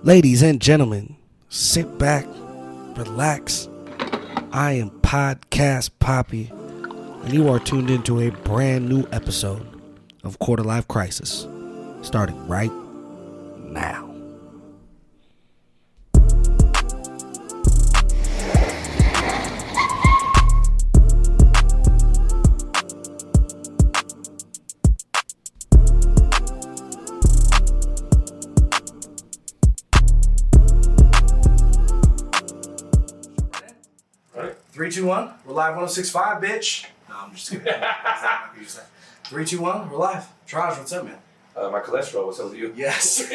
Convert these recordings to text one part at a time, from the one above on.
Ladies and gentlemen, sit back, relax. I am Podcast Papi, and you are tuned into a brand new episode of Quarter Life Crisis, starting right now. Three, two, one. We're live 106.5, bitch. No, I'm just kidding. 3, 2, 1. We're live. Traj, what's up, man? My cholesterol, what's up with you? Yes.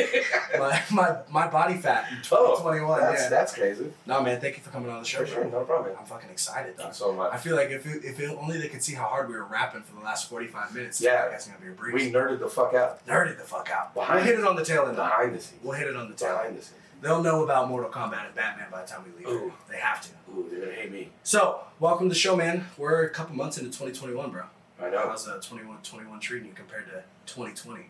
my body fat in 2021. That's crazy. No, man, thank you for coming on the show. For sure, no problem. I'm fucking excited, though. So much. I feel like if only they could see how hard we were rapping for the last 45 minutes. Yeah. It's gonna be a breeze. We nerded the fuck out. We'll hit it on the tail end. Behind the scenes. We'll hit it on the tail end. Behind the scenes. They'll know about Mortal Kombat and Batman by the time we leave. Ooh. They have to. Ooh, they're gonna hate me. So, welcome to the show, man. We're a couple months into 2021, bro. I know. How's 21 treating you compared to 2020?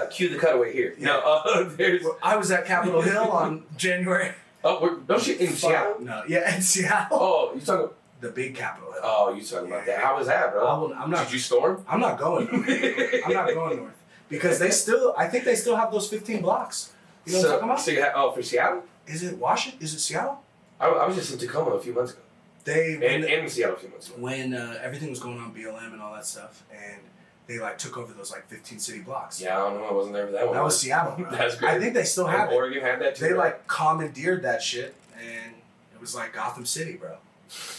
Cue the cutaway here. Yeah. No, there's. I was at Capitol Hill on January. Oh, don't you in Seattle? No, yeah, in Seattle. Oh, you talking? The big Capitol Hill. Oh, you talking about that? How was that, bro? I'm not. Did you storm? I'm not going north. I'm not going north because I think they still have those 15 blocks. You know what I'm talking about? So you had, for Seattle? Is it Washington? Is it Seattle? I was just in Tacoma a few months ago. And in Seattle a few months ago. When everything was going on BLM and all that stuff, and they took over those 15 city blocks. Yeah, I don't know. I wasn't there for that one. That was Seattle. Bro. That's great. I think they still have it. Oregon had that too. They commandeered that shit, and it was like Gotham City, bro.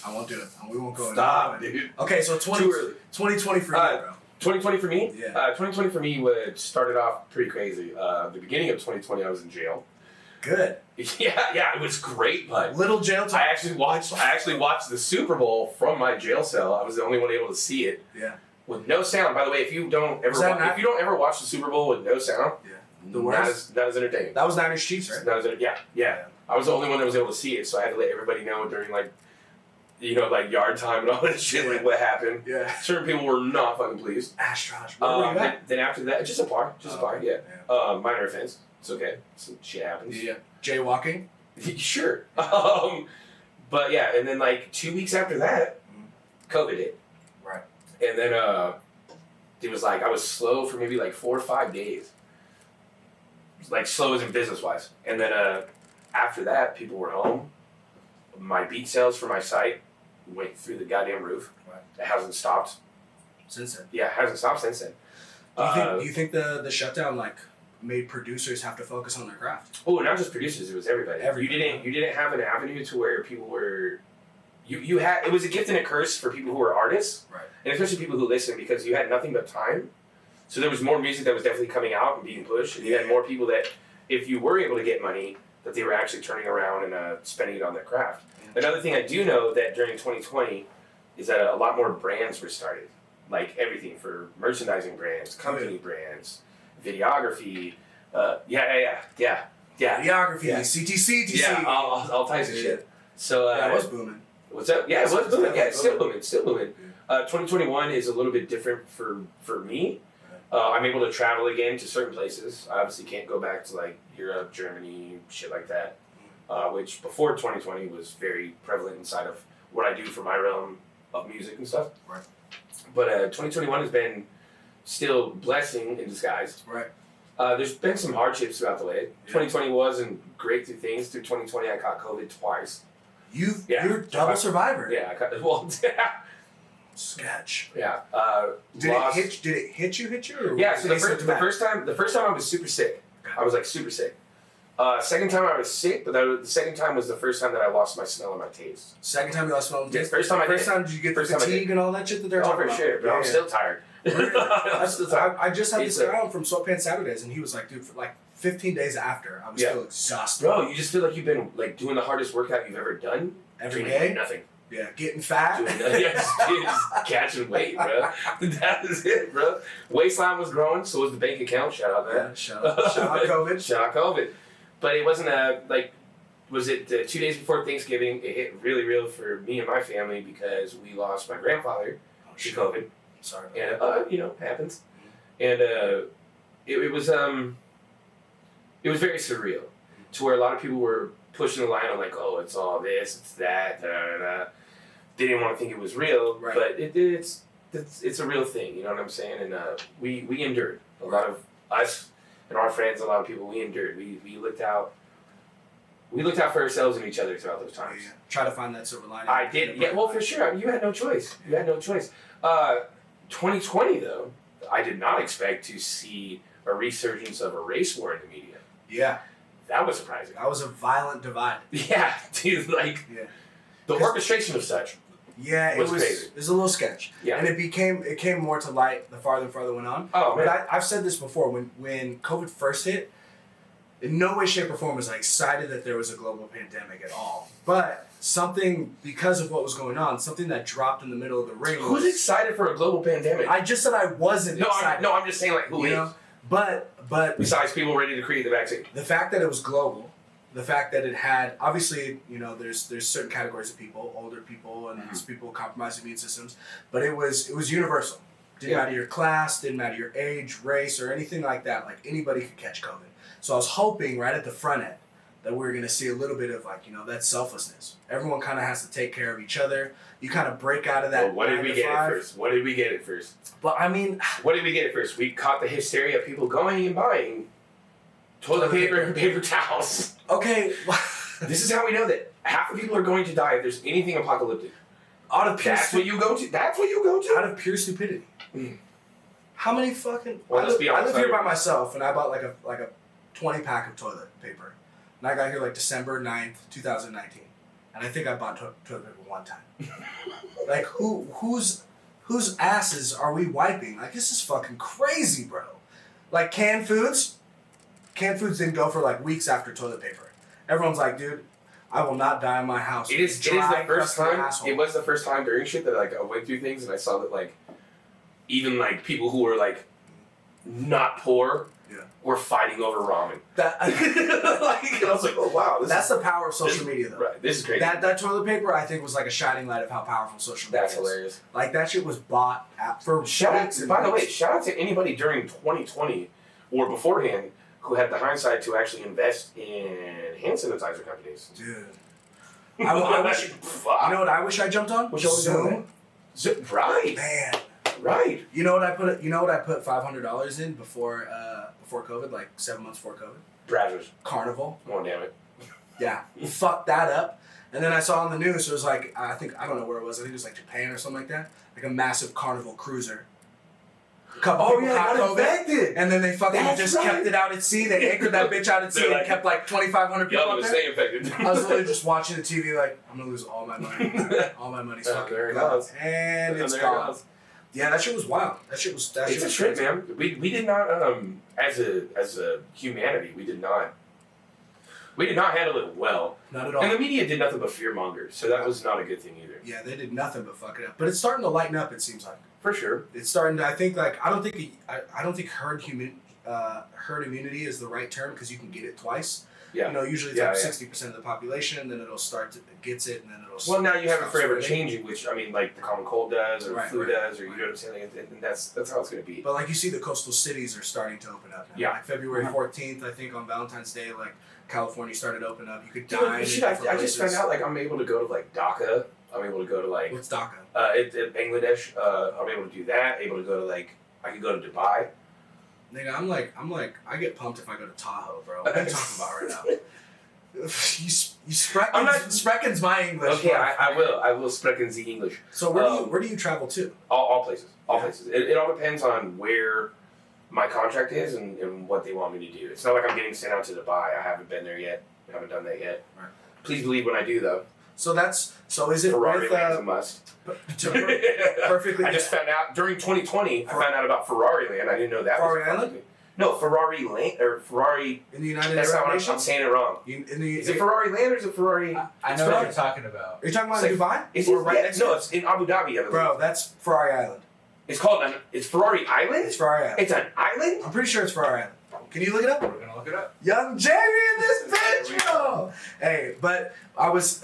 I won't do it. We won't go. Stop, dude. Okay, so 2020 for you, bro. 2020 for me? Yeah. 2020 for me started off pretty crazy. The beginning of 2020, I was in jail. Good. Yeah, it was great, but little jail time. I actually watched the Super Bowl from my jail cell. I was the only one able to see it. Yeah. With no sound. By the way, if you don't ever watch the Super Bowl with no sound, the worst. Not as entertaining. That was Niners Chiefs, right? Yeah. I was the only one that was able to see it, so I had to let everybody know during yard time and all that shit, what happened. Yeah. Certain people were not fucking pleased. Traj. Then after that, just a par, yeah. Minor offense. It's okay. Some shit happens. Yeah. Jaywalking? Sure. But yeah, and then 2 weeks after that, COVID hit. Right. And then it was I was slow for maybe 4 or 5 days. Slow as in business wise. And then after that, people were home. My beat sales for my site went through the goddamn roof. Right. It hasn't stopped. Since then? Yeah, it hasn't stopped since then. Do you think the shutdown made producers have to focus on their craft? Oh, not just producers, it was everybody. Everybody. You didn't have an avenue to where people were you had it was a gift and a curse for people who were artists. Right. And especially people who listen because you had nothing but time. So there was more music that was definitely coming out and being pushed. And you had more people that if you were able to get money, that they were actually turning around and spending it on their craft. Another thing I do know that during 2020 is that a lot more brands were started. Everything for merchandising brands, company brands, videography, Videography, yeah. CTC. Yeah, all types of shit. So it was booming. What's up? Yeah, it was booming. Yeah, it's still booming. 2021 is a little bit different for me. I'm able to travel again to certain places. I obviously can't go back to Europe, Germany, shit like that, which before 2020 was very prevalent inside of what I do for my realm of music and stuff. Right. But 2021 has been still blessing in disguise. Right. There's been some hardships throughout the way. Yeah. 2020 wasn't great through things. Through 2020, I caught COVID twice. You're double survivor. Yeah, I caught Sketch. Yeah. Did it hit you? Or yeah. So the first time I was super sick. I was super sick. Second time I was sick, but the second time was the first time that I lost my smell and my taste. Second time you lost smell and taste. First time did you get fatigue and all that shit that they're talking about? Oh, for sure. But I'm still tired. I just had this guy on from Sweatpants Saturdays, and he was like, dude, for 15 days after, I was still exhausted. Bro, you just feel like you've been doing the hardest workout you've ever done. Every day? Nothing. Yeah, getting fat. Just catching weight, bro. That is it, bro. Waistline was growing, so was the bank account. Shout out there. Yeah, shout out COVID. Shout out COVID. But it wasn't was it 2 days before Thanksgiving? It hit really real for me and my family because we lost my grandfather to COVID. Sorry. And happens. And it was very surreal, to where a lot of people were pushing the line on like, oh, it's all this, it's that, da, da, da. They didn't want to think it was real, Right. but it's a real thing. You know what I'm saying? And we endured. A lot of us and our friends, a lot of people, we endured. We looked out. We looked out for ourselves and each other throughout those times. Yeah. Try to find that silver lining. I did. Yeah, well, for sure. I mean, you had no choice. 2020, though, I did not expect to see a resurgence of a race war in the media. Yeah. That was surprising. That was a violent divide. Yeah, dude, like, Yeah. the orchestration of such. Yeah, it was crazy. It was a little sketch. Yeah. And it came more to light the farther and farther went on. Oh, man. But I've said this before, when COVID first hit, in no way, shape, or form was I excited that there was a global pandemic at all. But something, because of what was going on, something that dropped in the middle of the ring was... Who's excited for a global pandemic? I just said I wasn't excited. I'm just saying, like, who is? But Besides people ready to create the vaccine. the fact that it was global, the fact that it had, obviously, there's certain categories of people, older people, and there's people with compromised immune systems, but it was universal. Didn't matter your class, didn't matter your age, race, or anything like that. Like, anybody could catch COVID. So I was hoping right at the front end that we were going to see a little bit of, like, that selflessness. Everyone kind of has to take care of each other. You kind of break out of that. Well, what did we get at first? What did we get at first? But I mean, what did we get at first? We caught the hysteria of people going and buying toilet paper and paper towels. Okay. This is how we know that half the people are going to die if there's anything apocalyptic. That's what you go to. That's what you go to. Out of pure stupidity. How many fucking? Well, let's be honest. I live here by myself, and I bought like a 20-pack of toilet paper. And I got here like December 9th, 2019. And I think I bought toilet paper one time. Like, whose asses are we wiping? Like, this is fucking crazy, bro. Like, canned foods didn't go for like weeks after toilet paper. Everyone's like, dude, I will not die in my house. It is the first time. It was the first time during shit that like I went through things and I saw that like even like people who were like not poor were fighting over ramen. That and I was like, oh wow, that's the power of social media, though. Right, this is crazy. That toilet paper, I think, was like a shining light of how powerful social media is. That's hilarious. Like, that shit was bought for by the way, shout out to anybody during 2020 or beforehand who had the hindsight to actually invest in hand sanitizer companies. Dude. I wish, you know what I wish I jumped on? Zoom. Right. Man. Right. You know what I put $500 in before COVID, like 7 months before COVID? Brazzers. Carnival. Oh, damn it. Yeah. Fucked that up. And then I saw on the news, it was like, I don't know where it was. I think it was like Japan or something like that. Like a massive Carnival cruiser. A couple people got COVID. And then they fucking kept it out at sea. They anchored that bitch out at sea and kept like 2,500 people up there. Stay infected. I was literally just watching the TV like, I'm going to lose all my money. All my money's fucking gone. And it's gone. Yeah, that shit was wild. It's a trip, man. We did not as a humanity we did not handle it well. Not at all. And the media did nothing but fearmonger, so that was not a good thing either. Yeah, they did nothing but fuck it up. But it's starting to lighten up. It seems like. For sure. It's starting to. I think like I don't think herd immunity is the right term because you can get it twice. Yeah. Usually it's like 60% of the population, and then it'll gets it, and then it'll. Well, now you have it forever changing, which I mean, like the common cold does, or flu does, or you know what I'm saying, and that's how it's going to be. But like you see, the coastal cities are starting to open up now. Yeah. Like February 14th, I think on Valentine's Day, like California started to open up. You could dine. I just found out like I'm able to go to like Dhaka. I'm able to go to like. What's Dhaka? It's Bangladesh. I'm able to do that. Able to go to like I could go to Dubai. Nigga, I'm like, I get pumped if I go to Tahoe, bro. What are you talking about right now? Sprecken's my English. Okay, I will sprechen the English. So where do you travel to? All places. Places. It all depends on where my contract is and what they want me to do. It's not like I'm getting sent out to Dubai. I haven't been there yet. I haven't done that yet. Right. Please believe when I do though. So is it Ferrari Land's a must. Perfectly. I just found out during 2020. I found out about Ferrari Land. I didn't know that. Ferrari Island? No, Ferrari Land or Ferrari. In the United That's Arab not Nations? I'm saying it wrong. Is it Ferrari Land or is it Ferrari? I know what you're talking about. Are you talking about Dubai? It's in Abu Dhabi. Bro, that's Ferrari Island. It's Ferrari Island? It's Ferrari Island. It's an island? I'm pretty sure it's Ferrari Island. Can you look it up? We're gonna look it up. Young Jamie in this bitch, yo! Hey, but I was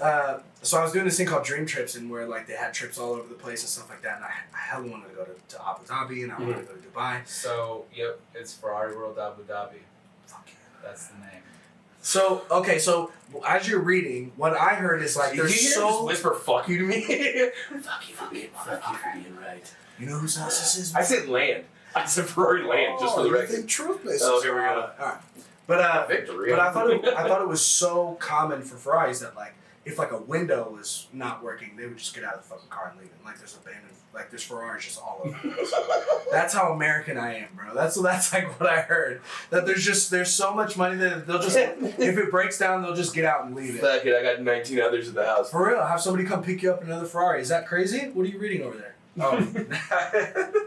doing this thing called Dream Trips, and where like they had trips all over the place and stuff like that, and I hella wanted to go to Abu Dhabi, and I wanted to go to Dubai. So, yep, it's Ferrari World Abu Dhabi. Fuck yeah. That's the name. So, okay, so as you're reading, what I heard is like, Did you there's hear so... just whisper fuck you to me? Fuck you for being right. You know whose house this is? I said land. I said Ferrari land, just for the you record. think truth basis. Oh, here we go. Alright. But, Victory. but I thought it was so common for Ferraris that like, if like a window was not working, they would just get out of the fucking car and leave it. And, like there's abandoned, like there's Ferraris just all over the place. That's how American I am, bro. That's like what I heard. That there's so much money that they'll just, if it breaks down, they'll just get out and leave it. Fuck it, I got 19 others in the house. For real, have somebody come pick you up in another Ferrari. Is that crazy? What are you reading over there? Oh.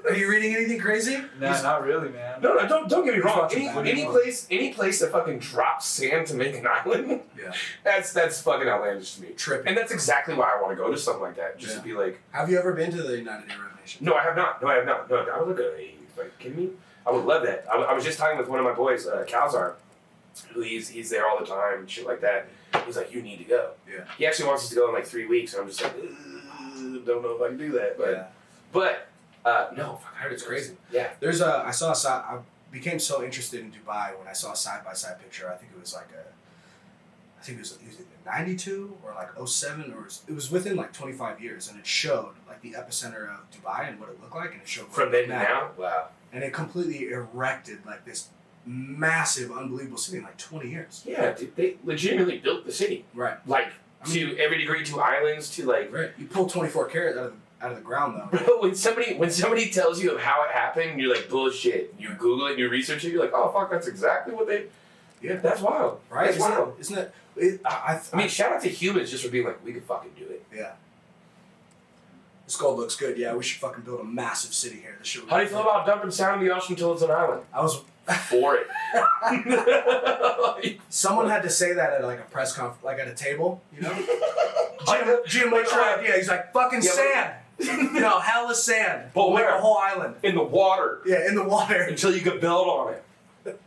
Are you reading anything crazy? Nah, not really, man. No, don't get me He's wrong. watching Any place that fucking drops sand to make an island, Yeah. that's fucking outlandish to me. Tripping. And that's exactly why I want to go to something like that, just to be like. Have you ever been to the United Arab Nations? No, I have not. No, I would look at it. Like, kidding me? I would love that. I was just talking with one of my boys, Calzar, who he's there all the time and shit like that. He's like, you need to go. Yeah. He actually wants us to go in like 3 weeks, and I'm just like, don't know if I can do that. But, Yeah. no, fuck, I heard It's crazy. Yeah. There's I became so interested in Dubai when I saw a side-by-side picture. I think it was either 92 or like 07, or it was within like 25 years, and it showed like the epicenter of Dubai and what it looked like, and it showed From then to now? Wow. and it completely erected like this massive, unbelievable city in like 20 years. Yeah, dude, they legitimately built the city. Right. Like, to every degree, to islands, to like... Right. You pull 24 carats out of the ground though. Bro, when somebody tells you how it happened, you're like, bullshit. You Google it, you research it, you're like, oh, fuck, that's exactly what they... Yeah. That's wild. Right? That's wild. Isn't it? I mean, shout out to humans just for being like, we could fucking do it. Yeah. This gold looks good. Yeah, we should fucking build a massive city here. This shit. How do you feel about dumping sound in the ocean until it's an island? I was. For it. Someone had to say that at like a press conference, like at a table, you know. Jim, what's your idea? He's like, fucking sand. No, hella sand. But Like where? a whole island. In the water. Yeah, in the water. Until you can build on it.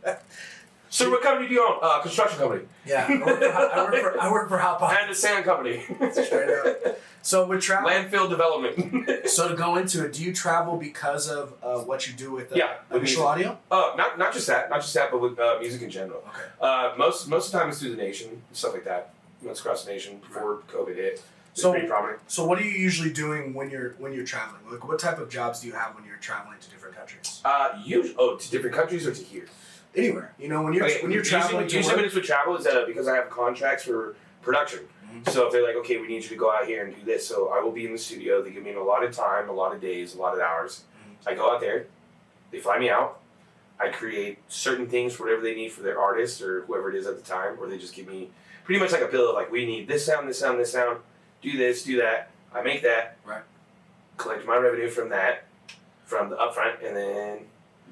So what company do you own? Construction company. Yeah, I work for Hot Pot. And a sand company. Straight up. So with travel. Landfill development. So to go into it, do you travel because of what you do with with visual audio? Not just that, but with music in general. Okay. Most of the time it's through the nation, stuff like that. It's across the nation before COVID hit. It's So- pretty prominent. So what are you usually doing when you're traveling? Like, what type of jobs do you have when you're traveling to different countries? To different countries or to here? Anywhere. You know, when you're traveling. Usually when it's with travel, is because I have contracts for production. Mm-hmm. So if they're like, okay, we need you to go out here and do this, so I will be in the studio. They give me a lot of time, a lot of days, a lot of hours. Mm-hmm. I go out there, they fly me out. I create certain things for whatever they need for their artist or whoever it is at the time, or they just give me pretty much like a bill of like, we need this sound, this sound, this sound. Do this, do that. I make that. Right. Collect my revenue from that, from the upfront, and then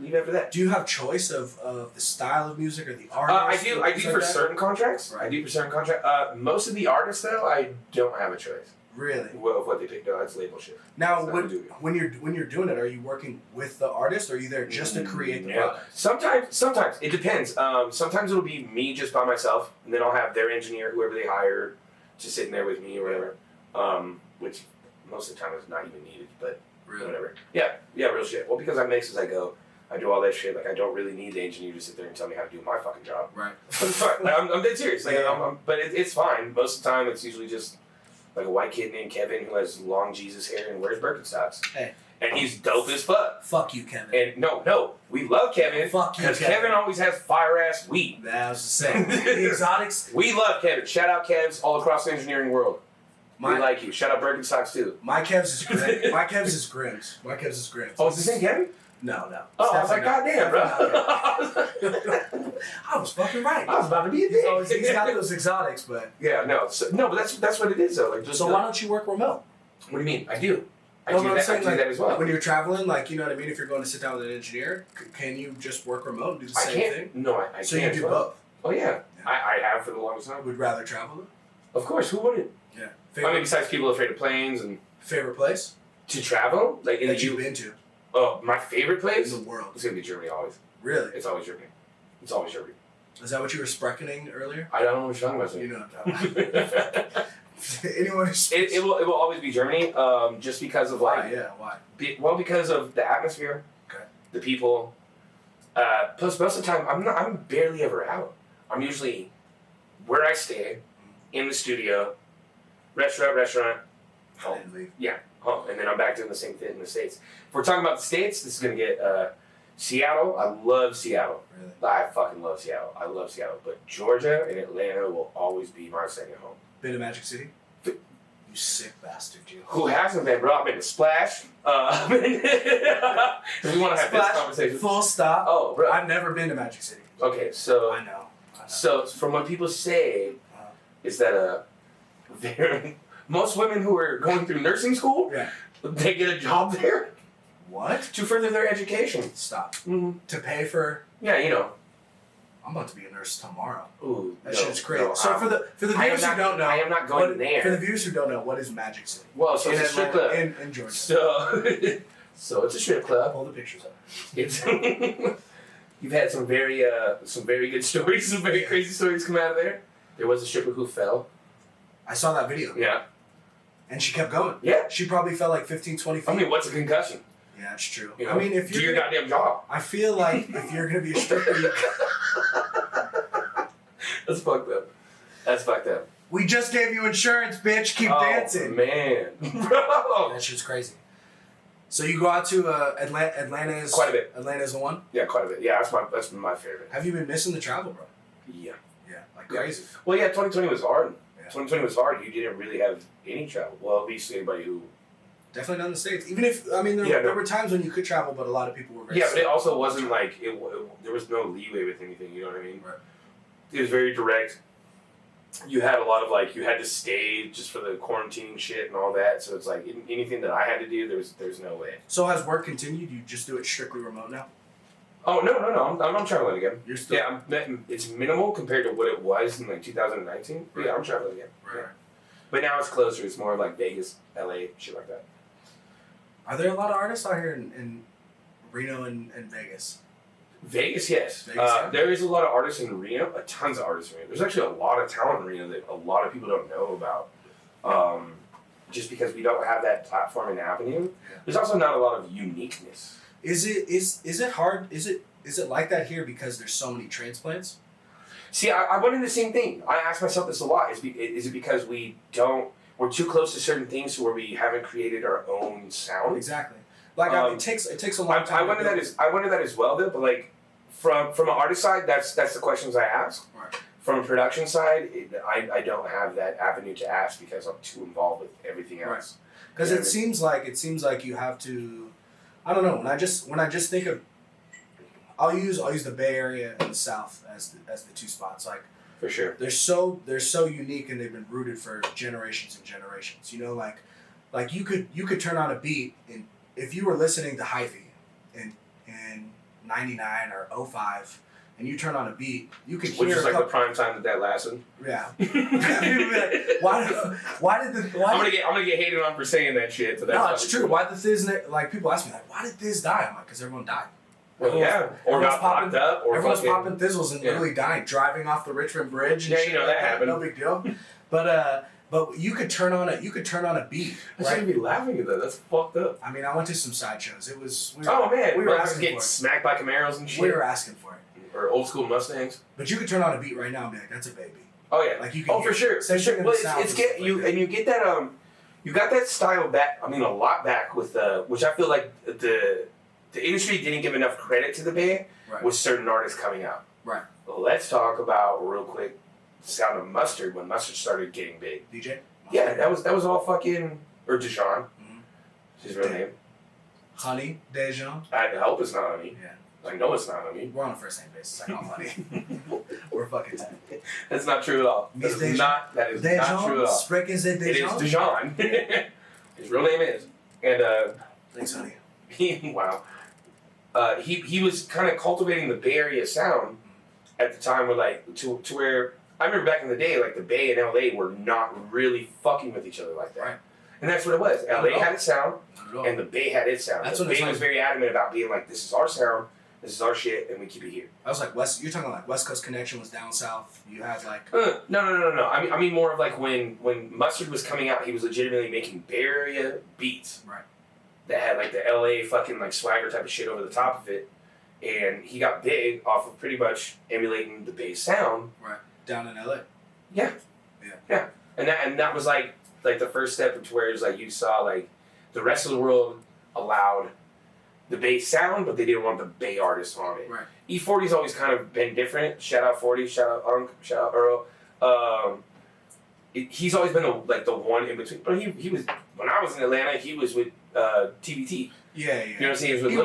leave after that. Do you have choice of the style of music or the artist? I do for certain contracts. Right. I do for certain contracts. Most of the artists, though, I don't have a choice. Really? Of what they pick. No, that's label shit. Now, So when you're doing it, are you working with the artist, or are you there just to create the Yeah. product? Sometimes it depends. Sometimes it'll be me just by myself, and then I'll have their engineer, whoever they hire, just sitting there with me or whatever. Which most of the time is not even needed, but whatever. Yeah, real shit. Well, because I mix as I go. I do all that shit. Like, I don't really need the engineer to sit there and tell me how to do my fucking job. Right. But it's fine. Like, I'm dead serious. Like, Yeah. but it's fine. Most of the time, it's usually just like a white kid named Kevin who has long Jesus hair and wears Birkenstocks. Hey. And he's dope as fuck. Fuck you, Kevin. And no, we love Kevin. Fuck you, because Kevin. Kevin always has fire ass weed. That was the same. The exotics. We love Kevin. Shout out Kevs all across the engineering world. We like you. Shout out Birkenstocks too. My Kevs is Grim. My Kevs is Grims. My Kevs is Grims. Oh, is this name Kevin? No. Oh, I was like, goddamn, bro. I was fucking right. I was about to be a He's dick. got those exotics, but Yeah, no, but that's what it is though. Like, just so why don't you work remote? What do you mean? I do. I No, do but I'm that. saying, I do like, that as well. When you're traveling, like, you know what I mean? If you're going to sit down with an engineer, can you just work remote and do the I same can't. thing? No, I So can't. you do as well. both. Oh yeah, Yeah. I have for the longest time. Would rather travel though? Of course, who wouldn't? Yeah. I mean, besides people afraid of planes and Favorite place to travel, like in that the you've been to Oh, my favorite place in the world? is gonna be Germany always. Really? It's always Germany. It's always Germany. Is that what you were spreckening earlier? I don't know what you're talking about. You Sir. know what I'm talking about. Anyone who's... It will always be Germany, just because of Why? like Yeah, why? well, because of the atmosphere, Okay. the people. Plus, most of the time, I'm barely ever out. I'm usually where I stay, in the studio, restaurant, I home, didn't leave. home, and then I'm back doing the same thing in the States. If we're talking about the States, this is gonna get Seattle. I love Seattle. Really? I fucking love Seattle. I love Seattle, but Georgia and Atlanta will always be my second home. Been to Magic City? You sick bastard, you. Who hasn't been, bro? I've been to Splash. We want to have this conversation. Full stop. Oh, bro. I've never been to Magic City. Okay, so I know. so from what people say is that most women who are going through nursing school, Yeah. they get a job there What? to further their education. Stop. Mm-hmm. To pay for... Yeah, you know. I'm about to be a nurse tomorrow. Ooh, That no, shit's crazy. no, So for the I am viewers who not- don't know, I am not going what- there. For the viewers who don't know, what is Magic City? Well, so it's a strip club. In Georgia. So it's a strip club. Pull the pictures up. It's you've had some very good stories, some very crazy stories come out of there. There was a stripper who fell. I saw that video. Yeah. And she kept going. Yeah. She probably fell like 15, 20 feet. I mean, what's a concussion? Yeah, it's true. You know, I mean, if do you're your gonna, goddamn job. I feel like if you're gonna be a stripper, That's fucked up. That's fucked up. we just gave you insurance, bitch. Keep dancing. Man, bro. That shit's crazy. So you go out to Atlanta. Atlanta is Quite a bit. Atlanta is the one. Yeah, quite a bit. Yeah, that's my favorite. Have you been missing the travel, bro? Yeah. Yeah, like Yeah. crazy. Well, yeah, 2020 was hard. Yeah. 2020 was hard. You didn't really have any travel. Well, at least anybody who. Definitely not in the States. Even if there were times when you could travel, but a lot of people were very Yeah, but sick. it also wasn't like there was no leeway with anything. You know what I mean? Right. It was very direct. You had a lot of you had to stay just for the quarantine shit and all that. So it's like anything that I had to do, there's no way. So has work continued? You just do it strictly remote now? Oh no! I'm traveling again. You're still Yeah, it's minimal compared to what it was in 2019. Right. Yeah, I'm traveling again. Right. Yeah. But now it's closer. It's more like Vegas, LA, shit like that. Are there a lot of artists out here in Reno and Vegas? Vegas, yes. Vegas, yeah. There is a lot of artists in Reno, tons of artists in Reno. There's actually a lot of talent in Reno that a lot of people don't know about. Just because we don't have that platform and avenue. Yeah. There's also not a lot of uniqueness. Is it hard? Is it like that here because there's so many transplants? See, I wonder the same thing. I ask myself this a lot. Is it because we're too close to certain things to where we haven't created our own sound? Exactly. Like it takes a long time. I wonder that as well though, but like from an artist side, that's the questions I ask. Right. From a production side, I don't have that avenue to ask because I'm too involved with everything else. Because Yeah, it seems like you have to. I don't know. When I just think of, I'll use the Bay Area and the South as the two spots. Like For sure. they're so unique and they've been rooted for generations and generations. You know, like you could turn on a beat and if you were listening to Hyphy in 99 or 05 and you turn on a beat, you could hear Which is a like couple, the prime time that lasted. yeah. People be like, why did I'm gonna get hated on for saying that shit, but that's no, it's true. Why did Thiz, like, people ask me, like, why did Thiz die? I'm like, because everyone died. Well, yeah, or got locked up, or everyone's fucking, popping Thizzles and really dying, driving off the Richmond Bridge. And Yeah, shit you know, like that happened. No big deal. But you could turn on a beat. I Right? shouldn't be laughing at that. That's fucked up. I mean, I went to some sideshows. It was. We We were were asking getting for it. smacked by Camaros and shit, We were asking for it. or old school Mustangs. But you could turn on a beat right now and be like, "That's a baby." Oh yeah. Like you can. Oh, for sure, for sure. Well, it's get you and you get that you got that style back. I mean, a lot back with which I feel like the industry didn't give enough credit to the Bay Right. with certain artists coming out. Right. Well, let's talk about real quick the sound of Mustard when Mustard started getting big. DJ. Yeah, that was all fucking or Dijon. Mhm. His real name. Honey Dejan. I hope it's not on me. Yeah. I know it's not on me. We're on a first name basis. I call him Honey. We're fucking tight. That's not true at all. That Miss is not true at Dejan. all. Spreken ze It is Dejan. Dijon. His real name is. And Thanks, honey. wow. He was kind of cultivating the Bay Area sound at the time where to where I remember back in the day, like the Bay and LA were not really fucking with each other like that. Right. And that's what it was. Not LA at all. had its sound Not at all. and the Bay had its sound. That's the when it's Bay was like- very adamant about being like, this is our sound, This is our shit, and we keep it here. I was like you're talking like West Coast Connection was down south. You had like No. I mean more of like when Mustard was coming out, he was legitimately making Bay Area beats. Right. That had like the LA fucking like swagger type of shit over the top of it, and he got big off of pretty much emulating the Bay sound. right down in LA. Yeah. And that was like the first step into where it was like you saw like the rest of the world allowed the Bay sound, but they didn't want the Bay artists on it. Right. E40's always kind of been different. Shout out 40, shout out Unk, shout out Earl. He's always been the one in between. But he was, when I was in Atlanta, he was with TBT. Yeah. You know what I'm saying? He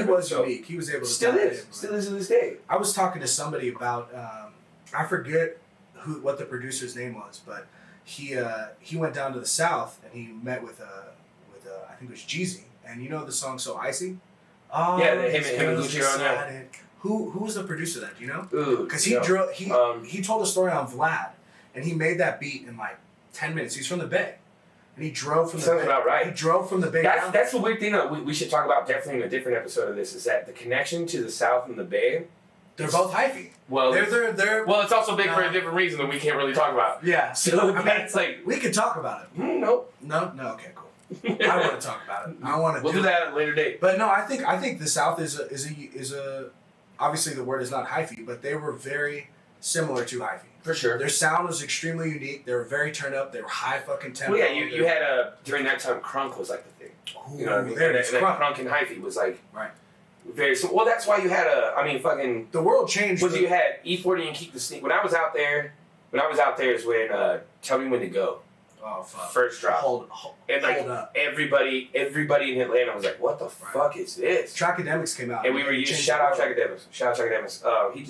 was unique. He was able to still is to this day. I was talking to somebody about I forget what the producer's name was, but he went down to the South and he met with I think it was Jeezy, and you know the song "So Icy." Oh, yeah, him and Gucci are on there. Who was the producer of that? Do you know? Because he told a story on Vlad, and he made that beat in like 10 minutes. He's from the Bay, and he drove from the sounds Bay. about right. He drove from the Bay. That's the weird thing that we should talk about definitely in a different episode of this, is that the connection to the South and the Bay. They're both hyphy. Well, they're well, it's also big for a different reason that we can't really talk about. Yeah. So that's like we could talk about it. Nope. No. Okay, cool. I want to talk about it. I want to. We'll do that at a later date. But no, I think the South is a obviously the word is not hyphy, but they were very similar to hyphy. For sure. Their sound was extremely unique. They were very turned up. They were high fucking tempo. Well, yeah, you had during that time, crunk was like the thing. Ooh, You know what I mean? there And it is. then Crunk. crunk and hyphy was like Right. very. Well, that's why you had fucking. The world changed. Was you had E40 and Keep the Sneak. When I was out there is when Tell Me When to Go. Oh fuck. First drop. Hold up. Everybody in Atlanta was like, "What the fuck is this?" Tracademics came out. And we were using shout out Tracademics.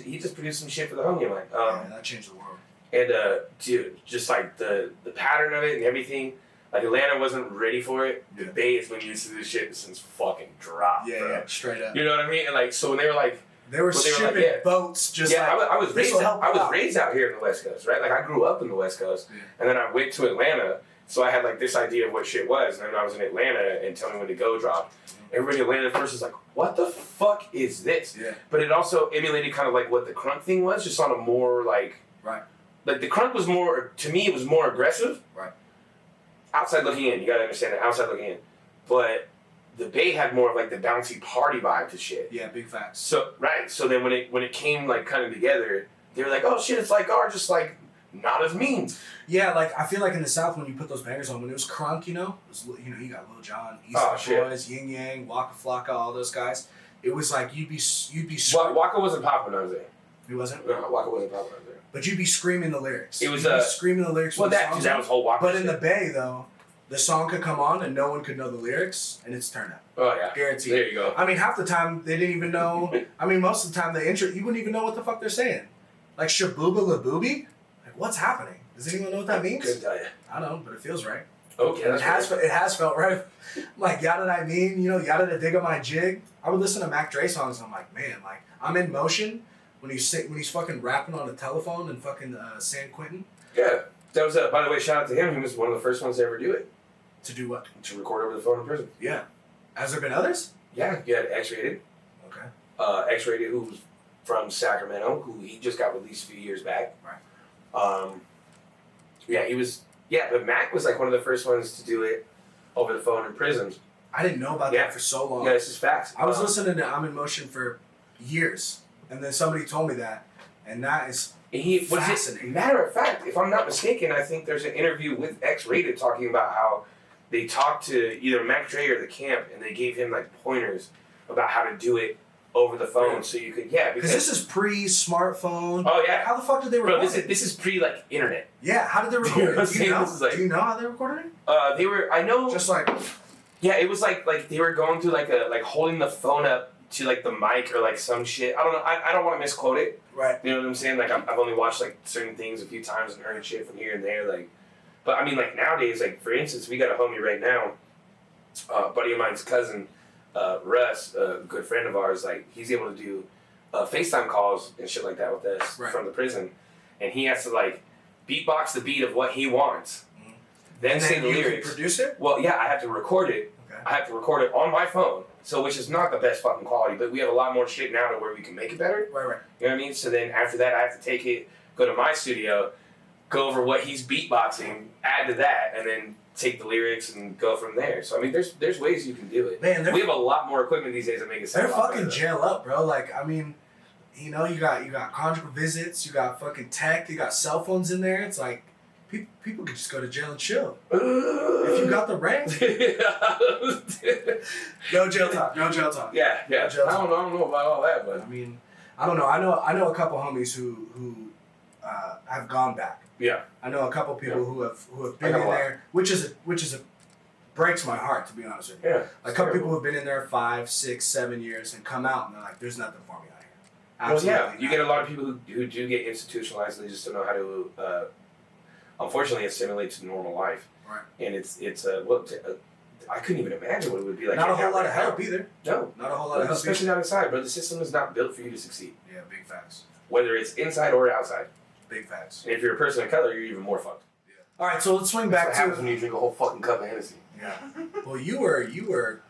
He just produced some shit for the homie line. Yeah, that changed the world. And dude, just like the pattern of it and everything, like Atlanta wasn't ready for it. The Bay has been used to this shit since fucking drop. Yeah, bro. yeah, straight up. You know what I mean? And like, so when they were like, They were shipping boats just I was this will help out. raised out here in the West Coast, right? Like I grew up in the West Coast, and then I went to Atlanta, so I had like this idea of what shit was. And then I was in Atlanta, and Tell Me When to Go dropped. Everybody in Atlanta at first was like, "What the fuck is this?" Yeah. But it also emulated kind of like what the crunk thing was, just on a more like Like the crunk was more, to me, it was more aggressive. Right. Outside looking in, you gotta understand that. Outside looking in, but the Bay had more of like the bouncy party vibe to shit. Yeah, big facts. So then when it came like kind of together, they were like, oh shit, it's like ours, just like not as mean. Yeah, like I feel like in the South when you put those bangers on, when it was crunk, you got Lil Jon, East Side Boys, Yin Yang, Waka Flocka, all those guys. It was like you'd be. Waka wasn't popping when I was there. He wasn't. No, Waka wasn't popping when I was there. But you'd be screaming the lyrics. It was you'd be screaming the lyrics. Well, that was whole Waka. But shit. in the Bay though, the song could come on and no one could know the lyrics, and it's turn up. Oh yeah, guaranteed. There you go. I mean, half the time they didn't even know. I mean, most of the time you wouldn't even know what the fuck they're saying. Like Shabooba La Boobie, like what's happening? Does anyone know what that means? Couldn't tell you. I don't know, but it feels right. Okay, it has felt right. Like Yada I mean, Yada to dig on my jig. I would listen to Mac Dre songs. And I'm like, man, like I'm in motion when he's fucking rapping on the telephone in fucking San Quentin. Yeah, that was by the way, shout out to him. He was one of the first ones to ever do it. To do what? To record over the phone in prison. Yeah. Has there been others? Yeah, you had X-Rated. Okay. X-Rated, who's from Sacramento, who he just got released a few years back. Right. Yeah, he was. Yeah, but Mac was like one of the first ones to do it over the phone in prisons. I didn't know about that for so long. Yeah, this is facts. I was listening to I'm in Motion for years, and then somebody told me that, and that is fascinating. Matter of fact, if I'm not mistaken, I think there's an interview with X-Rated talking about how they talked to either Mac Dre or the camp, and they gave him like pointers about how to do it over the phone, so you could because this is pre-smartphone. Oh yeah. How the fuck did they record it? This is pre like internet. Yeah. How did they record it? Do you know? Like, do you know how they recorded it? They were. I know. Just like. Yeah, it was like they were going through like holding the phone up to like the mic or like some shit. I don't know. I don't want to misquote it. Right. You know what I'm saying? Like I've only watched like certain things a few times and heard shit from here and there. Like, but I mean like nowadays, like for instance, we got a homie right now, buddy of mine's cousin, Russ, a good friend of ours. Like he's able to do FaceTime calls and shit like that with us from the prison, and he has to like beatbox the beat of what he wants. Then say the lyrics. Produce it? Well, yeah, I have to record it, I have to record it on my phone, so which is not the best fucking quality, but we have a lot more shit now to where we can make it better. Right. You know what I mean? So then after that, I have to take it, go to my studio, go over what he's beatboxing, add to that, and then take the lyrics and go from there. So I mean, there's ways you can do it. Man, we have a lot more equipment these days that make it sound. They're a lot fucking better. jail up, bro. Like, I mean, you know, you got conjugal visits, you got fucking tech, you got cell phones in there. It's like people could just go to jail and chill if you got the rank. No jail talk. No jail talk. Yeah. No jail I talk. don't know about all that, but I mean, I don't know. I know a couple homies who have gone back. yeah. I know a couple people who have I been got in a lot. there, which is a breaks my heart, to be honest with you. Yeah. Like a couple people who've been in there 5, 6, 7 years and come out and they're like, "There's nothing for me out here." Well, yeah, Absolutely you get a lot of people who do get institutionalized. They just don't know how to, unfortunately, assimilate to normal life. Right. And it's I couldn't even imagine what it would be like. Not a hanging whole out lot of right now. help either. No. Not a whole lot of help. Especially not inside, bro. The system is not built for you to succeed, Yeah, big facts. whether it's inside or outside. Big facts. And if you're a person of color, you're even more fucked. All right, so let's swing That's back what happens when to. you drink a whole fucking cup of Hennessy. Yeah. Well, you were.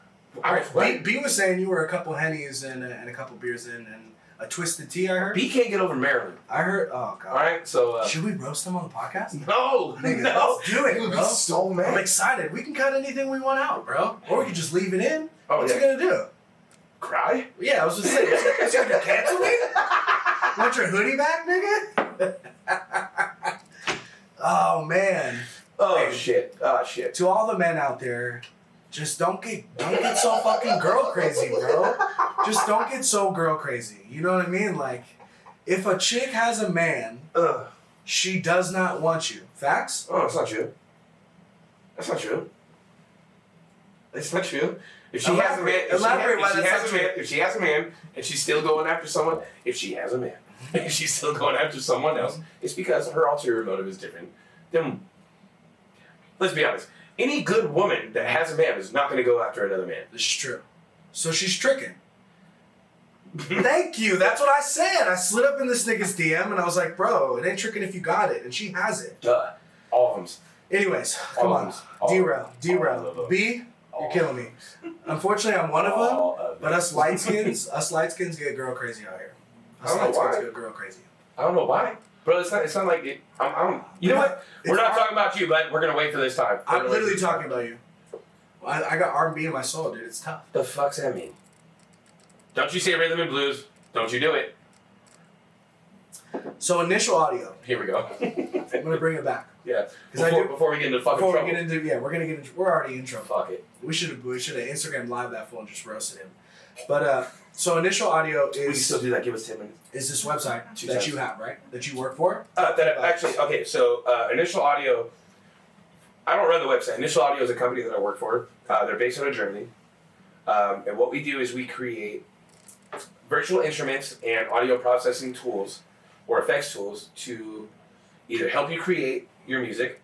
I was right. B was saying you were a couple Hennies and a couple beers in and a twisted tea. I heard. B can't get over Maryland. I heard. Oh god. All right, so Should we roast them on the podcast? no, Nigga, no, let's do it, He would bro. be so I'm mad. excited. We can cut anything we want out, bro. Or we can just leave it in. Oh What's yeah, it gonna do? cry. Yeah, I was just saying. It's gonna cancel me? Want your hoodie back, nigga? Oh man. Oh Hey. shit. Oh shit. To all the men out there, just don't get so fucking girl crazy, bro. Just don't get so girl crazy. You know what I mean? Like, if a chick has a man, Ugh. she does not want you. Facts? Oh, that's not true. That's not true. It's not true. If she has a man, Elaborate why that's not true. if she has a man and she's still going after someone, if she has a man and she's still going after someone else, it's because her ulterior motive is different. Then, let's be honest. Any good woman that has a man is not going to go after another man. This is true. So she's tricking. Thank you. That's what I said. I slid up in this nigga's DM and I was like, bro, it ain't tricking if you got it. And she has it. Duh. All of them. Anyways, come on. Derail. B, you're killing me. Unfortunately, I'm one of them. But us light skins get girl crazy out here. Us I don't know light skins why. get girl crazy. I don't know why. Bro, it's not like it. You know what? We're not talking about you, but we're going to wait for this time. I'm literally talking about you. I got R&B in my soul, dude. It's tough. The fuck's that mean? Don't you say rhythm and blues. Don't you do it. So initial audio. Here we go. I'm gonna bring it back. Yeah. 'Cause I do- Before we get into fucking Before trouble. we get into we're already in trouble. Fuck it. We should have Instagram live that fool and just roasted him. But so initial audio We can is still do that. Give us 10 minutes. this website 2 that cents. you have, right? That you work for? Okay, so Initial Audio, I don't run the website. Initial Audio is a company that I work for. They're based out of Germany. And what we do is we create virtual instruments and audio processing tools or effects tools to either help you create your music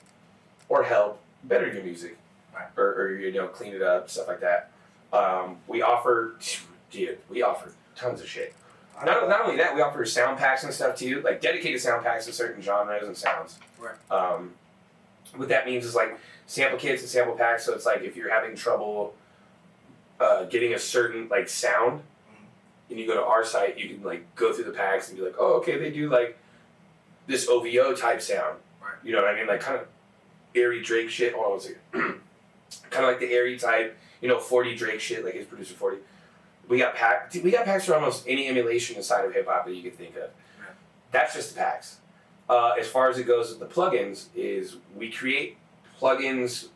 or help better your music. Right. Or clean it up, stuff like that. We offer tons of shit. Not only that, we offer sound packs and stuff too, like dedicated sound packs to certain genres and sounds. Right. What that means is like sample kits and sample packs. So it's like if you're having trouble getting a certain like sound, and you go to our site, you can like go through the packs and be like, oh, okay, they do like this OVO type sound. Right. You know what I mean? Like kind of airy Drake shit. Hold on one second. Kind of like the airy type, 40 Drake shit, like his producer 40. We got packs for almost any emulation inside of hip hop that you could think of. Yeah. That's just the packs. As far as it goes with the plugins, is we create plugins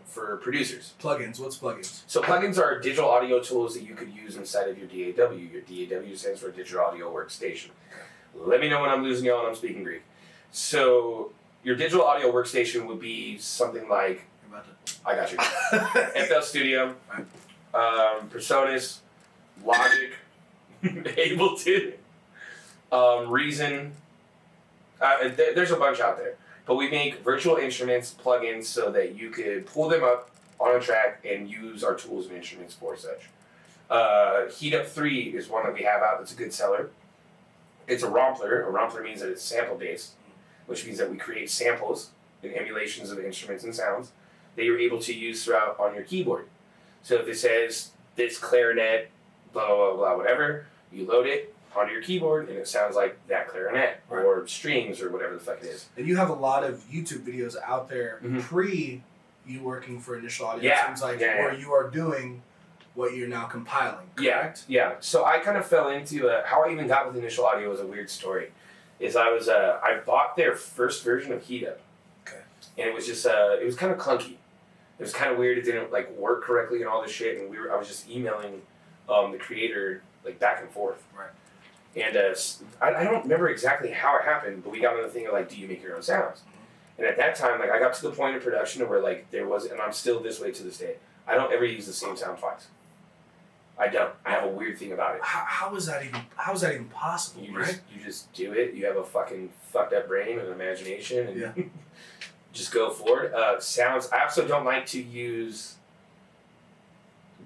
for producers. Plugins. What's plugins? So plugins are digital audio tools that you could use inside of your DAW. Your DAW stands for Digital Audio Workstation. Let me know when I'm losing y'all and I'm speaking Greek. So your digital audio workstation would be something like, You're about I got you, FL Studio, Personas, Logic, Ableton, Reason. There's a bunch out there. But we make virtual instruments plugins so that you could pull them up on a track and use our tools and instruments for such. Heat Up 3 is one that we have out that's a good seller. It's a rompler. A rompler means that it's sample based, which means that we create samples and emulations of instruments and sounds that you're able to use throughout on your keyboard. So if it says this clarinet, blah, blah, blah, blah, whatever, you load it onto your keyboard and it sounds like that clarinet or strings or whatever the fuck it is. And you have a lot of YouTube videos out there pre you working for Initial Audio. It seems like where you are doing what you're now compiling, correct? Yeah. So I kind of fell into how I even got with Initial Audio was a weird story. Is I bought their first version of Heat Up. Okay. And it was just it was kind of clunky. It was kind of weird. It didn't like work correctly and all this shit. And I was just emailing the creator like back and forth. Right. And I don't remember exactly how it happened, but we got on the thing of like, do you make your own sounds? And at that time, like I got to the point of production where like there was, and I'm still this way to this day. I don't ever use the same sound twice. I don't. I have a weird thing about it. How is that even possible? You just do it. You have a fucking fucked up brain and imagination, and just go for it. Sounds. I also don't like to use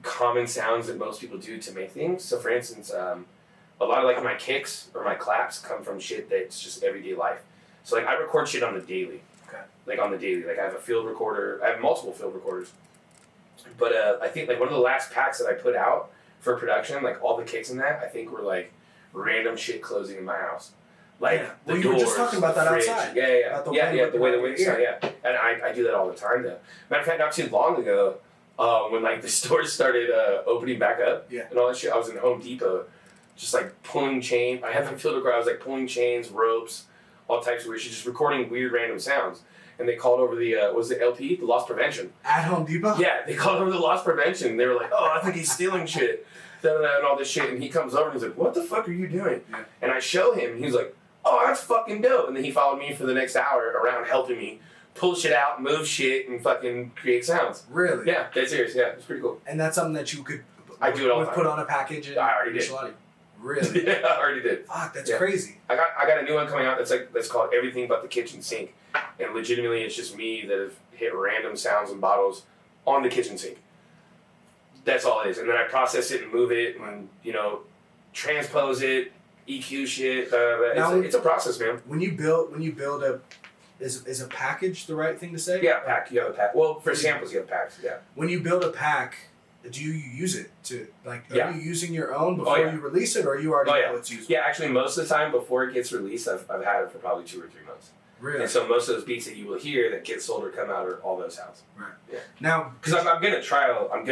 common sounds that most people do to make things. So, for instance, a lot of like my kicks or my claps come from shit that's just everyday life. So, like I record shit on the daily. Okay. Like on the daily. Like I have a field recorder. I have multiple field recorders. But I think like one of the last packs that I put out for production, like all the kicks in that, I think were like random shit closing in my house. Like the you doors, were just talking about that fridge. outside. Yeah. The way the wind sound, yeah. And I do that all the time though. Matter of fact, not too long ago, when like the stores started opening back up and all that shit, I was in Home Depot, just like pulling chain. I had my field recorder. I was like pulling chains, ropes, all types of weird shit, just recording weird random sounds. And they called over the was the LP, the loss prevention. At Home Depot? Yeah, they called over the loss prevention. They were like, "Oh, I think he's stealing shit," and all this shit. And he comes over and he's like, "What the fuck are you doing?" Yeah. And And I show him. And he's like, "Oh, that's fucking dope." And then he followed me for the next hour around helping me pull shit out, move shit, and fucking create sounds. Really? Yeah, that's serious. Yeah, it's pretty cool. And that's something that you could I do it all the time. put on a package and I already did. Really? Yeah, I already did. Fuck, that's crazy. I got a new one coming out that's called Everything But the Kitchen Sink. And legitimately it's just me that have hit random sounds and bottles on the kitchen sink. That's all it is. And then I process it and move it and, transpose it, EQ shit. It's a process, man. When you build a is a package the right thing to say? Yeah, pack. You have a pack. Well, for samples you have packs, yeah. When you build a pack, do you use it to are you using your own before you release it, or are you already know it's used? Yeah, actually most of the time before it gets released I've had it for probably 2 or 3 months. Really? And so most of those beats that you will hear that get sold or come out are all those sounds. Right. Yeah. Now, because I'm gonna trial and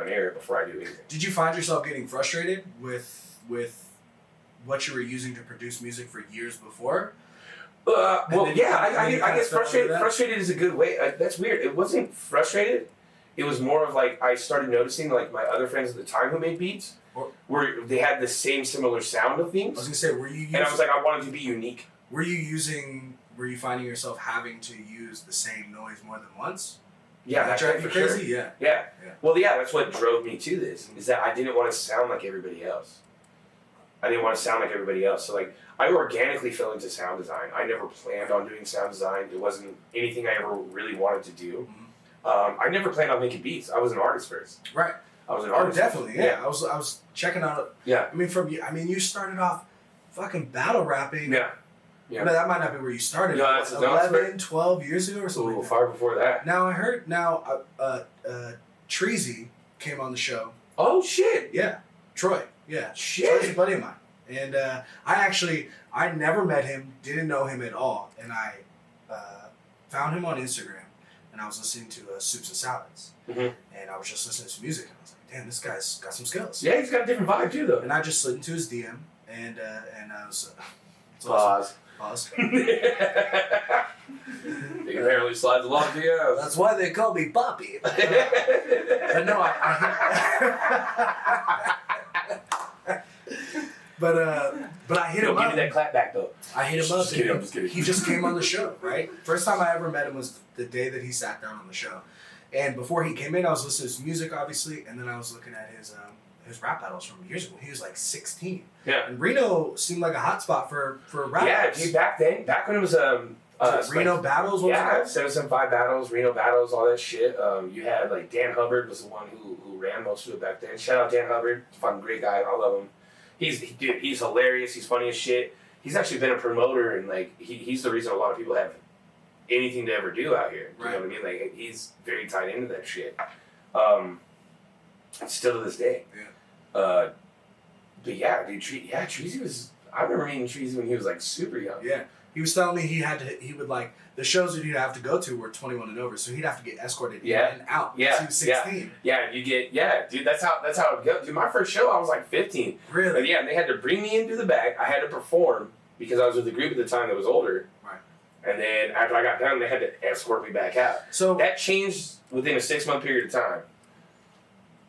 error before I do anything. Did you find yourself getting frustrated with what you were using to produce music for years before? I guess frustrated. Frustrated is a good way. That's weird. It wasn't frustrated. It was more of like I started noticing like my other friends at the time who made beats where they had the same similar sound of things. I was gonna say, were you using, and I was like, I wanted to be unique. Were you finding yourself having to use the same noise more than once? Yeah, that drive you crazy. Sure. Yeah. Well, that's what drove me to this. Is that I didn't want to sound like everybody else. So like I organically fell into sound design. I never planned on doing sound design. It wasn't anything I ever really wanted to do. I never planned on making beats. I was an artist first. Right. I was an artist. Oh, definitely. Yeah. I was checking out. Yeah. You started off fucking battle rapping. Yeah. Yeah. But that might not be where you started. No, that's 11, 12 years ago or something. Ooh, far before that. Now I heard Treasy came on the show. Oh shit. Yeah. Troy. Yeah. Shit. Troy's a buddy of mine. And I never met him, didn't know him at all, and I found him on Instagram, and I was listening to Soups and Salads, and I was just listening to music, and I was like, damn, this guy's got some skills. Yeah, he's got a different vibe too, though. And I just slid into his DM, and I was Pause. He apparently slides along DMs. That's why they call me Papi. But no, But I hit him up. Give me that clap back though. I hit him up. Just kidding, I'm just kidding. He just came on the show, right? First time I ever met him was the day that he sat down on the show. And before he came in, I was listening to his music, obviously, and then I was looking at his rap battles from years ago. He was like 16. Yeah. And Reno seemed like a hot spot for rap battles. Dude, back when it was Reno like, battles. What was it? 775 battles, Reno battles, all that shit. You had like Dan Hubbard was the one who ran most of it back then. Shout out Dan Hubbard, fucking great guy. I love him. He's hilarious. He's funny as shit. He's actually been a promoter, and like he's the reason a lot of people have anything to ever do out here. You know what I mean? Like he's very tied into that shit. Still to this day. Yeah. But yeah, dude, Treasy was. I remember meeting Treasy when he was like super young. Yeah. He was telling me he would like the shows that he'd have to go to were 21 and over, so he'd have to get escorted in and out. Yeah. To 16. Yeah, dude. That's how it goes. Dude, my first show I was like 15. Really? And yeah, and they had to bring me into the back. I had to perform because I was with a group at the time that was older. Right. And then after I got done, they had to escort me back out. So That changed within a 6-month period of time.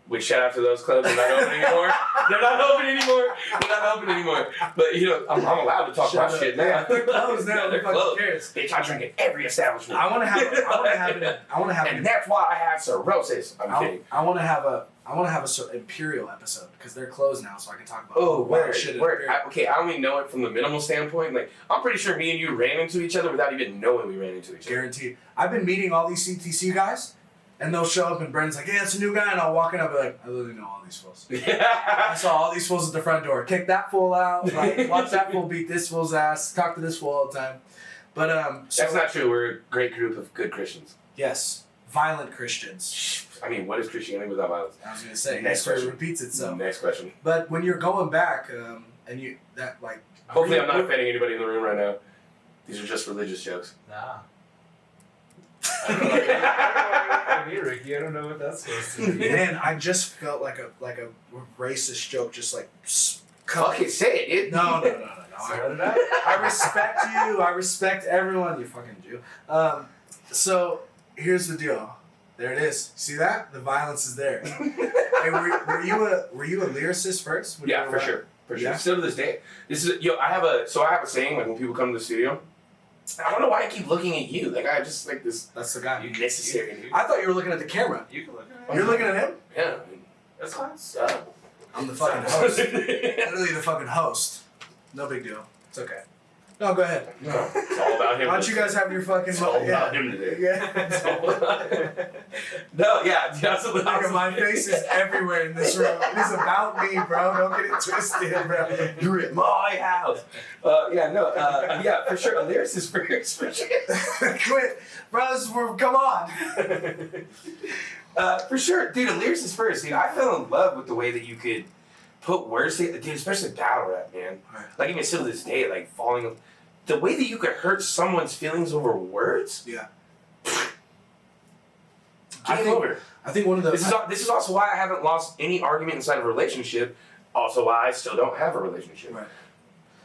Which shout out to those clubs, they're not open anymore. They're not open anymore. But you know, I'm allowed to talk about shit now. Yeah, they're closed now. They're Fucking closed. cares. They try drinking every establishment. I want to have And that's why I have cirrhosis. I'm kidding. I want to have a Imperial episode because they're closed now, so I can talk about word. shit. I only know it from the minimal standpoint. Like, I'm pretty sure me and you ran into each other without even knowing we ran into each other. Guaranteed. I've been meeting all these CTC guys, and they'll show up, and Brendan's like, "Yeah, it's a new guy," and I'll walk in, I'll be like, "I literally know all these fools. I saw all these fools at the front door. Kick that fool out. Like, watch that fool beat this fool's ass. Talk to this fool all the time." But so, That's not true. We're a great group of good Christians. yes, violent Christians. I mean, what is Christianity without violence? I was gonna say, Next history question. repeats itself. Next question. But when you're going back, and you that like, Hopefully, I'm not offending anybody in the room right now. These are just religious jokes. Nah. I don't know. Me, Ricky, I don't know what that's supposed to be. Man, I just felt like a racist joke, just like. Fuck it, say it. No. So did I? I respect you. I respect everyone. You fucking Jew. So here's the deal. There it is. See that? The violence is there. Hey, were you a lyricist first? Yeah, for sure. For sure. Yeah? Still to this day. This is I have a saying like when people come to the studio. I don't know why I keep looking at you. Like I just like this. That's the guy. Necessary. Dude. I thought you were looking at the camera. You can look at it. You're looking at him? Yeah. I mean, That's fine. I'm the fucking host. Literally the fucking host. No big deal. It's okay. No, go ahead. No, it's all about him. Why don't you guys have your fucking... It's all about him today. Yeah. It's all about him. No, yeah. Nigga, my face is everywhere in this room. It is about me, bro. Don't get it twisted, bro. You're at my house. Yeah, for sure. A lyricist first, for sure. Quit. Bros, come on. For sure. Dude, a lyricist first. Dude, I fell in love with the way that you could put words together. Dude, especially battle rap, man. Right. Like, even still to this day, like, falling... The way that you could hurt someone's feelings over words? Yeah. Game over. I think one of the... This is also why I haven't lost any argument inside of a relationship. Also why I still don't have a relationship. Right.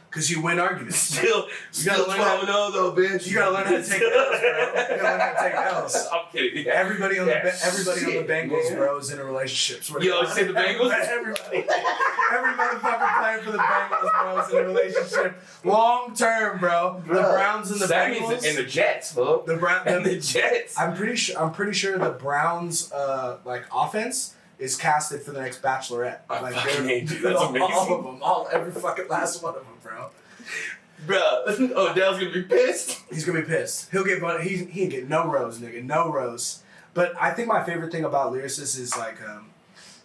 Because you win arguments. Still gotta learn how- 12-0 though, bitch. You gotta learn how to take L's, bro. You gotta learn how to take L's. I'm kidding. Yeah. Everybody on the Shit, Bengals, man. bro, is in a relationship. Swear to Yo, God. say the Bengals? Everybody motherfucker playing for the Bengals, bro, is in a relationship. Long term, bro. The Browns and the That Bengals. means and the Jets, bro. And the Jets. I'm pretty sure the Browns offense is casted for the next Bachelorette. I Like fucking hate you. That's all amazing. of them, every fucking last one of them, bro. Bro, Odell's gonna be pissed. He's gonna be pissed. He'll get he ain't get no rose, nigga, no rose. But I think my favorite thing about lyricists is like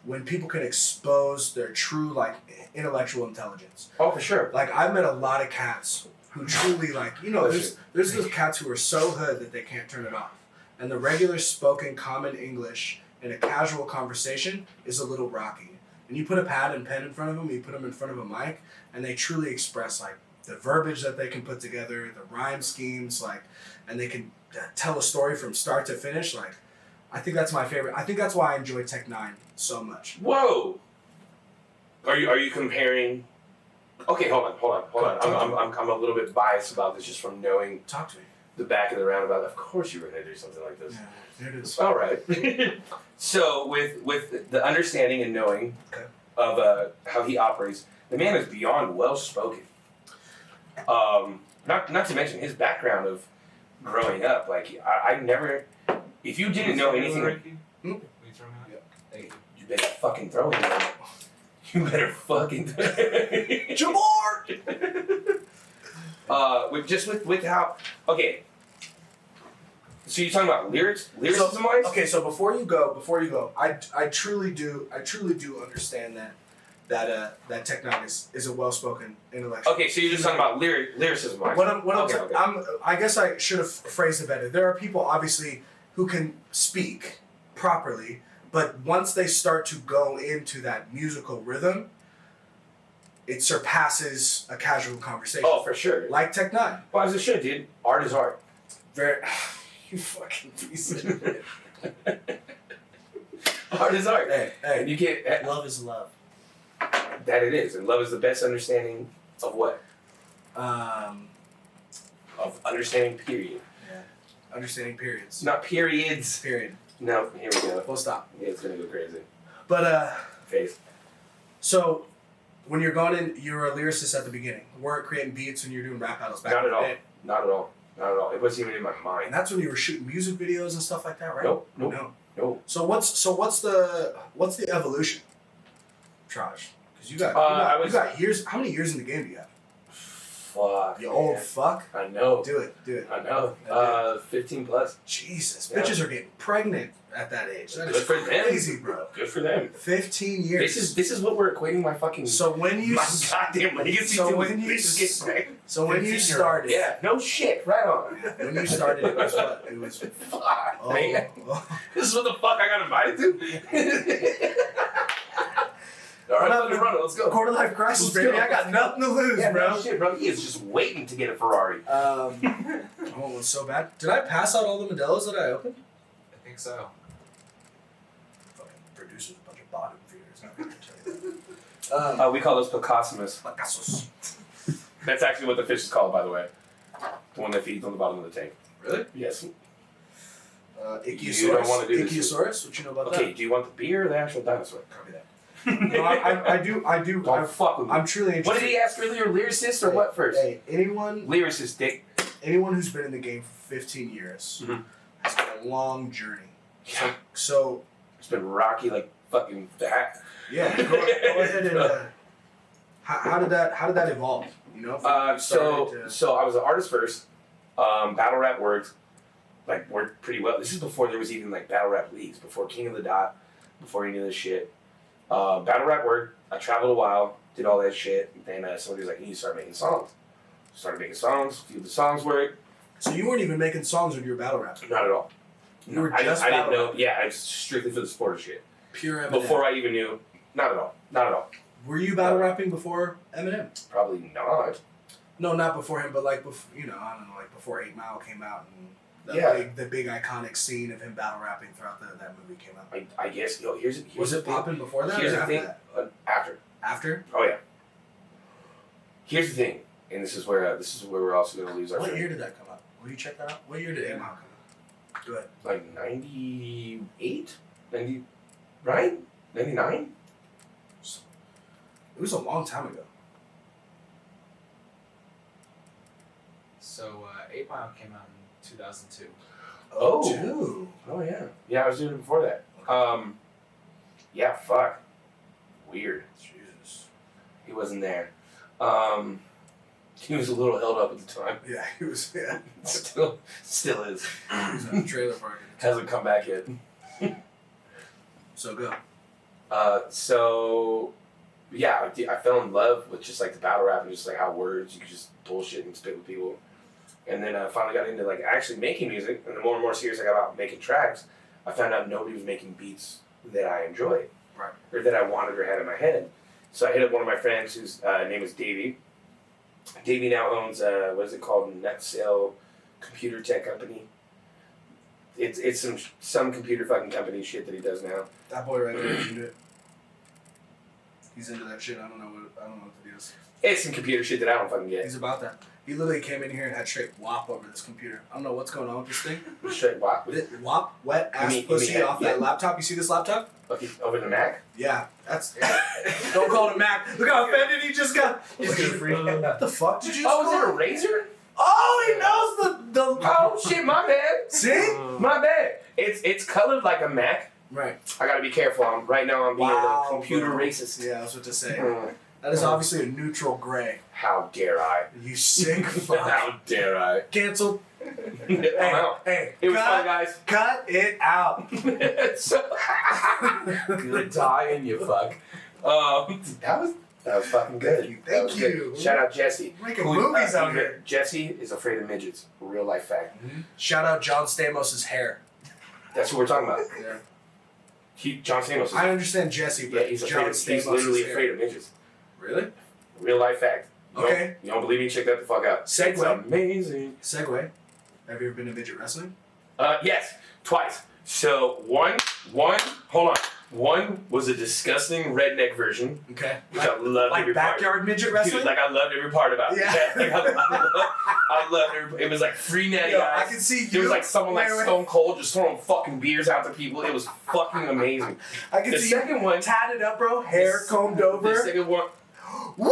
when people can expose their true like intellectual intelligence. Oh, for sure. Like I've met a lot of cats who truly like there's those cats who are so hood that they can't turn it off, and the regular spoken common English in a casual conversation is a little rocky. And you put a pad and pen in front of them, you put them in front of a mic, and they truly express like the verbiage that they can put together, the rhyme schemes, like, and they can tell a story from start to finish. Like, I think that's my favorite. I think that's why I enjoy Tech Nine so much. Whoa. Are you comparing? Okay, hold on. I'm a little bit biased about this just from knowing Talk to me. the back of the roundabout. Of course, you were gonna do something like this. Yeah, there it is. All right. So with the understanding and knowing of how he operates, the man is beyond well spoken. Not to mention his background of growing up. Like I never, if you didn't know anything, Ricky? Hmm? Will you throw me out? hey, you better fucking throw it. You better fucking throw it. Jamar! With how okay. So you're talking about lyricism wise? Okay, so before you go, I truly do understand that Tech Nine is a well spoken intellectual. Okay, so you're just talking about lyricism wise. I guess I should have phrased it better. There are people obviously who can speak properly, But once they start to go into that musical rhythm, it surpasses a casual conversation. Oh, for sure. Like Tech Nine. Well, as it should, dude. Art is art. Very. You fucking piece of shit. Art is art. Hey, And you can't. love is love. That it is, and love is the best understanding of what? Of understanding. Period. Yeah. Understanding periods. Not periods. Period. No. Here we go. Full stop. Yeah, it's gonna go crazy. But Face. so when you're going in, you're a lyricist at the beginning. You weren't creating beats when you're doing rap battles back Not in at the all. day. Not at all. Not at all. It wasn't even in my And mind. that's when you were shooting music videos and stuff like that, right? Nope. No. No. So what's the evolution, Traj? Because you got years. How many years in the game do you have? Fuck. You old man. fuck. I know. Do it. I know. 15 plus. Jesus, Yeah. bitches are getting pregnant at that age. That Good is for them. crazy, bro. Good for them. 15 years. This is what we're equating my fucking So when you my goddamn legacy so to. when When you bitches get pregnant. so when you 15-year-old. started, Yeah. No shit. Right on. when you started, it was what? It was. Fuck, Oh, man. oh. This is what the fuck I got invited to. All right, let me run it. Let's go. Quarter life crisis, Let's baby. go. I got nothing to lose, Yeah, bro. no shit, bro. He is just waiting to get a Ferrari. Oh, it was so bad. Did I pass out all the Modelos that I opened? I think so. Fucking producers, a bunch of bottom feeders. I'm gonna tell you that. We call those Picassomas. Picassos. That's actually what the fish is called, by the way. The one that feeds on the bottom of the tank. Really? Yes. Ichthyosaurus. You don't wanna do this. Ichthyosaurus? What you know about Okay, do you want the beer or the actual dinosaur? that? Copy that. No, I do. Don't fuck with me. I'm truly interested. What did he ask earlier? Lyricist or what first? Hey, anyone Lyricist, dick. who's been in the game for 15 years Mhm. has been a long journey. Yeah. So It's been rocky like fucking that. yeah, go ahead and how did that evolve? You know? from So I was an artist first. Battle rap worked pretty well. This is before there was even like battle rap leagues, before King of the Dot, before any of this shit. Battle rap worked. I traveled a while, did all that shit. And then somebody was like, "You need to start making songs." Started making songs. A few of the songs worked. So you weren't even making songs when you were battle rapping. Not at all. You were I just didn't battle know. rapping. Yeah, it's strictly for the sport of shit. Pure Eminem. Before I even knew. Not at all. Not at all. Were you battle rapping before Eminem? Probably not. No, not before him, but like before, I don't know, like before 8 Mile came out and the big iconic scene of him battle rapping throughout that movie came out. I guess. Here's Was the it thing. popping before that Here's or the after thing. that? After. After? Oh yeah. Here's the thing, and this is where we're also going to lose our. What friend. year did that come out? Will you check that out? What year did 8 Mile come out? Go ahead. Like 98, 90, right? 99. It was a long time ago. So 8 Mile came out in 2002. Oh. Dude. Oh yeah. Yeah, I was doing it before that. Yeah. Fuck. Weird. Jesus. He wasn't there. He was a little held up at the time. Yeah, he was. Yeah, Still is. he was at the trailer park. Hasn't come back yet. So go. So yeah, I fell in love with just like the battle rap and just like how words you could just bullshit and spit with people. And then I finally got into like actually making music, and the more and more serious I got about making tracks, I found out nobody was making beats that I enjoyed, Right. or that I wanted or had in my head. So I hit up one of my friends whose name is Davey. Davey now owns what is it called, Net Sale Computer Tech Company. It's some computer fucking company shit that he does now. That boy right there is into it. He's into that shit. I don't know what it is. It's some computer shit that I don't fucking get. He's about that. He literally came in here and had straight WAP over this computer. I don't know what's going on with this thing. Straight wop. WAP, wet ass You mean pussy off yeah. that laptop. You see this laptop? Okay, over the Mac. Yeah, that's. Don't call it a Mac. Look how offended he just got. He's gonna freak out. What the fuck did you? Oh, just is it call a razor? Oh, he knows the. Oh shit, my bad. See? My bad. It's colored like a Mac. Right. I gotta be careful. Right now I'm being Wow, a computer bro. racist. Yeah, I was what to say. Mm. That is obviously a neutral gray. How dare I? You sick fuck. How dare I? Canceled. I'm out. Hey, It was cut, fun, guys. cut it out. So, good dying, you fuck. That was fucking good. Thank you. That was good. Thank you. Shout out Jesse. Making movies out here. Jesse is afraid of midgets. Real life fact. Shout out John Stamos' hair. That's what we're talking about. Yeah. John Stamos. I understand Jesse, but he's John he's Stamos literally is there. afraid of midgets. Really? Real life fact. Okay. You don't believe me? Check that the fuck out. Segue. It's amazing. Segue. Have you ever been to midget wrestling? Yes, twice. So one, hold on. One was a disgusting redneck version, Okay. which I loved Like every part. backyard midget wrestling? Dude, like I loved every part about it. Yeah. Like, I loved every. It was like free natty Yo, guys. I can see you. There was like someone like Wait. Stone Cold just throwing fucking beers out to people. It was fucking amazing. I can The see second you one, tatted up, bro. Hair combed the over. second one, Woo!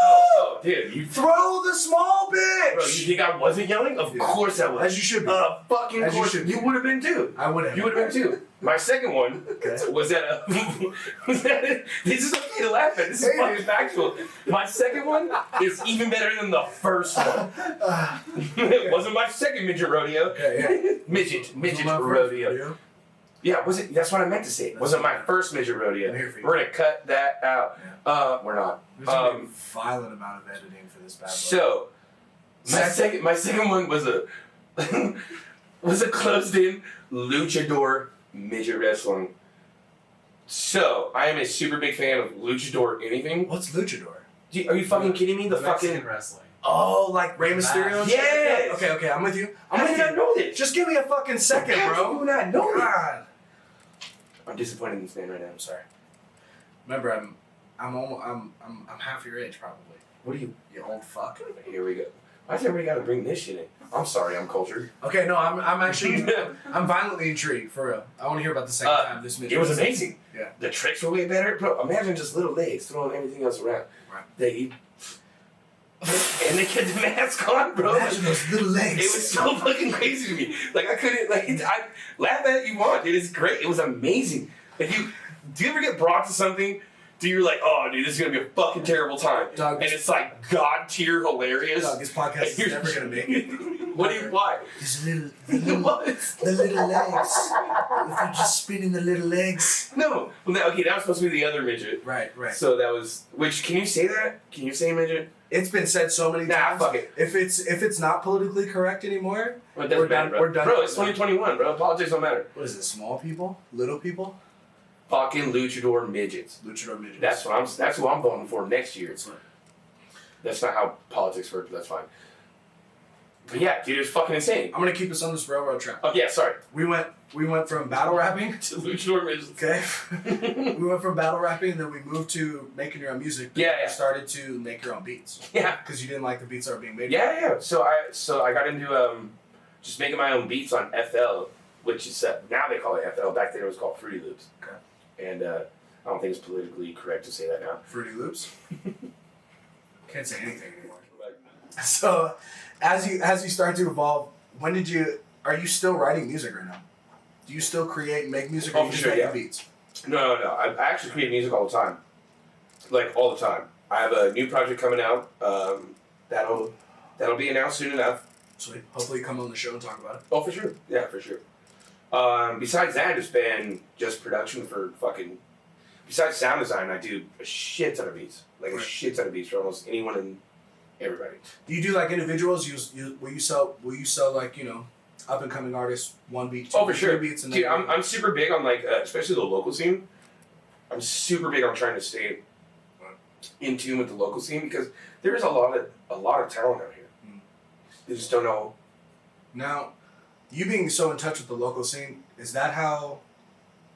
oh, dude, you Throw the small bitch! bro, you think I wasn't yelling? Of Yeah. course I was. As you should be. Fucking As you course. should be. You would have been too. I would have. You would have been too. My second one Okay. was at a. This is okay to laugh at. This is Hey, fucking dude. factual. My second one is even better than the first one. It wasn't my second midget rodeo. Okay, midget My first rodeo. video. Yeah, was it? That's what I meant to say. It wasn't my first midget rodeo. I'm here for you. We're gonna cut that out. We're not. There's gonna be a violent amount of editing for this bad boy. So my second one was a was a closed in luchador midget wrestling. So I am a super big fan of luchador anything. What's luchador? Are you fucking kidding me? The Mexican fucking wrestling. Oh, like Rey Mysterio? and shit? Yes! Okay, I'm with you. I'm How with did I you. know this? Just give me a fucking second, How bro. do you not know this? God. I'm disappointed in this man right now. I'm sorry. Remember, I'm half your age probably. What are you? You old fuck. Here we go. Why's everybody got to bring this shit in? I'm sorry. I'm cultured. Okay, no, I'm actually I'm violently intrigued for real. I want to hear about the second time this midget. It was amazing. Yeah. The tricks were way better. Bro, imagine just little legs throwing everything else around. Right. They and they kept the mask on, bro. Imagine those little legs. It was so fucking crazy to me. Like I couldn't I laugh at it you want, dude. It's great. It was amazing. Like do you ever get brought to something? Do you're like, oh dude, this is gonna be a fucking terrible time. Dog, and it's like god tier hilarious. Dog, this podcast is And never gonna make it. What do you why? These the What? little legs. If you're just spinning the little legs. No. Well, okay, that was supposed to be the other midget. Right. So that was which can you say that? Can you say midget? It's been said so many Nah, times. fuck it. If it's not politically correct anymore, Well, it doesn't we're done. matter, bro. We're done. Bro, it's 2021, bro. Politics don't matter. What is it? Small people, little people, Fucking luchador midgets. luchador midgets. That's who I'm voting for next year. That's right. That's not how politics work, but that's fine. But yeah, dude, it was fucking insane. I'm gonna keep us on this railroad track. Oh yeah, sorry. We went from battle rapping. To luchador midgets. Okay. We went from battle rapping, and then we moved to making your own music. Yeah, yeah. You started to make your own beats Yeah. because you didn't like the beats that were being made. Yeah. So I got into just making my own beats on FL, which is now they call it FL. Back then it was called Fruity Loops. Okay. And I don't think it's politically correct to say that now. Fruity Loops. Can't say anything anymore. But So, as you start to evolve, are you still writing music right now? Do you still create and make music, or Oh, you for just sure, make yeah. beats? No. I actually create music all the time. Like all the time. I have a new project coming out. That'll be announced soon enough. Sweet. Hopefully, come on the show and talk about it. Oh, for sure. Yeah, for sure. Besides that, it's been just production for fucking. Besides sound design, I do a shit ton of beats. Like a Right. shit ton of beats for almost anyone and everybody. Do you do like individuals? Will you sell like up and coming artists one beat, two Oh, for beats, sure. three beats, and Dude, then I'm super big on like, especially the local scene. I'm super big on trying to stay in tune with the local scene because there is a lot of talent out here. Mm. They just don't know. Now, you being so in touch with the local scene, is that how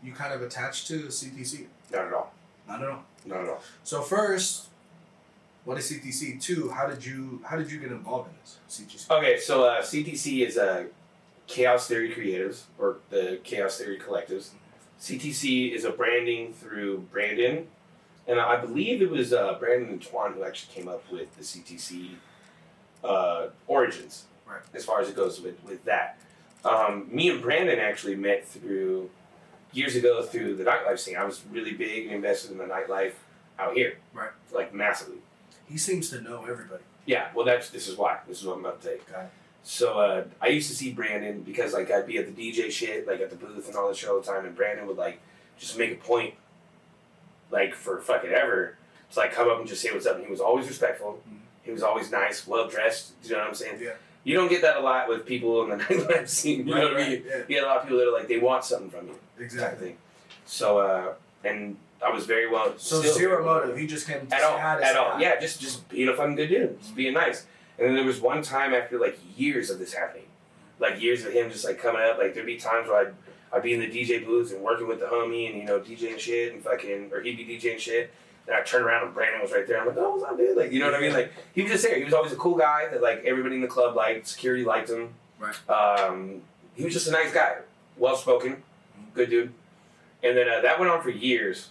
you kind of attach to CTC? Not at all. Not at all. Not at all. So first, what is CTC? Two, how did you get involved in this CTC? Okay, so CTC is Chaos Theory Creatives, or the Chaos Theory Collectives. CTC is a branding through Brandon, and I believe it was Brandon and Twan who actually came up with the CTC origins, Right. as far as it goes with that. Me and Brandon actually met years ago through the nightlife scene. I was really big and invested in the nightlife out here, Right. like massively. He seems to know everybody. Yeah, well, this is why. This is what I'm about to take. Got it. So I used to see Brandon because like I'd be at the DJ shit, like at the booth and all that shit all the time, and Brandon would like just make a point, like for fucking ever, to like come up and just say what's up. And he was always respectful. Mhm. He was always nice, well dressed. You know what I'm saying? Yeah. You don't get that a lot with people in the nightlife scene. You know what I mean? Yeah. You get a lot of people that are like they want something from you, type of Exactly. thing. So and I was very well. So still zero very well- motive. He just came to at say all. hi to At say all. hi. Yeah, just being a fucking good dude, just being nice. And then there was one time after like years of this happening, like years of him just like coming up. Like there'd be times where I'd be in the DJ booth and working with the homie and DJing shit and fucking, or he'd be DJing shit. Then I'd turn around and Brandon was right there. I'm like, oh, what's up, dude? Like, you know what I mean? Like he was just there. He was always a cool guy that like everybody in the club liked. Security liked him. Right. He was just a nice guy, well spoken, good dude. And then that went on for years.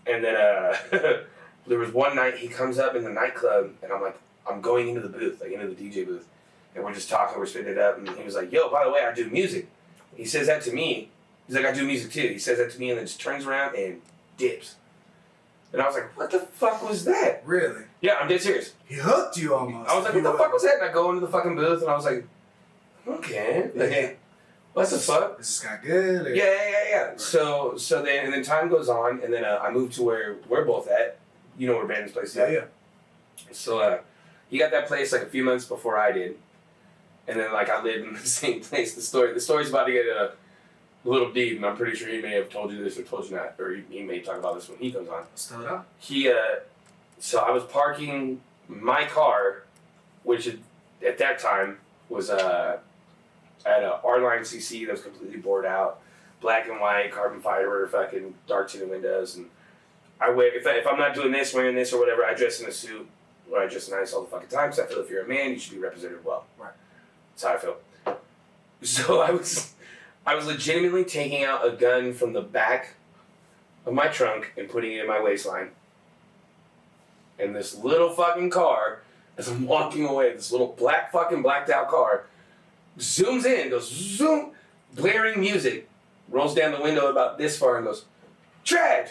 And then there was one night he comes up in the nightclub and I'm like, I'm going into the booth, like into the DJ booth. And we're just talking, we're spitting it up. And he was like, yo, by the way, I do music. He says that to me. He's like, I do music too. He says that to me and then just turns around and dips. And I was like, what the fuck was that? Really? Yeah, I'm dead serious. He hooked you almost. I was like, what the fuck was that? And I go into the fucking booth and I was like, okay. Like, Yeah. what's the fuck? Is this guy good? Or? Yeah. Right. So then time goes on, and then I moved to where we're both at. You know where Brandon's place is at. Yeah. So he got that place like a few months before I did, and then like I lived in the same place. The story's about to get a little deep, and I'm pretty sure he may have told you this or told you not, or he may talk about this when he comes on. Let's tell it out. So I was parking my car, which at that time was at a R-Line CC that was completely bored out, black and white, carbon fiber, fucking dark tinted windows, and I wear if I'm not doing this, wearing this or whatever, I dress in a suit or I dress nice all the fucking time. So I feel if you're a man, you should be represented well. Right. That's how I feel. So I was legitimately taking out a gun from the back of my trunk and putting it in my waistline. And this little fucking car, as I'm walking away, this little blacked out car, zooms in, goes zoom, blaring music, rolls down the window about this far and goes, Traj!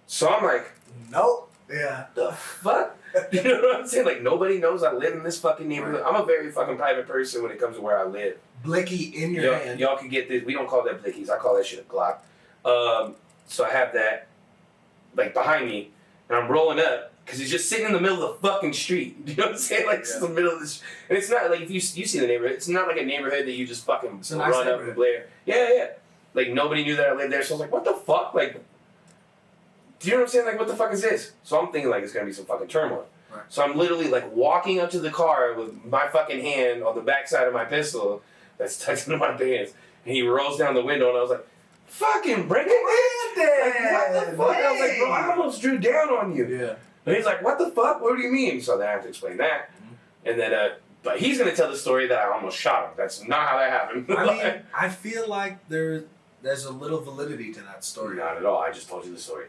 So I'm like, Nope. Yeah. the fuck? You know what I'm saying? Like, nobody knows I live in this fucking neighborhood. I'm a very fucking private person when it comes to where I live. Blicky in your hand. Y'all can get this. We don't call that blickies. I call that shit a Glock. So I have that, like, behind me, and I'm rolling up, because he's just sitting in the middle of the fucking street. You know what I'm saying? Like, it's in the middle of this. And it's not, like, if you see the neighborhood, it's not like a neighborhood that you just fucking It's a nice run up neighborhood. and blare. Yeah. Like, nobody knew that I lived there, so I was like, what the fuck? Like, do you know what I'm saying? Like, what the fuck is this? So I'm thinking, like, it's gonna be some fucking turmoil. Right. So I'm literally, like, walking up to the car with my fucking hand on the backside of my pistol that's tucked into my pants, and he rolls down the window, and I was like, fucking Brandon! Like, what the fuck? I was like, bro, I almost drew down on you. Yeah. And he's like, what the fuck? What do you mean? So then I have to explain that. And then, but he's going to tell the story that I almost shot him. That's not how that happened. I mean, I feel like there's a little validity to that story. Not at all. I just told you the story.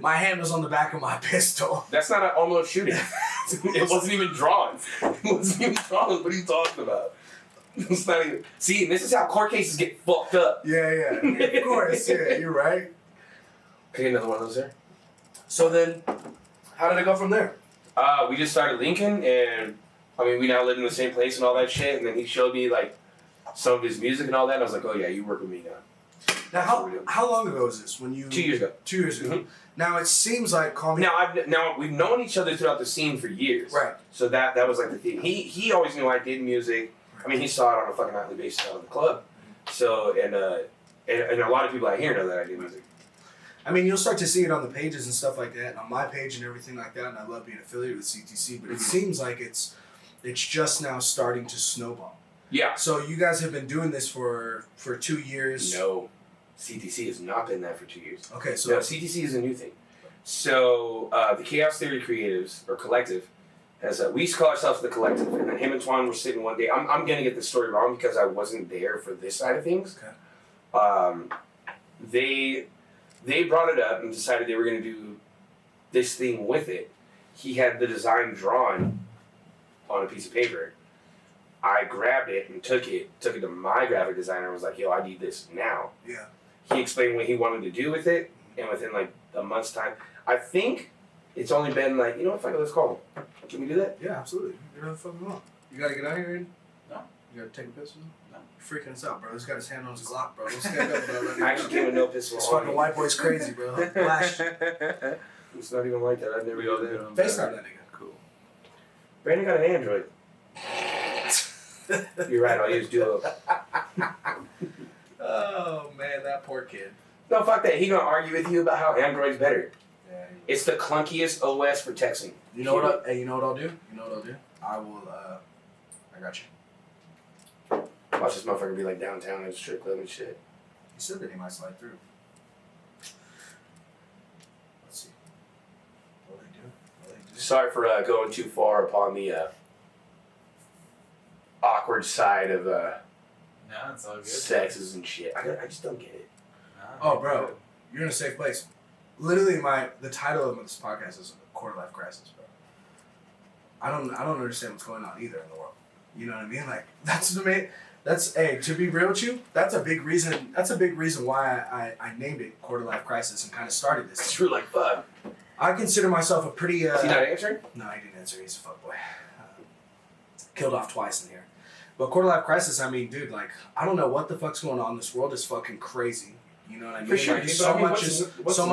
My hand was on the back of my pistol. That's not an almost shooting. It wasn't even drawn. It wasn't even drawn. What are you talking about? It's not even. See, this is how court cases get fucked up. Yeah. Of course. Yeah, you're right. Can I get another one of those there? So then, how did it go from there? We just started linking, and I mean, we now live in the same place and all that shit. And then he showed me like some of his music and all that. And I was like, oh yeah, you work with me now. Now, how long ago was this? When you 2 years ago. 2 years ago. Mhm. Now it seems like call me. Now we've known each other throughout the scene for years. Right. So that was like the thing. He always knew I did music. I mean, he saw it on a fucking nightly basis out of the club. So and a lot of people out here know that I do music. I mean, you'll start to see it on the pages and stuff like that, and on my page and everything like that. And I love being affiliated with CTC, but it seems like it's just now starting to snowball. Yeah. So you guys have been doing this for 2 years. No, CTC has not been that for 2 years. Okay, so No, CTC is a new thing. So the Chaos Theory Creatives or Collective has we used to call ourselves the Collective, and then him and Twan were sitting one day. I'm gonna get this story wrong because I wasn't there for this side of things. Okay. They brought it up and decided they were gonna do this thing with it. He had the design drawn on a piece of paper. I grabbed it and took it to my graphic designer and was like, yo, I need this now. Yeah. He explained what he wanted to do with it, and within like a month's time, I think it's only been like, you know what, fuck it, let's call him. Can we do that? Yeah, absolutely. You're not fucking wrong. You gotta get out here and. No. You gotta take a pistol? No. You're freaking us out, bro. He's got his hand on his Glock, bro. Don't stand up, bro. I actually came with no pistol This on fucking me. white boy's crazy, bro. Flash. It's not even like that. I've never done that. FaceTime that nigga. Cool. Brandon got an Android. You're right, I'll use Duo. Oh man, that poor kid. No, fuck that. He gonna argue with you about how Android's better. Yeah. It's the clunkiest OS for texting. You know what? Hey, you know what I'll do? You know what I'll do? I will. I got you. Watch this motherfucker be like downtown at a strip club and shit. He said that he might slide through. Let's see. What do they do? Sorry for going too far upon the awkward side of No, it's all good. sexes and shit. I just don't get it. Oh, bro, you're in a safe place. Literally, the title of this podcast is Quarter Life Crisis, bro. I don't understand what's going on either in the world. You know what I mean? Like to be real with you, that's a big reason. That's a big reason why I named it Quarter Life Crisis and kind of started this. It's true, like fuck. I consider myself a pretty. Is he not answering? No, he didn't answer. He's a fuckboy. Killed off twice in here. But Quarter Life Crisis, I mean, dude, like, I don't know what the fuck's going on. This world is fucking crazy. You know what I mean? For sure. Like, But so I mean,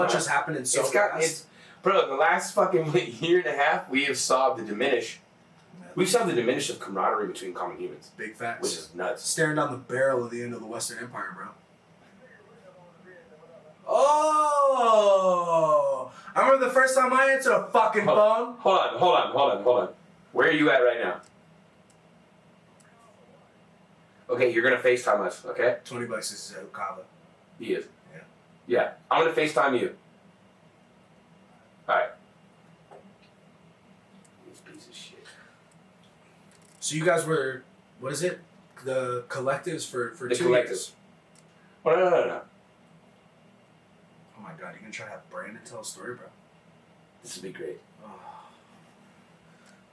much has happened in so fast. Bro, in the last fucking year and a half, we have solved the diminish. We've solved the diminish of camaraderie between common humans. Big facts. Which is nuts. Staring down the barrel of the end of the Western Empire, bro. Oh! I remember the first time I answered a fucking phone. Hold on. Where are you at right now? Okay, you're gonna FaceTime us, okay? $20 is a Kava. He is. Yeah. Yeah, I'm gonna FaceTime you. Alright. This piece of shit. So you guys were, what is it? The collectives for The 2 collectives. years. Oh, no. Oh my god, you're gonna try to have Brandon tell a story, bro? This would be great. Oh.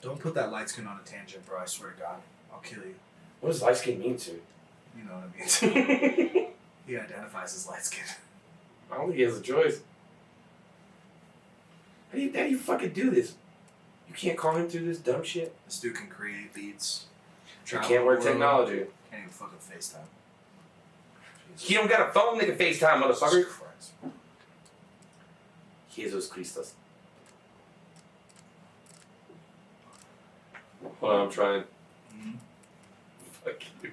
Don't put that light skin on a tangent, bro. I swear to God. I'll kill you. What does light skin mean to? You know what I mean? I He identifies as light skin. don't think he has a choice. How do you fucking do this? You can't call him through this dumb shit? This dude can create beats. You can't work technology. Can't even fucking FaceTime. He don't got a phone that can FaceTime, motherfucker. Jesus Christ. Jesus Christus. Hold on, I'm trying. Mm-hmm. Fuck you.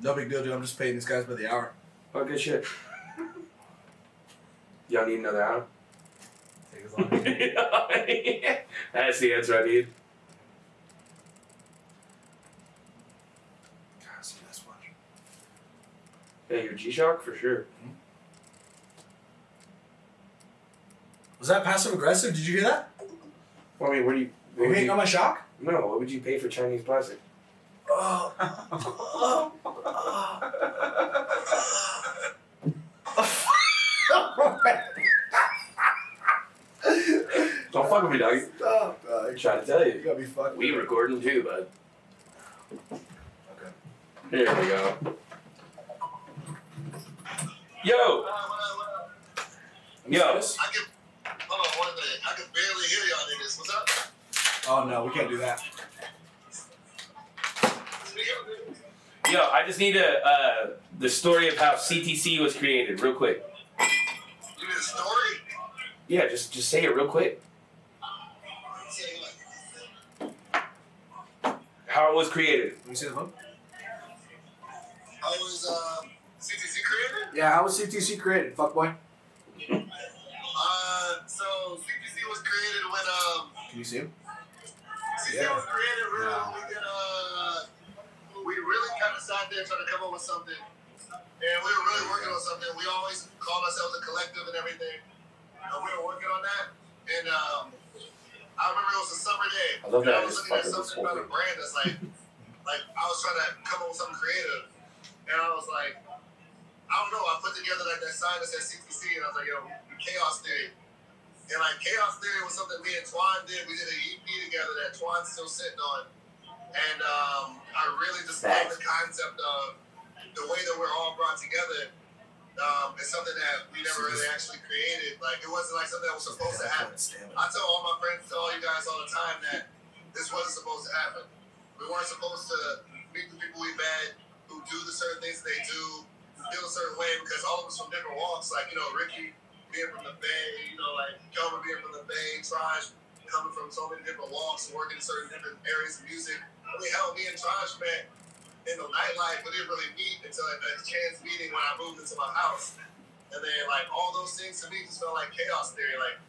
No big deal, dude. I'm just paying these guys by the hour. Oh, good shit. Y'all need another hour? Take as long as you need. That's the answer I need. God, see this watch. Yeah, your G-Shock for sure. Was that passive aggressive? Did you hear that? Well, I mean, what do you... what You would ain't you got my shock? no, what would you pay for Chinese plastic? Oh. Don't fuck with me, dog. Stop, dog. I'm trying to tell You you. gotta be fucking. We recording too, bud. Okay. Here we go. Yo! Yo! Hold on, one minute. I can barely hear y'all niggas. What's up? Oh no, we can't do that. Yo, I just need the story of how CTC was created, real quick. You need a story? Yeah, just say it real quick. How it was created. Let me see the phone. How was CTC created? Yeah, how was CTC created? Fuckboy. So CTC was created when Can you see him? CTC was created we really kind of sat there trying to come up with something, and we were really working on something. We always called ourselves a collective and everything, and we were working on that. And I remember it was a summer day. I love that. And I was looking at something about a brand that's like I was trying to come up with something creative, and I was like, I don't know. I put together like that sign that said CTC, and I was like, yo, Chaos Theory. And like Chaos Theory was something me and Twan did. We did an EP together that Twan's still sitting on. And I really just love the concept of the way that we're all brought together. It's something that we never really actually created. Like, it wasn't like something that was supposed to happen. I tell all my friends, tell all you guys all the time that this wasn't supposed to happen. We weren't supposed to meet the people we met who do the certain things they do, feel a certain way, because all of us from different walks. Like, you know, Ricky being from the Bay, you know, like Kelvin being from the Bay, Traj coming from so many different walks and working in certain different areas of music. I mean, hell, me and Traj met in the nightlife, we didn't really meet until like a chance meeting when I moved into my house. And then like all those things to me just felt like chaos theory. Like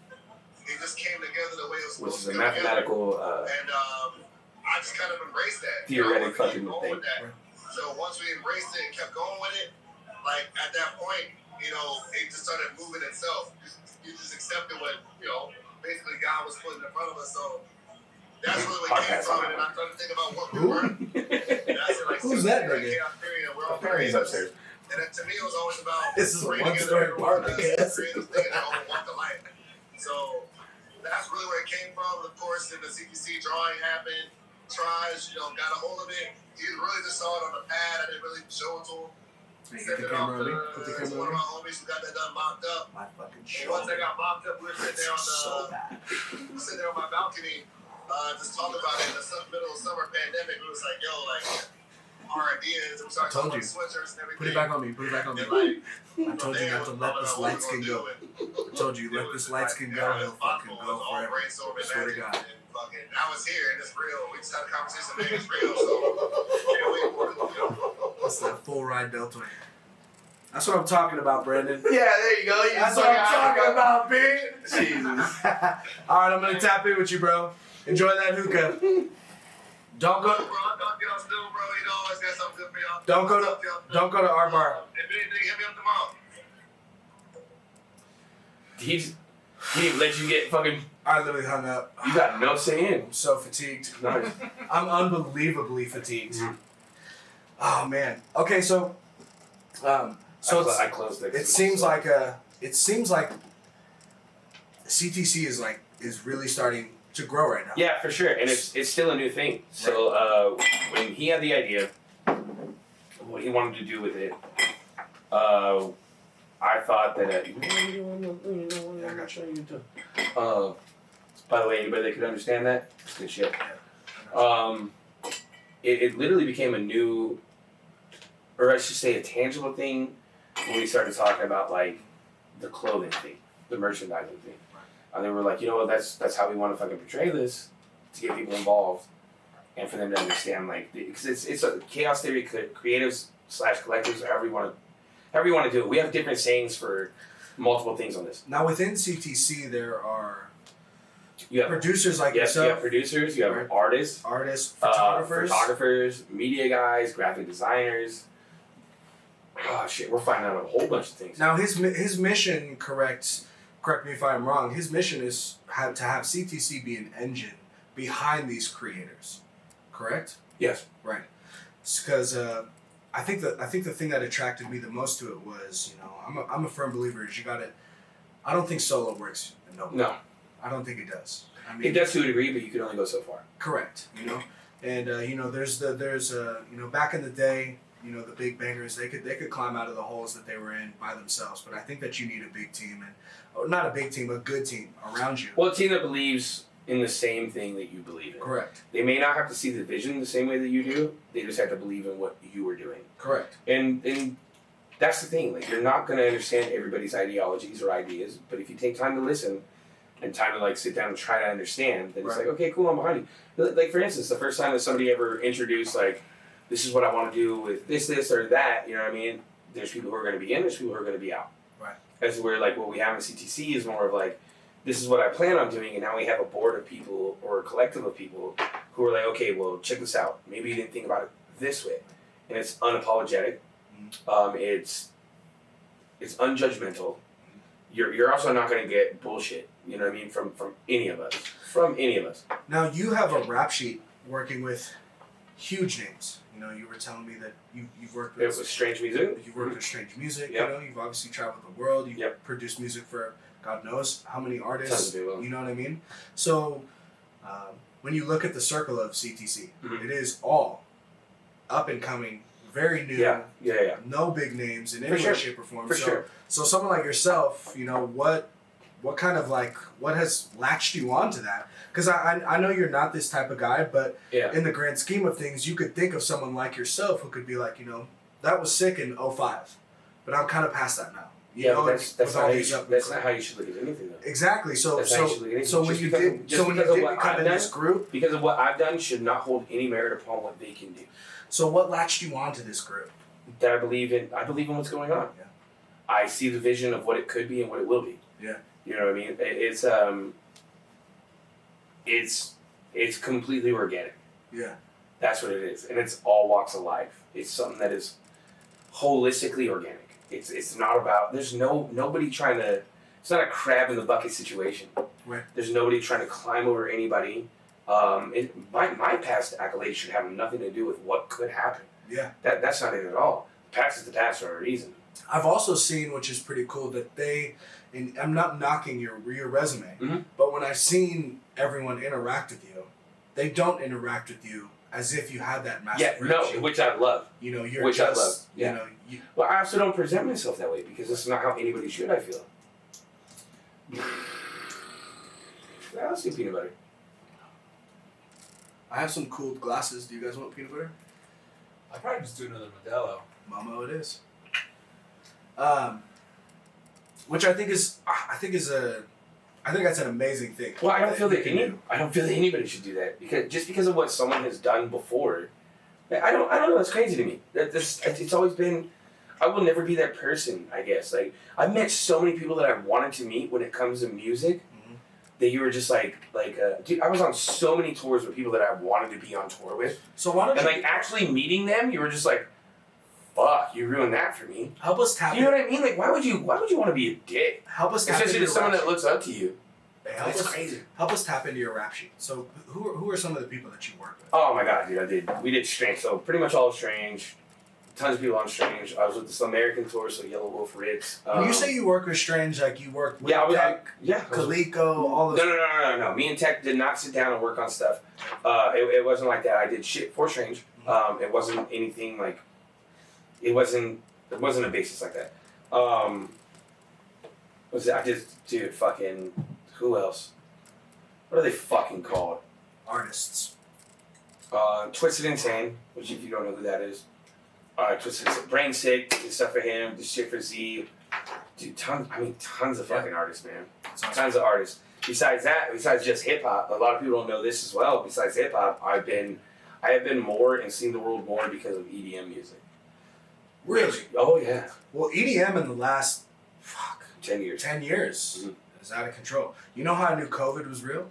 it just came together the way it was Which supposed is to a come together. mathematical, And I just kind of embraced that. theoretic I fucking keep thing. going with that. So once we embraced it and kept going with it, like at that point, it just started moving itself. You just accepted what, basically God was putting in front of us. So that's really what came from it. And I started to think about what we were. And I said, like, Who's that nigga? chaos theory, and we're all He's creators. upstairs. And then to me, it was always about This is a bringing one-story together bar, everyone I guess. that's creative thing and all walk the light. So that's really where it came from. Of course, in the CTC drawing happened. Traj, got a hold of it. He really just saw it on the pad. I didn't really show it to him. Get the camera on me. Put the One camera of on me. my homies who got that done mocked up. My fucking And shit. once I got mocked up, we were sitting there So bad. sitting there on my balcony, just talking about it in the middle of summer pandemic. We was like, yo, like our ideas. And we started I told talking you. about sweatshirts and everything. Put it back on me. Put it back on me. And like, I told you not to let this light skin go. I told you, let this light skin go, he'll fucking go forever. I swear to God. And fucking, now it's here and it's real. We just had a conversation, man. It's real. So can't wait for it. That's that full ride Deltoid. That's what I'm talking about, Brandon. Yeah, there you go. That's what I'm talking about, B. Jesus. All right, I'm gonna tap in with you, bro. Enjoy that hookah. Don't go. Bro, I'll talk to y'all still, bro. Always got something good for y'all. Don't go to our bar. If anything, hit me up tomorrow. He didn't let you get fucking. I literally hung up. You got no say in. I'm so fatigued. Nice. I'm unbelievably fatigued. Mhm. Oh man. Okay, so I closed it. it seems like CTC is really starting to grow right now. Yeah, for sure, and it's still a new thing. So when he had the idea, what he wanted to do with it, I thought that. I got you. By the way, anybody that could understand that, it's good shit. It literally became a new, or I should say, a tangible thing when we started talking about like the clothing thing, the merchandising thing. And they were like, that's how we want to fucking portray this, to get people involved, and for them to understand, like, because it's a chaos theory, creatives / collectors, however you want to do it. We have different sayings for multiple things on this. Now within CTC there are You have producers like yes, yourself, you have producers, you have Right. artists, photographers, media guys, graphic designers. Oh shit, we're finding out a whole bunch of things. Now his mission, correct me if I'm wrong, his mission is to have CTC be an engine behind these creators. Correct? Yes. Right. Because I think the thing that attracted me the most to it was, I'm a firm believer is you got to. I don't think solo works. No. I don't think it does. I mean, It does to a degree, but you can only go so far. correct. And there's back in the day, the big bangers, they could climb out of the holes that they were in by themselves. But I think that you need a big team not a big team, a good team around you. Well, a team that believes in the same thing that you believe in. Correct. They may not have to see the vision the same way that you do. They just have to believe in what you are doing. Correct. And that's the thing. Like, you're not going to understand everybody's ideologies or ideas, but if you take time to listen and time to like sit down and try to understand, then it's Right. like, okay, cool, I'm behind you. Like, for instance, the first time that somebody ever introduced like, this is what I want to do with this or that, you know what I mean? There's people who are going to be in, there's people who are going to be out. Right. As where like what we have in CTC is more of like, this is what I plan on doing, and now we have a board of people or a collective of people who are like, okay, well, check this out. Maybe you didn't think about it this way, and it's unapologetic. It's unjudgmental. You're also not going to get bullshit. You know what I mean? From any of us. From any of us. Now you have a rap sheet working with huge names. You were telling me that you've worked with. It was strange music. You've worked with Strange Music. Yep. You've obviously traveled the world. You've Yep. produced music for God knows how many artists. Tons of people. You know what I mean? So when you look at the circle of CTC, Mhm. it is all up and coming, very new. Yeah. No big names in For any way, sure. shape, or form. For sure. So someone like yourself, what kind of what has latched you onto that? Because I know you're not this type of guy, but Yeah. in the grand scheme of things, you could think of someone like yourself who could be like, that was sick in 2005, but I'm kind of past that now. That's with not all how you these should, up- that's not how you should look at anything though. Exactly. So That's how you should look at anything. when Just you because did of- just when you because of did what become I've in this done, group, Because of what I've done should not hold any merit upon what they can do. so what latched you onto this group? That I believe in what's going on. Yeah. I see the vision of what it could be and what it will be. Yeah. You know what I mean? It's completely organic. Yeah. That's what it is, and it's all walks of life. It's something that is holistically organic. It's not about. There's nobody trying to. It's not a crab in the bucket situation. Right. There's nobody trying to climb over anybody. My past accolades should have nothing to do with what could happen. Yeah. That's not it at all. The past is the past for a reason. I've also seen, which is pretty cool, that and I'm not knocking your resume, but when I've seen everyone interact with you, they don't interact with you as if you had that massive reach. Which I love. You know, you're which just, I love. Yeah. you know, Well, I also don't present myself that way because it's not how anybody should, I feel. Let's do peanut butter. I have some cool glasses. Do you guys want peanut butter? I'll probably just do another Modelo. Momo it is. Which I think that's an amazing thing. Well, I don't feel that I don't feel that anybody should do that because of what someone has done before. I don't know. That's crazy to me. It's always been. I will never be that person. I guess I've met so many people that I wanted to meet when it comes to music. That you were just dude, I was on so many tours with people that I wanted to be on tour with. So why don't you actually meeting them, you were just like, fuck, you ruined that for me. Help us tap. You know what I mean? Like, why would you want to be a dick? Help us tap especially into to someone rap that looks up to you. That's crazy. Help us tap into your rap sheet. So who are some of the people that you work with? Oh my god, dude, we did Strange. So pretty much all of Strange. Tons of people on Strange. I was with this American tour, so Yellow Wolf Ritz. When you say you work with Strange, like you work with Tech, Coleco, all those. No. Me and Tech did not sit down and work on stuff. It wasn't like that. I did shit for Strange. It wasn't anything like. It wasn't a basis like that. Dude, fucking, who else? What are they fucking called? Artists. Twisted Insane, which if you don't know who that is. Twisted Insane. Brain Sick, did stuff for him, did shit for Z. Dude, tons of fucking artists, man. Awesome. Tons of artists. Besides just hip hop, a lot of people don't know this as well. Besides hip hop, I have been more and seen the world more because of EDM music. Really? Oh yeah. Well, EDM in the last 10 years. 10 years is out of control. You know how I knew COVID was real? It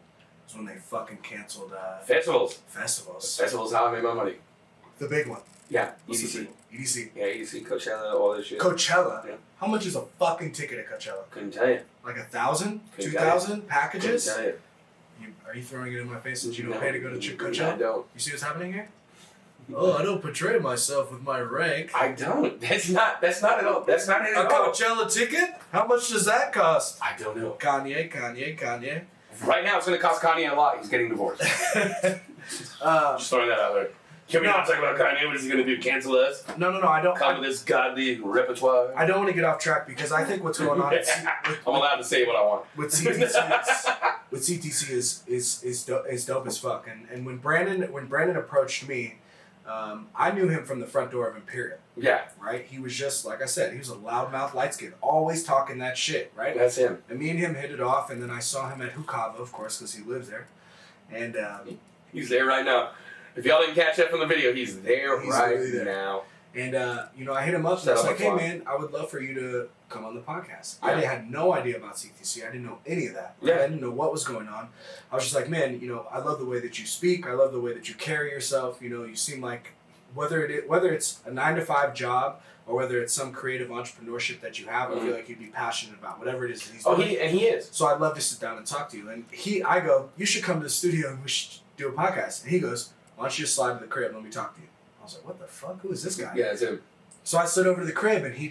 was when they fucking canceled festivals. Festivals. How I made my money. The big one. Yeah. What's the EDC. big one? EDC. Yeah, EDC, Coachella, all this shit. Coachella. Yeah. How much is a fucking ticket at Coachella? Couldn't tell you. Like 1,000, Couldn't 2,000 packages? Couldn't tell you. Are you throwing it in my face that you don't No. pay to go to Coachella? I don't. You see what's happening here? Oh, I don't portray myself with my rank. I don't. That's not at all. That's not it A at all. Coachella ticket? How much does that cost? I don't know. Kanye. Right now, it's going to cost Kanye a lot. He's getting divorced. Just throwing that out there. Can we not talk about Kanye? What is he going to do? Cancel us? No, I don't. Come with this godly repertoire? I don't want to get off track because I think what's going on I'm allowed to say what I want. with CTC is dope as fuck. And when Brandon approached me, I knew him from the front door of Imperial. Yeah. Right? He was just, like I said, he was a loudmouth light skin, always talking that shit, right? That's him. And me and him hit it off, and then I saw him at Hukava, of course, because he lives there. And he's there right now. If y'all didn't catch that from the video, he's there right really there. now. And I hit him up and I was like, hey man, I would love for you to come on the podcast. Yeah. I had no idea about CTC. I didn't know any of that. Yeah. I didn't know what was going on. I was just like, man, I love the way that you speak. I love the way that you carry yourself. You seem like whether it's a 9-to-5 job or whether it's some creative entrepreneurship that you have, I feel like you'd be passionate about whatever it is that he's doing. He is. So I'd love to sit down and talk to you. And I go, you should come to the studio and we should do a podcast. And he goes, why don't you just slide to the crib and let me talk to you? I was like, what the fuck? Who is this guy? Yeah, it's him. So I slid over to the crib and he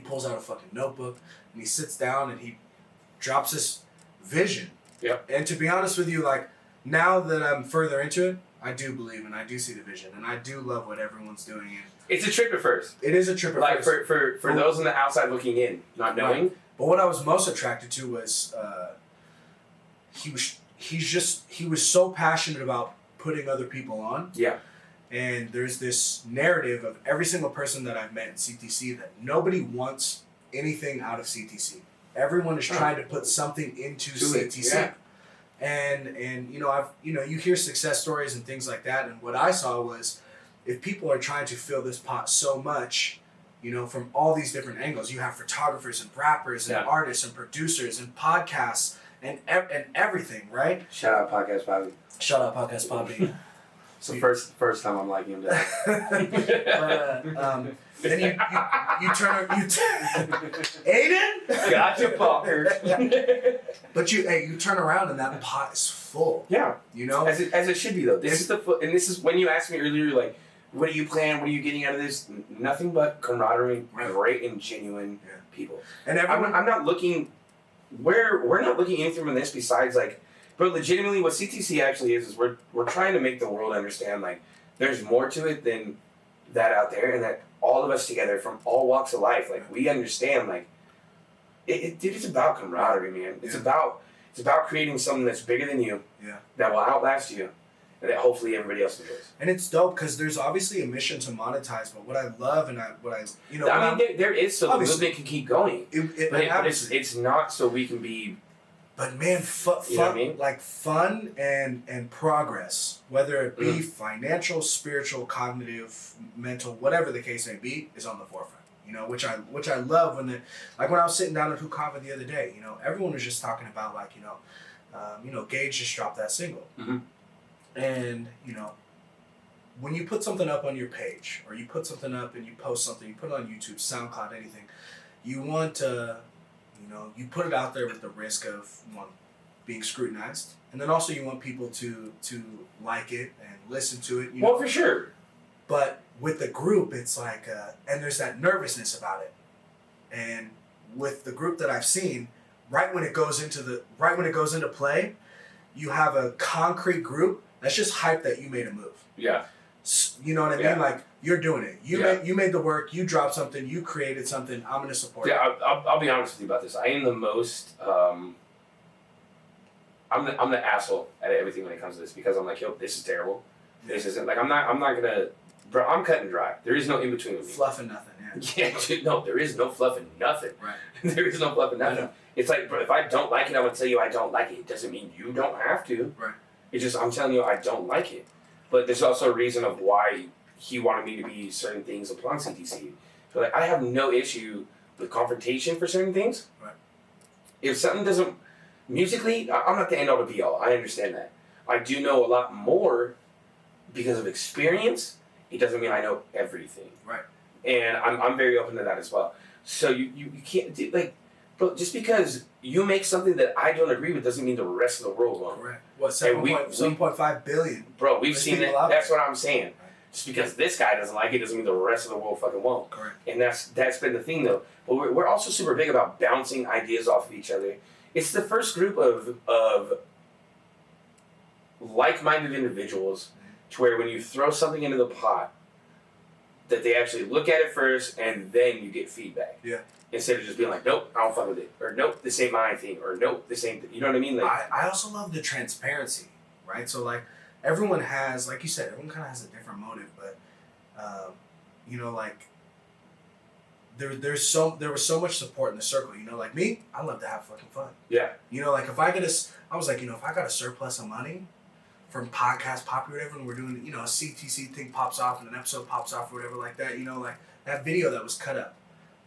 pulls out a fucking notebook and he sits down and he drops this vision. Yep. And to be honest with you, like now that I'm further into it, I do believe and I do see the vision and I do love what everyone's doing. And It's a trip at first. it is a trip at Like first. for those on the outside looking in, not knowing. Right. But what I was most attracted to was he was so passionate about putting other people on. Yeah. And there's this narrative of every single person that I've met in CTC that nobody wants anything out of CTC. Everyone is trying to put something into CTC. Yeah. And you hear success stories and things like that. And what I saw was if people are trying to fill this pot so much, from all these different angles. You have photographers and rappers and artists and producers and podcasts and everything, right? Shout out Podcast Papi. Shout out Podcast Papi. It's the first time I'm liking him. Then you turn Aiden? Gotcha, fuckers. But you turn around and that pot is full. Yeah. As it should be though. This is when you asked me earlier, like, what do you plan? What are you getting out of this? Nothing but camaraderie, great and genuine people. And I'm not looking. We're not looking anything from this besides like, but legitimately, what CTC actually is we're trying to make the world understand like there's more to it than that out there, and that all of us together from all walks of life, like we understand like dude, it's about camaraderie, man. It's about creating something that's bigger than you, that will outlast you, and that hopefully everybody else enjoys. And it's dope because there's obviously a mission to monetize, but what I love and there is so the movement can keep going, but it's not so we can be. But man, fun, like fun and progress, whether it be financial, spiritual, cognitive, mental, whatever the case may be, is on the forefront. Which I love when when I was sitting down at Hukava the other day, everyone was just talking about like, Gage just dropped that single. Mm-hmm. And, when you put something up on your page or you put something up and you post something, you put it on YouTube, SoundCloud, anything, you want to, you put it out there with the risk of one, being scrutinized. And then also you want people to like it and listen to it. Well, for sure. But with the group, it's like, and there's that nervousness about it. And with the group that I've seen, right when it goes into play, you have a concrete group that's just hyped that you made a move. Yeah. You know what I mean? Like, you're doing it. You made the work. You dropped something. You created something. I'm gonna support it. Yeah, I'll be honest with you about this. I am the most. I'm the asshole at everything when it comes to this because I'm like, yo, this is terrible. This isn't like I'm not gonna. Bro, I'm cut and dry. There is no in between with me. Fluffing nothing. Yeah, dude, no, there is no fluffing nothing. Right. There is no fluffing nothing. It's like, bro, if I don't like it, I'm gonna tell you I don't like it. It doesn't mean you don't have to. Right. It's just I'm telling you I don't like it. But there's also a reason of why he wanted me to be certain things upon CTC. So like I have no issue with confrontation for certain things. Right. If something doesn't musically, I'm not the end all to be all. I understand that. I do know a lot more because of experience. It doesn't mean I know everything. Right. And I'm very open to that as well. So you can't do like, bro, just because you make something that I don't agree with doesn't mean the rest of the world won't. Correct. What, 7.5 billion? Bro, we've seen it. That's what I'm saying. Right. Just because this guy doesn't like it doesn't mean the rest of the world fucking won't. Correct. And that's been the thing though. But we're also super big about bouncing ideas off of each other. It's the first group of like-minded individuals to where when you throw something into the pot, that they actually look at it first and then you get feedback. Yeah. Instead of just being like, nope, I don't fuck with it. Or nope, this ain't my thing. Or nope, this ain't, you know what I mean? Like, I also love the transparency, right? So like everyone has, like you said, everyone kind of has a different motive, but like there was so much support in the circle. Like me, I love to have fucking fun. Yeah. Like if I was like, if I got a surplus of money from Podcast Papi or whatever, and we're doing, a CTC thing pops off and an episode pops off or whatever like that, like that video that was cut up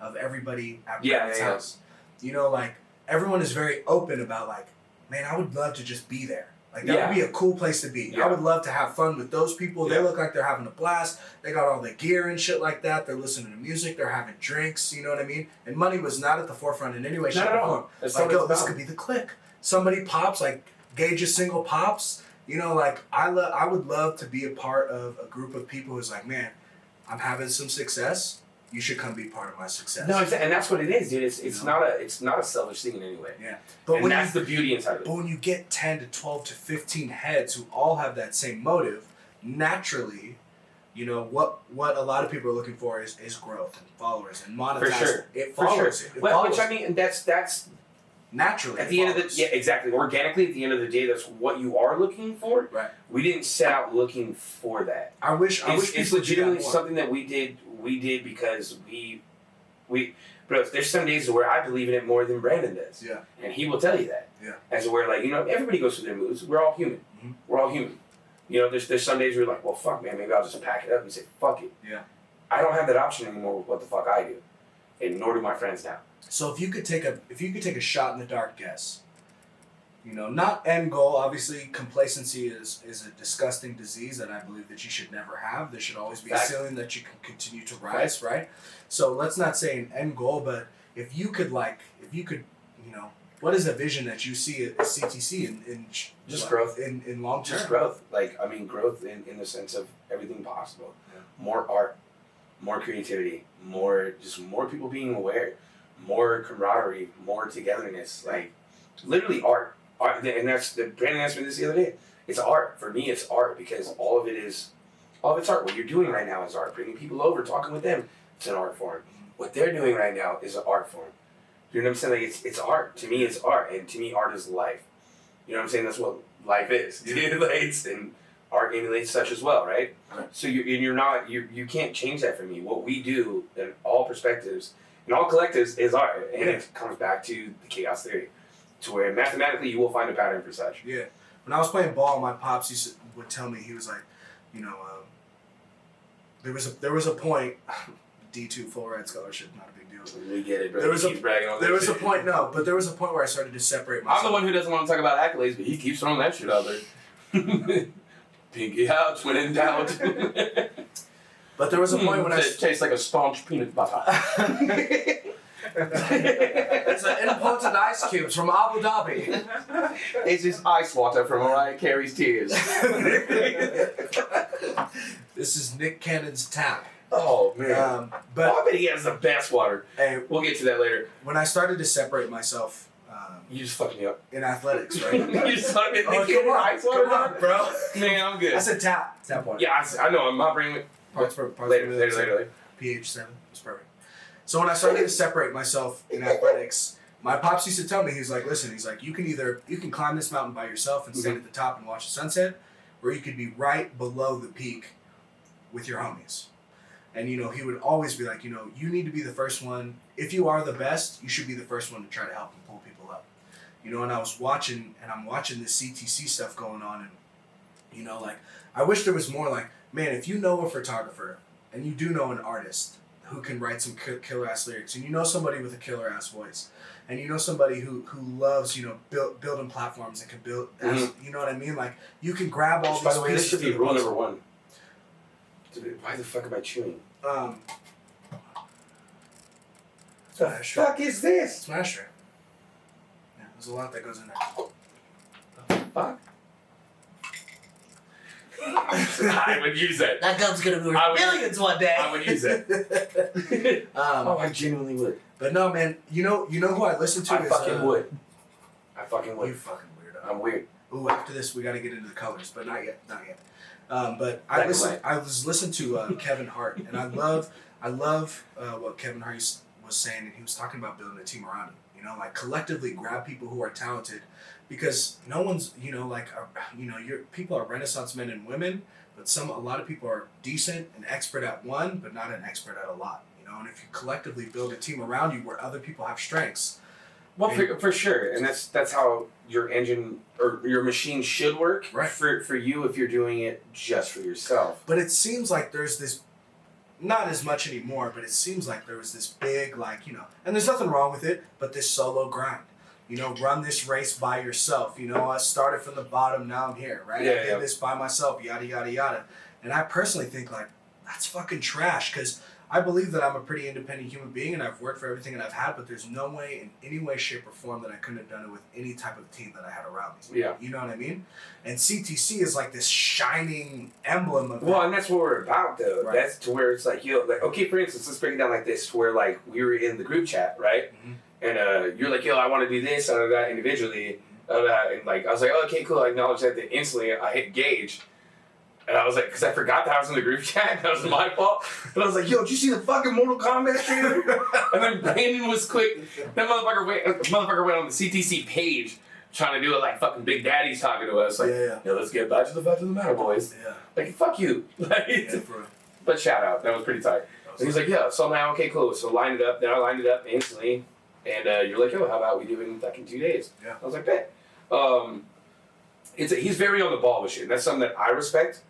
of everybody at Brandon's house. Like everyone is very open about like, man, I would love to just be there. Like that would be a cool place to be. Yeah. I would love to have fun with those people. They look like they're having a blast. They got all the gear and shit like that. They're listening to music. They're having drinks. You know what I mean? And money was not at the forefront in any way, shape, or form. Like, yo, this could be the click. Somebody pops, like Gage's single pops. Like I would love to be a part of a group of people who's like, man, I'm having some success. You should come be part of my success. No, and that's what it is, dude. It's not a selfish thing in any way. Yeah, but that's the beauty inside of it. But when you get 10 to 12 to 15 heads who all have that same motive, naturally, what a lot of people are looking for is growth and followers and monetizing. For sure, it follows. For sure. Which I mean, that's naturally at the end of the exactly organically at the end of the day, that's what you are looking for. Right. We didn't set out looking for that. I wish it's legitimately something that we did because but there's some days where I believe in it more than Brandon does. Yeah. And he will tell you that. Yeah. As where like, everybody goes through their moods. We're all human. Mm-hmm. We're all human. There's some days where you're like, well fuck man, maybe I'll just pack it up and say fuck it. Yeah. I don't have that option anymore with what the fuck I do, and nor do my friends now. So if you could take a shot in the dark guess, you know, not end goal. Obviously, complacency is a disgusting disease that I believe that you should never have. There should always be a ceiling that you can continue to rise, right? So let's not say an end goal, but if you could, you know, what is a vision that you see at CTC in Just growth. in long term? Just growth. Like, I mean, growth in the sense of everything possible. Yeah. More art, more creativity, more people being aware, more camaraderie, more togetherness. Like, literally art. And that's the Brandon asked me this the other day. It's art. For me, it's art because all of it's art. What you're doing right now is art. Bringing people over, talking with them, it's an art form. What they're doing right now is an art form. You know what I'm saying? Like, it's art. To me, it's art. And to me, art is life. You know what I'm saying? That's what life is. It emulates, and art emulates such as well, right? So you can't change that for me. What we do in all perspectives, in all collectives, is art. And it comes back to the chaos theory. To where mathematically you will find a pattern for such. Yeah. When I was playing ball, my pops would tell me, he was like, you know, there was a point, D2 full ride scholarship, not a big deal. We get it, bro. There was bragging on that there was shit. A point, no, but there was a point where I started to separate myself. I'm the one who doesn't want to talk about accolades, but he keeps throwing that shit out there. Pinky out, when in doubt. But there was a point when it tastes like a staunch peanut butter. It's an imported ice cubes from Abu Dhabi. It's just ice water from Mariah Carey's tears. This is Nick Cannon's tap. Oh man! But I bet he has the best water. Hey, we'll get to that later. When I started to separate myself, you just fucked me up in athletics, right? You just fucked me up. Come on, bro. Man, I'm good. I said tap water. Yeah, I know. I'm not bringing it. Later. pH 7. It's perfect. So when I started to separate myself in athletics, my pops used to tell me, he's like, listen, he's like, you can climb this mountain by yourself and stand at the top and watch the sunset, or you could be right below the peak with your homies. And, you know, he would always be like, you know, you need to be the first one. If you are the best, you should be the first one to try to help and pull people up. You know, and I'm watching this CTC stuff going on, and, you know, like, I wish there was more like, man, if you know a photographer and you do know an artist who can write some killer ass lyrics, and you know somebody with a killer ass voice, and you know somebody who loves, you know, building platforms and can build, you know what I mean? Like, you can grab all these pieces. By the way, this should be rule number 1. Why the fuck am I chewing? The fuck is this? Smash Ring. Yeah, there's a lot that goes in there. The fuck? I would use it. That gum's gonna be worth millions one day. I would use it. I genuinely would. But no, man. You know who I listen to? I fucking would. You fucking weirdo. I'm weird. Ooh, after this we gotta get into the colors, but not yet. But I was listening to Kevin Hart, and I love what Kevin Hart was saying, and he was talking about building a team around him. You know, like collectively grab people who are talented, because no one's, you know, like, you know, people are Renaissance men and women, but a lot of people are decent and expert at one, but not an expert at a lot. You know, and if you collectively build a team around you where other people have strengths. Well, for sure, and that's how your engine or your machine should work. Right. For you, if you're doing it just for yourself. But it seems like there's this, not as much anymore, but it seems like there was this big, like, you know, and there's nothing wrong with it, but this solo grind. You know, run this race by yourself. You know, I started from the bottom, now I'm here, right? I did this by myself, yada, yada, yada. And I personally think, like, that's fucking trash, because I believe that I'm a pretty independent human being, and I've worked for everything that I've had, but there's no way, in any way, shape, or form, that I couldn't have done it with any type of team that I had around me. Yeah. You know what I mean? And CTC is like this shining emblem of and that's what we're about, though. Right. That's to where it's like, like, okay, for instance, let's break it down like this, to where, like, we were in the group chat, right? Mm-hmm. And you're like, yo, I want to do this, that individually. And like, I was like, oh, okay, cool. I acknowledge that. Then instantly, I hit Gage. And I was like, because I forgot that I was in the group chat. That was my fault. But I was like, yo, did you see the fucking Mortal Kombat trailer? And then Brandon was quick. That motherfucker went on the CTC page trying to do it like fucking Big Daddy's talking to us. Like, yeah, let's get back to the fact of the matter, boys. Yeah. Like, fuck you. Like, but shout out. That was pretty tight. And he's like, yeah. So I'm like, okay, cool. So line it up. Then I lined it up instantly. And you're like, yo, how about we do it in like in 2 days? Yeah. I was like, bet. He's very on the ball with shit. And that's something that I respect.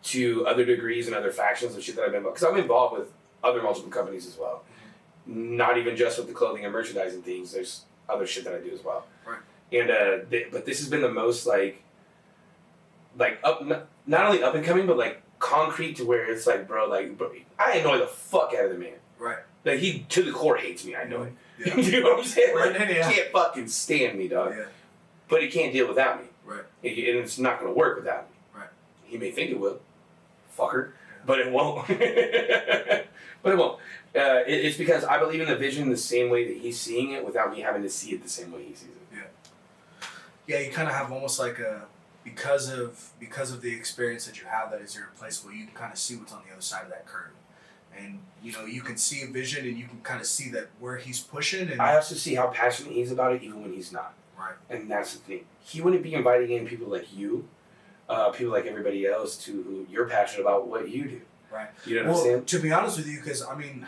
to other degrees and other factions of shit that I've been involved. Because I'm involved with other multiple companies as well. Not even just with the clothing and merchandising things. There's other shit that I do as well. Right. And but this has been the most like up, not only up and coming, but like concrete to where it's like, bro, I annoy the fuck out of the man. Right. Like he to the core hates me. I know it. Yeah. You know what I'm saying? Like, Right, yeah. He can't fucking stand me, dog. Yeah. But he can't deal without me. Right. And it's not gonna work without me. Right. He may think it will, fucker, but it won't. But it won't. It's because I believe in the vision the same way that he's seeing it without me having to see it the same way he sees it. Yeah, you kind of have almost like because of the experience that you have that is irreplaceable, you can kind of see what's on the other side of that curtain. And, you know, you can see a vision and you can kind of see that where he's pushing. And I also see how passionate he's about it even when he's not. Right. And that's the thing. He wouldn't be inviting in people like you, people like everybody else to who you're passionate about what you do. Right. You know what I'm saying? To be honest with you, because, I mean,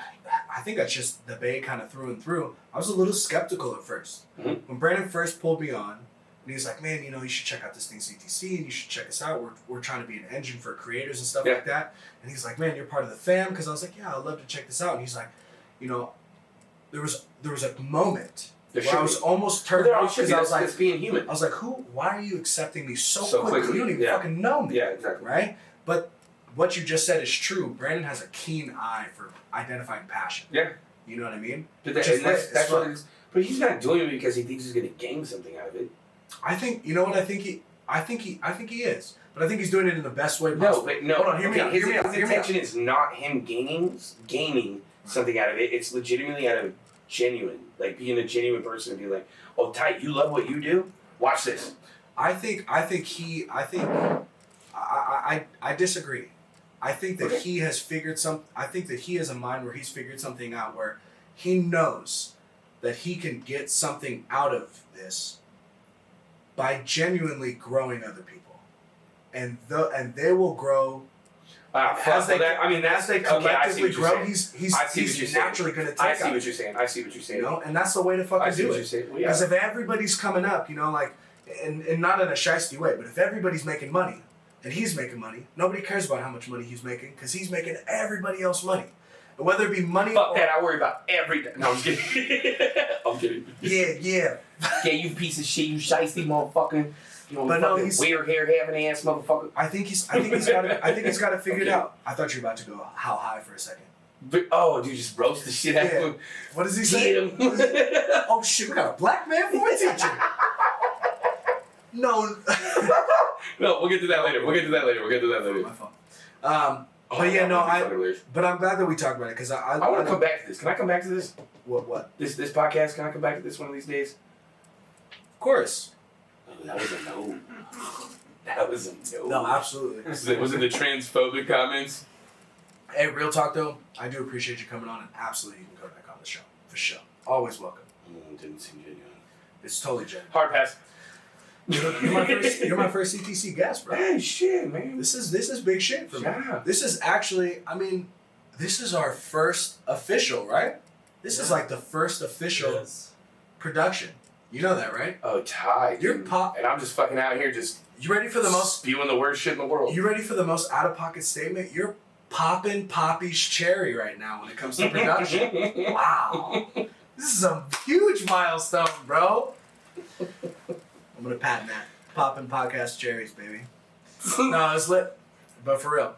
I think that's just the Bay kind of through and through. I was a little skeptical at first. Mm-hmm. When Brandon first pulled me on, and he was like, man, you know, you should check out this thing CTC and you should check us out. We're trying to be an engine for creators and stuff like that. And he's like, man, you're part of the fam. Because I was like, yeah, I'd love to check this out. And he's like, you know, there was a moment where I was almost turned off because I was like, it's being human. I was like, why are you accepting me so quickly? You don't even fucking know me. Yeah, exactly. Right? But what you just said is true. Brandon has a keen eye for identifying passion. Yeah. You know what I mean? That's what it is. But he's not doing it because he thinks he's going to gain something out of it. I think, you know what I think he is. But I think he's doing it in the best way possible. No. Hold on, hear me out. His intention is not him gaining something out of it. It's legitimately out of genuine, like being a genuine person and be like, oh, tight, you love what you do? Watch this. I disagree. I think that he has figured I think that he has a mind where he's figured something out where he knows that he can get something out of this by genuinely growing other people, and they will grow. As they collectively grow, he's naturally going to take. I see what you're saying. You know, and that's the way to fucking do it. Because if everybody's coming up, you know, like, and not in a shiesty way, but if everybody's making money and he's making money, nobody cares about how much money he's making because he's making everybody else money. And whether it be money Fuck that, I worry about everything. No, I'm kidding. I'm kidding. Yeah. Yeah, you piece of shit, you shiesty motherfucker. You know, but no, he's weird hair having ass motherfucker. I think he's got it figured out. I thought you were about to go how high for a second. But, dude, just roast the shit out of him. What does he say? Oh shit, we got a black man for a teacher. No. No, we'll get to that later. My fault. But yeah, no, but I'm glad that we talked about it because I want to come back to this. Can I come back to this? What? This podcast, can I come back to this one of these days? Of course. Oh, that was a no. That was a no. No, absolutely. Was it the transphobic comments? Hey, real talk though, I do appreciate you coming on and absolutely you can go back on the show. For sure. Always welcome. Didn't seem genuine. It's totally genuine. Hard pass. You're my first CTC guest, bro. Hey, shit, man. This is big shit for me. This is actually, I mean, this is our first official, right? This is like the first official production. You know that, right? Oh, Ty. You're and I'm just fucking out here just. You ready for the most spewing the worst shit in the world? You ready for the most out of pocket statement? You're popping Papi's cherry right now when it comes to production. Wow. This is a huge milestone, bro. I'm gonna patent that. Poppin' podcast cherries, baby. No, it's lit. But for real.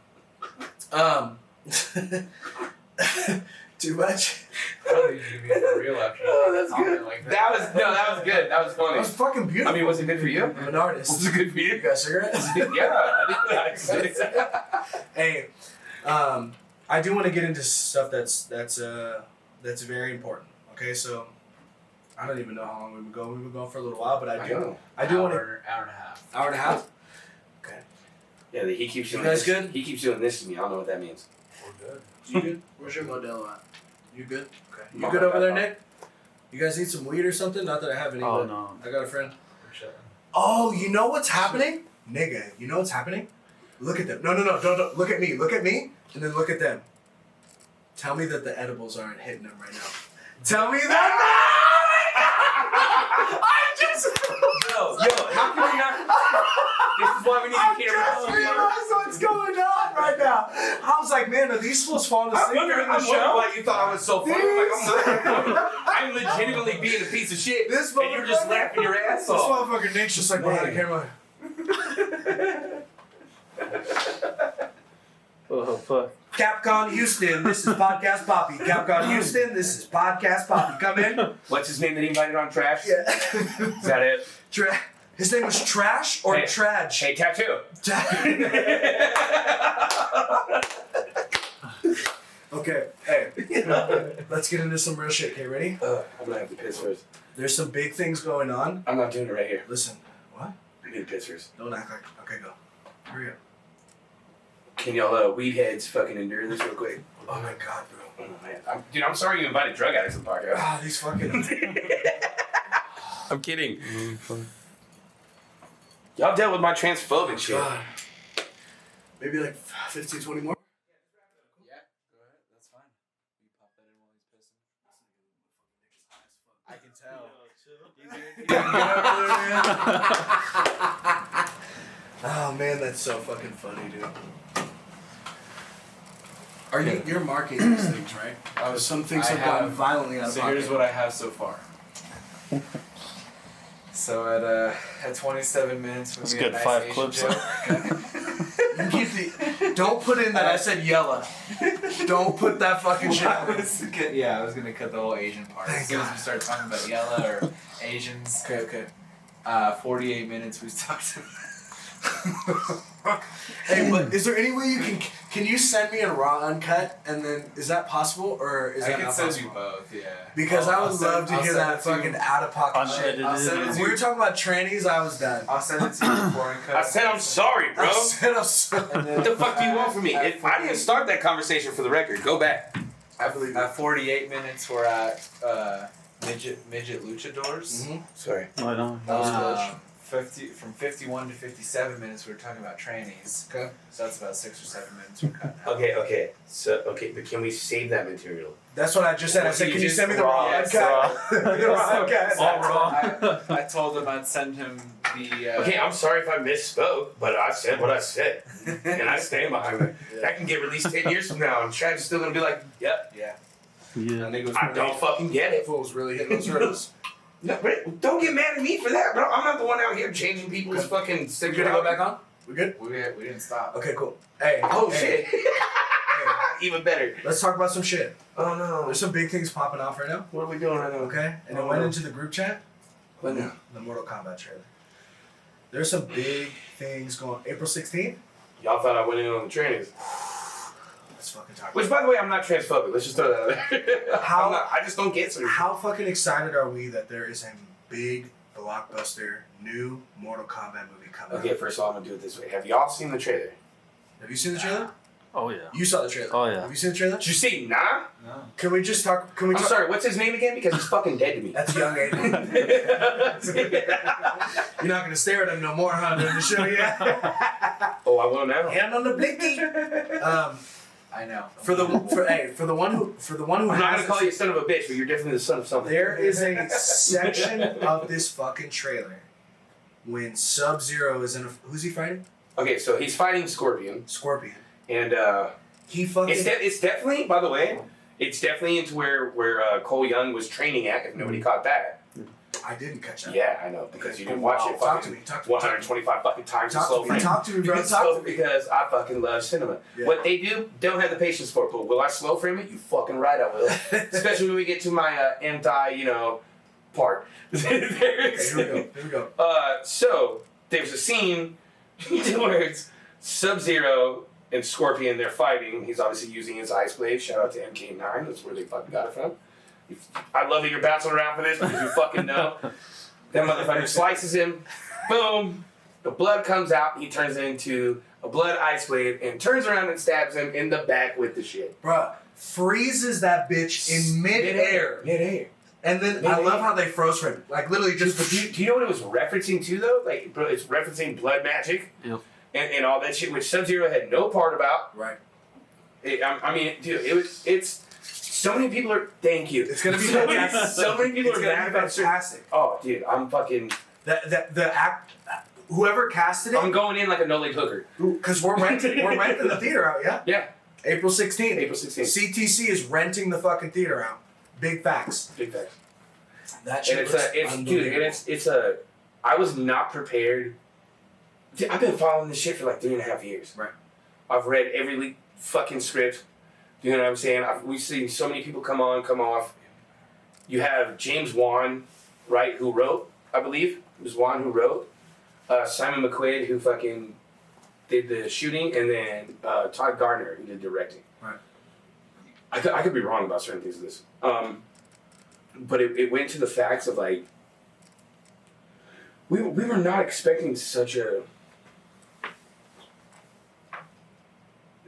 Too much? I don't think you can be for real after Oh, that's good. Like that. That was good. That was funny. That was fucking beautiful. I mean, was it good for you? I'm an artist. Was it good for you? You got a cigarette? Yeah, I think Hey, I do want to get into stuff that's very important. Okay, so I don't even know how long we've been going. We've been going for a little while, but I do want to. Hour and a half. Hour and a half. Okay. Yeah, he keeps doing. You guys this. good? He keeps doing this to me. I don't know what that means. We're good. You good? Where's your Modelo at? You good? Okay. You good over there, Nick? You guys need some weed or something? Not that I have any. Oh, but no. I got a friend. We're chilling. Oh, you know what's happening? Nigga, you know what's happening? Look at them. No, don't. Look at me. Look at me. And then look at them. Tell me that the edibles aren't hitting them right now. Tell me that. Yo, how can we not? This is why we need a camera. I just realized what's going on. man, are these fools falling asleep during the I'm wondering show? why you thought I was so funny. I'm legitimately being a piece of shit. This and you're just motherfucker- laughing your ass This off. motherfucker Nick's just like behind the camera. Oh, fuck. Capcom Houston, this is Podcast Papi. Capcom Houston, this is Podcast Papi. Come in. What's his name that he invited on Trash? Yeah. Is that it? His name was Trash or Hey. Traj? Hey, Tattoo. Okay, hey. Let's get into some real shit. Okay, ready? I'm gonna have to piss first. There's some big things going on. I'm not doing it right here. Listen, what? I need to piss first. Don't act like. Okay, go. Hurry up. Can y'all weed heads fucking endure this real quick? Oh my god, bro. Oh, man. I'm sorry you invited drug addicts to the podcast. Ah, these fucking. I'm kidding. Y'all dealt with my transphobic shit. God. Maybe like 15, 20 more? Yeah, go ahead. That's fine. You pop that in while he's pissing. I can tell. Oh man, that's so fucking funny, dude. You're marking these things, right? Some things I have gotten have- violently out of So pocket. here's what I have so far. So at 27 minutes, we That's made a good, nice 5 Asian clips. joke. You keep don't put in that I said yella. Don't put that fucking shit. I was gonna cut the whole Asian part. Thank As soon as God. we start talking about yella or Asians. Okay. 48 minutes we talked about. Hey, but is there any way you can you send me a raw uncut and then is that possible or is I that can not send possible? you both, yeah. Because I would I'll send- love to I'll hear send that it to you. fucking out of pocket shit. Unedited. I'll send it When to we you. were talking about trannies, I was done. I'll send it to you before I cut. I said I'm sorry, bro. I said I'm sorry. What the fuck do you want from me? If I didn't start that conversation for the record, go back. I believe At 48 minutes, we're at midget luchadors. Mm-hmm. Sorry. I know. That was clutch. 50 from 51 to 57 minutes, we were talking about trannies. Okay. So that's about 6 or 7 minutes we're cutting out. Okay. But can we save that material? That's what I just said. I said, can you send me the raw Yes, uncut? The raw uncut. All wrong. I told him I'd send him the. Okay, I'm sorry if I misspoke, but I said what I said, and I stand behind it. That can get released 10 years from now, and Traj is still gonna be like, "Yep, Yeah. Yeah. That nigga was I don't fucking get it." Fools really hitting those hurdles. No, but don't get mad at me for that, bro. I'm not the one out here changing people's fucking We sexual. gonna go back on? We good? We didn't stop. Okay, cool. Hey. Oh hey, shit! Even better. Let's talk about some shit. Oh no. There's some big things popping off right now. What are we doing right now? Okay? And it went into the group chat. What now? The Mortal Kombat trailer. There's some big things going. April 16th? Y'all thought I went in on the trainings. Let's fucking talk Which, by the way, I'm not transphobic. Let's just throw that out there. How- I just don't get certain. How fucking excited are we that there is a big blockbuster new Mortal Kombat movie coming Okay, out? first of all, I'm gonna do it this way. Have y'all seen the trailer? Have you seen the trailer? Oh, yeah. You saw the trailer. Oh, yeah. Have you seen the trailer? Did you see? Nah. No. Can we just talk? Can we I'm talk? sorry. What's his name again? Because he's fucking dead to me. That's young Aiden. You're not gonna stare at him no more, huh? During the show, yeah. Oh, I will now. Hand on the blicky. I know. For the one who I'm not has gonna call you a son of a bitch, but you're definitely the son of something. There is a section of this fucking trailer when Sub-Zero is in a. Who's he fighting? Okay, so he's fighting Scorpion, Scorpion. and He fucking. it's definitely, by the way, it's definitely into where Cole Young was training at. If nobody caught that, I didn't catch that. yeah, I know because you didn't watch it. Talk to Fucking me. Talk to me. 125 fucking times in slow Talk to me. frame. Talk to me, bro. It's Talk slow to me. because I fucking love cinema. Yeah. What they don't have the patience for, but will I slow frame it? You fucking right, I will. Especially when we get to my anti, part. Okay, here we go. So there's a scene where it's Sub-Zero and Scorpion. They're fighting. He's obviously using his ice blade. Shout out to MK9. That's where they fucking got it from. I love that you're bouncing around for this because you fucking know. That motherfucker slices him. Boom. The blood comes out. He turns it into a blood ice blade and turns around and stabs him in the back with the shit. Bruh, freezes that bitch in midair. Midair. And then I love how they froze frame. Like literally just Do you know what it was referencing to though? Like, bro, it's referencing blood magic. Yep. And all that shit, which Sub-Zero had no part about. right. I mean, dude, it's so many people are. Thank you. It's gonna be so fantastic. so many people It's are gonna mad be about certain. fantastic. Oh, dude, I'm fucking. The act, whoever casted I'm it, going in like a no leg hooker. because we're renting the theater out, yeah. Yeah. April 16th. April 16th. CTC is renting the fucking theater out. Big facts. Big facts. That shit And looks I was not prepared. Dude, I've been following this shit for like 3.5 years. Right. I've read every fucking script. You know what I'm saying? We've seen so many people come on, come off. You have James Wan, right, who wrote, I believe. It was Wan who wrote. Simon McQuaid, who fucking did the shooting, and then Todd Gardner, who did directing. Right. I could be wrong about certain things of this. But it went to the facts of like, we were not expecting such a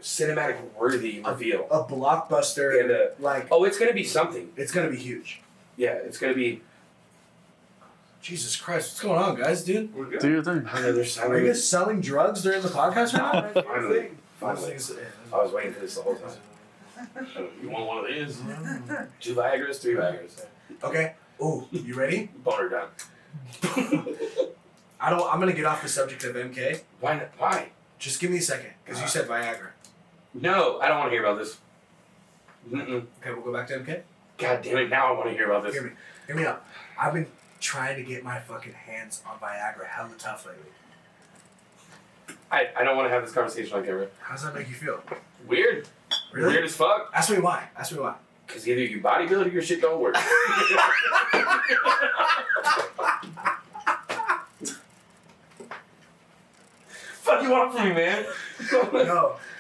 cinematic worthy reveal. A blockbuster. And like, oh, it's gonna be something. it's going to be huge. Yeah, it's gonna be. Jesus Christ, what's going on, guys, dude? We're good. Do your thing. I know there's Are you guys selling drugs during the podcast right now? Finally. I was waiting for this the whole time. You want one of these? 2 Viagra's, 3 Viagra's. Okay. Ooh, you ready? Boner down. I'm gonna get off the subject of MK. Why not? Why? Just give me a second, because you said Viagra. No, I don't want to hear about this. Mm-mm. Okay, we'll go back to MK. God damn it! Now I want to hear about this. Hear me out. I've been trying to get my fucking hands on Viagra hella tough lately. I don't want to have this conversation on camera. How does that make you feel? Weird. Really? Weird as fuck. Ask me why. Ask me why. Because either you bodybuild or your shit don't work. Fuck you want from me, man?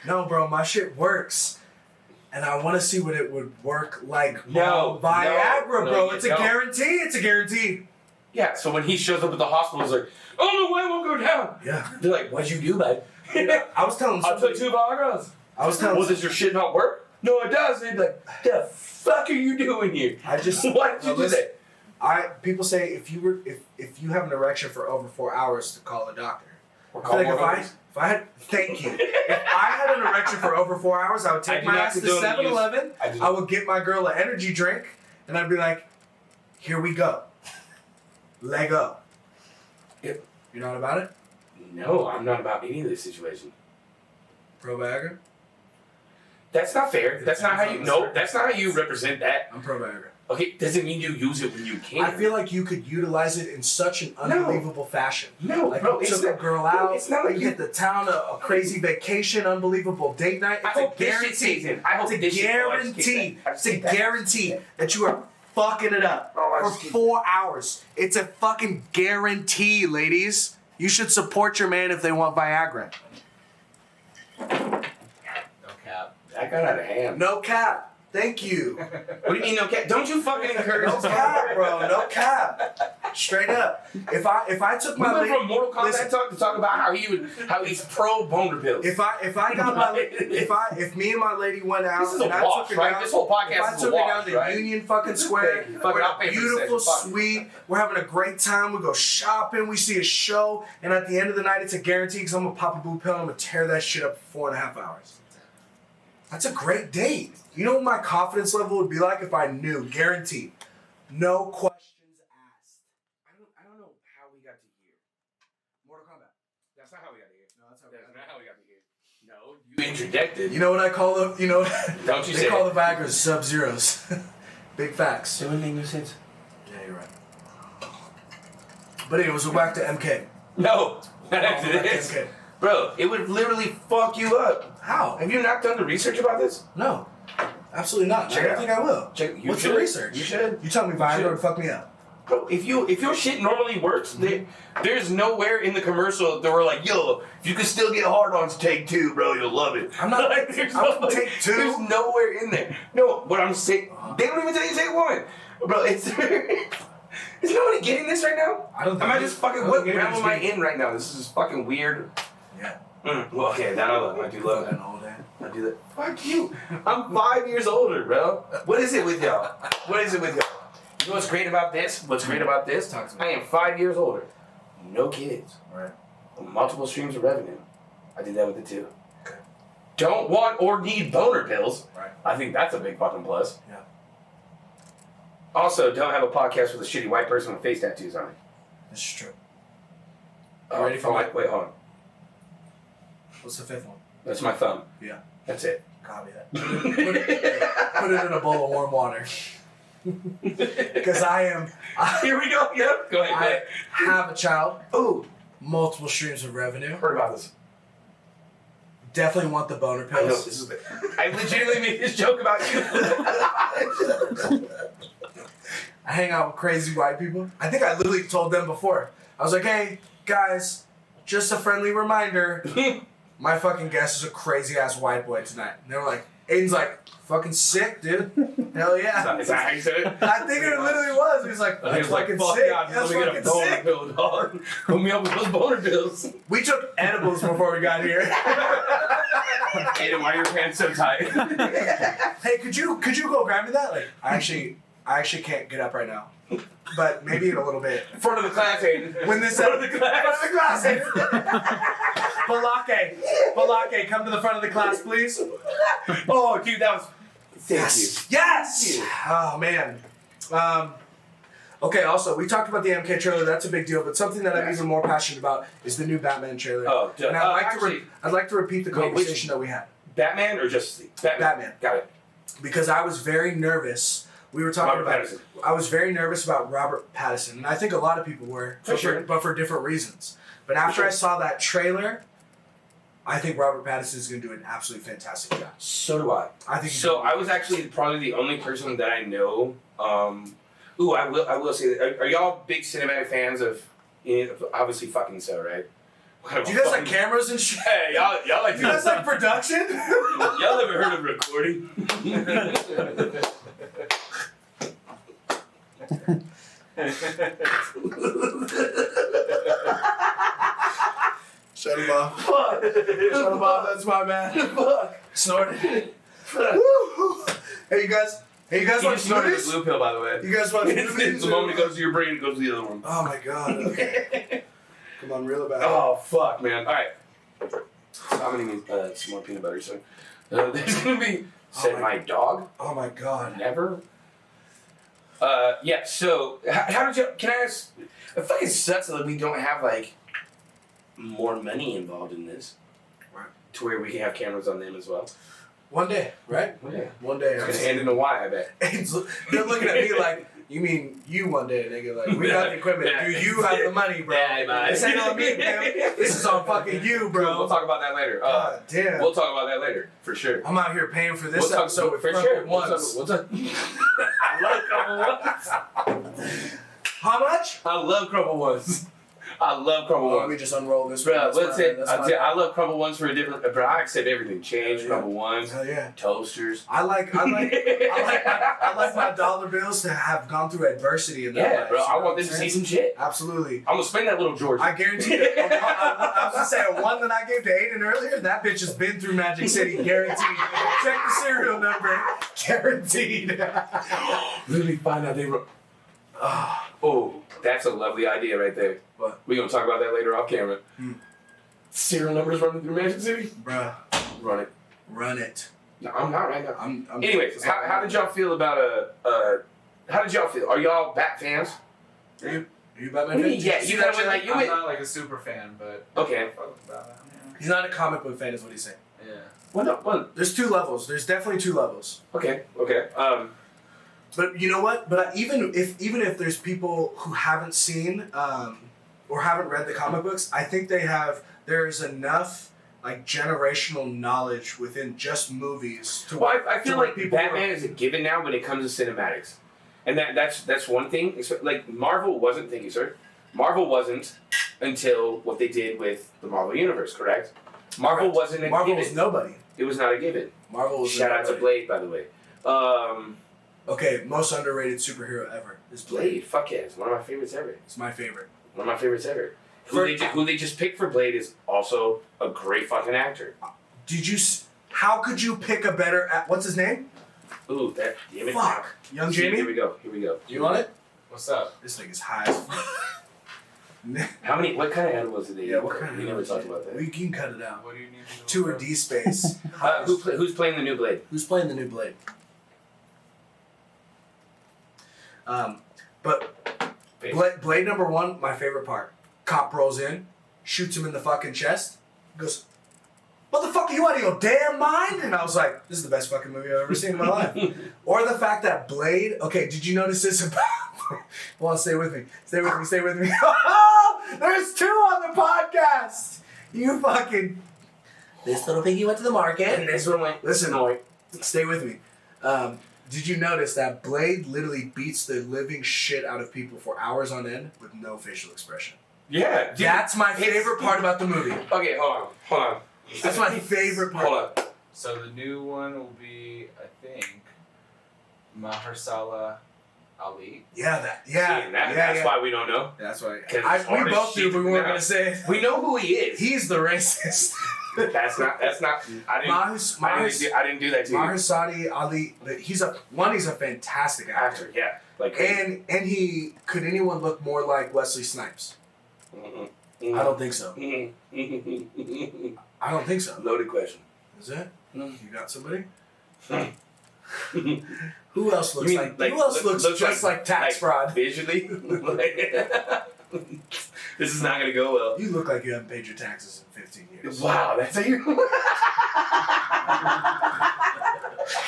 No, bro. My shit works. And I want to see what it would work like. No, Viagra, no, bro. you It's a don't. guarantee. It's a guarantee. Yeah, so when he shows up at the hospital, he's like, oh, no way, won't go down. Yeah. They're like, what'd you do, bud? I was telling I took somebody. 2 Viagra's. I was telling. Well, does your shit not work? No, it does. They'd be like, the fuck are you doing here? I just. Why did you do listen, that? People say if you have an erection for over 4 hours to call a doctor. Or I feel like call if more I had, thank you. If I had an erection for over 4 hours, I would I take do my not ass to condone the 7-Eleven. use- I would get my girl an energy drink, and I'd be like, "Here we go, Lego." Yep. You're not about it, No, I'm not about any of this situation. pro Viagra. That's not fair. That's not how you. No, that's not how you represent that. I'm pro Viagra. Okay, doesn't mean you use it when you can. I feel like you could utilize it in such an unbelievable fashion. No, Like bro, you it's took a not, girl bro, out, it's not like you you. hit the town, a crazy vacation, unbelievable date night. I It's a hope this shit guarantee. stays in. I hope It's this a shit guarantee. I It's a see that. guarantee that you are fucking it up Oh, I for see. 4 hours. It's a fucking guarantee, ladies. You should support your man if they want Viagra. No cap. That got out of hand. No cap. Thank you. What do you mean no cap? Don't you fucking encourage No this? cap, bro. No cap. Straight up. If I took We my went lady, from Mortal Kombat listen. talk to talk about how he's pro boner pills. if I got my if me and my lady went out This is a and I wash, took her right? down, This whole podcast if I is a took her wash, down to right? Union fucking Square, Fuck it, we're I'll in pay a for the beautiful session. Fuck. suite, we're having a great time, we go shopping, we see a show, and at the end of the night it's a guarantee because I'm gonna pop a blue pill and I'm gonna tear that shit up for 4.5 hours. That's a great date. You know what my confidence level would be like if I knew, guaranteed, no questions asked. I don't know how we got to here. Mortal Kombat. That's not how we got to here. No, that's That's not how we got to here. No, you interjected. You know what I call them? You know, Don't you they say call it. the Vigras Sub-Zeros. Big facts. Doesn't make no sense. Yeah, you're right. But anyways, we're back to MK. No, not We're after back to this. MK. Bro, it would literally fuck you up. How? Have you not done the research about this? No, absolutely not. Check I it don't out. think I will. Check. You What's should. the research? You should. You tell me Viagra should. would fuck me up. Bro, if your shit normally works, there's nowhere in the commercial that we're like, yo, if you can still get hard-ons, take 2, bro, you'll love it. I'm not- Like, there's I wouldn't no, take 2. There's nowhere in there. No, what I'm saying, they don't even tell you to take 1. Bro, it's... Is nobody getting this right now? I don't think. Am I just fucking... I don't What think realm anybody's am I getting- in right now? This is fucking weird. Yeah. Well, okay, that I love. I do love it. Fucking old man. I do that. Fuck you. I'm 5 years older, bro. What is it with y'all? What is it with y'all? You know what's great about this? What's great about this? Talk to me. I am 5 years older. No kids. Right. Multiple streams of revenue. I did that with the 2. Okay. Don't want or need boner pills. Right. I think that's a big fucking plus. Yeah. Also, don't have a podcast with a shitty white person with face tattoos on it. This is true. You ready for oh, my- wait, hold on. What's the 5th one? That's my thumb. Yeah. That's it. Copy that. Put it in a bowl of warm water. Because Here we go. Yep. Go ahead. I have a child. Ooh, multiple streams of revenue. Heard about this. Definitely want the boner I know pills. this is. I legitimately made this joke about you. I hang out with crazy white people. I think I literally told them before. I was like, hey, guys, just a friendly reminder. My fucking guest is a crazy ass white boy tonight. And they were like, Aiden's like, fucking sick, dude. Hell yeah. Is that how you said it? I think it literally was. He was like, that's fucking fuck sick. yeah, That's let me get a fucking boner sick. pill, dog. Hook me up with those boner pills. We took edibles before we got here. Aiden, why are your pants so tight? Hey, could you go grab me that? Like, I actually can't get up right now. But maybe in a little bit. Front of the class, Aiden. When this Front of the class. Balake, come to the front of the class, please. Oh, dude, that was. Thank you. Yes. Thank you. Oh man. Okay. Also, we talked about the MK trailer. That's a big deal. But something that I'm even more passionate about is the new Batman trailer. Oh, and I'd like to repeat the wait, conversation that we had. Batman or Justice League? Batman. Got it. Because I was very nervous. We were talking Robert about. Pattinson. I was very nervous about Robert Pattinson, and I think a lot of people were, For sure. but for different reasons. But after I saw that trailer, I think Robert Pattinson is going to do an absolutely fantastic job. So do I. I think. So I was actually probably the only person that I know. Ooh, I will say, are y'all big cinematic fans of? Obviously, fucking so, right? Do you guys like cameras and shit? Hey, y'all like. Do you guys like production? Y'all ever heard of recording? Shut him off. Fuck. Shut him off. That's my man. Fuck. Snorted. Woo. Hey, you guys. Hey, you guys He watch just snorted movies? the blue pill, by the way. You guys watch It's movies? the moment it goes to your brain, it goes to the other one. Oh my god. Okay. Come on, reel it back. Oh, fuck, man. All right. So I'm going to need some more peanut butter, so. There's going to be. Said my dog? Oh my god. Never? Yeah, so, how did you. Can I ask. It fucking sucks that we don't have, like, more money involved in this. Right. To where we can have cameras on them as well. One day, right? Yeah. One day. It's going to end in a Y, I bet. They're looking at me like, you mean you one day, nigga? Like, we got the equipment. Yeah. Do you have the money, bro? Yeah, man. This ain't on me, man. This is on fucking you, bro. We'll talk about that later. God damn. We'll talk about that later, for sure. I'm out here paying for this We'll talk episode with for Crumple sure. Ones. We'll talk. I love Crumple Ones. How much? I love Crumple Ones. I love Crumble Let Ones. me just unroll this. Bro, That's let's my- say that's my- I love Crumble Ones for a different. Bro, I accept everything. Change, Yeah. Crumble Ones, Hell yeah. toasters. I like my dollar bills to have gone through adversity in their Yeah, lives. bro. you I know want what them I'm to see saying? some shit. Absolutely. I'm gonna spend that little Georgia. I guarantee you. I was gonna say a one that I gave to Aiden earlier. That bitch has been through Magic City, guaranteed. Check the serial number, guaranteed. Literally find out they wrote. Oh, that's a lovely idea right there. What? We gonna talk about that later off camera. Serial numbers running through Magic City. Bruh, Run it. run it. No, I'm not right now. I'm Anyways, how did y'all feel about how did y'all feel? Are y'all Bat fans? Are you Batman fan? Yeah, See you that kind of shit? like you. I'm went- not like a super fan, but Okay. I fuck with Batman, He's not a comic book fan, is what he's saying. yeah. What up? What? There's two levels. There's definitely two levels. Okay. But you know what? But even if there's people who haven't seen or haven't read the comic books, I think there's enough like generational knowledge within just movies to. Well, I feel to like people Batman is a given now when it comes to cinematics, and that's one thing. Like Marvel wasn't. Thank you, sir. Marvel wasn't until what they did with the Marvel Universe. Correct. Marvel Correct. wasn't a Marvel given. was nobody. It was not a given. Marvel was Shout out to nobody. Blade, by the way. Okay, most underrated superhero ever is Blade. Blade, fuck yeah, it's one of my favorites ever. It's my favorite. One of my favorites ever. Who they just picked for Blade is also a great fucking actor. How could you pick a better? What's his name? Ooh, that damn it. Fuck, Young Here Jamie. we go. Here we go. You want it? What's up? This nigga's high as fuck. How many? What kind of animals did they? Yeah, what kind of? We never talked about that. We can cut it out. What do you need to know? Tour D space. Who's playing the new Blade? Who's playing the new Blade? But Blade number one, my favorite part. Cop rolls in, shoots him in the fucking chest, goes, Motherfucker, you out of your damn mind? And I was like, this is the best fucking movie I've ever seen in my life. Or the fact that Blade, okay, did you notice this about, well, stay with me. Stay with me. There's 2 on the podcast. You fucking, this little piggy went to the market. And this one went. Listen, stay with me. Did you notice that Blade literally beats the living shit out of people for hours on end with no facial expression? Yeah. Dude, That's my favorite part about the movie. Okay, hold on. That's my favorite part. Hold on. So the new one will be, I think, Mahershala Ali. That's why we don't know. That's why. 'Cause it's hard We as both shit knew, but we to weren't pronounce. gonna say it. We know who he is. He's the racist. That's not. I didn't do that to you. Mahershala Ali. He's a fantastic actor. Actor, yeah. Like, And he could anyone look more like Wesley Snipes? I don't think so. I don't think so. Loaded question. Is it? You got somebody? Hmm. Who else looks You mean, like? Who else looks just like tax fraud? Visually? This is not gonna go well. You look like you haven't paid your taxes in 15 years. Wow, that's how you.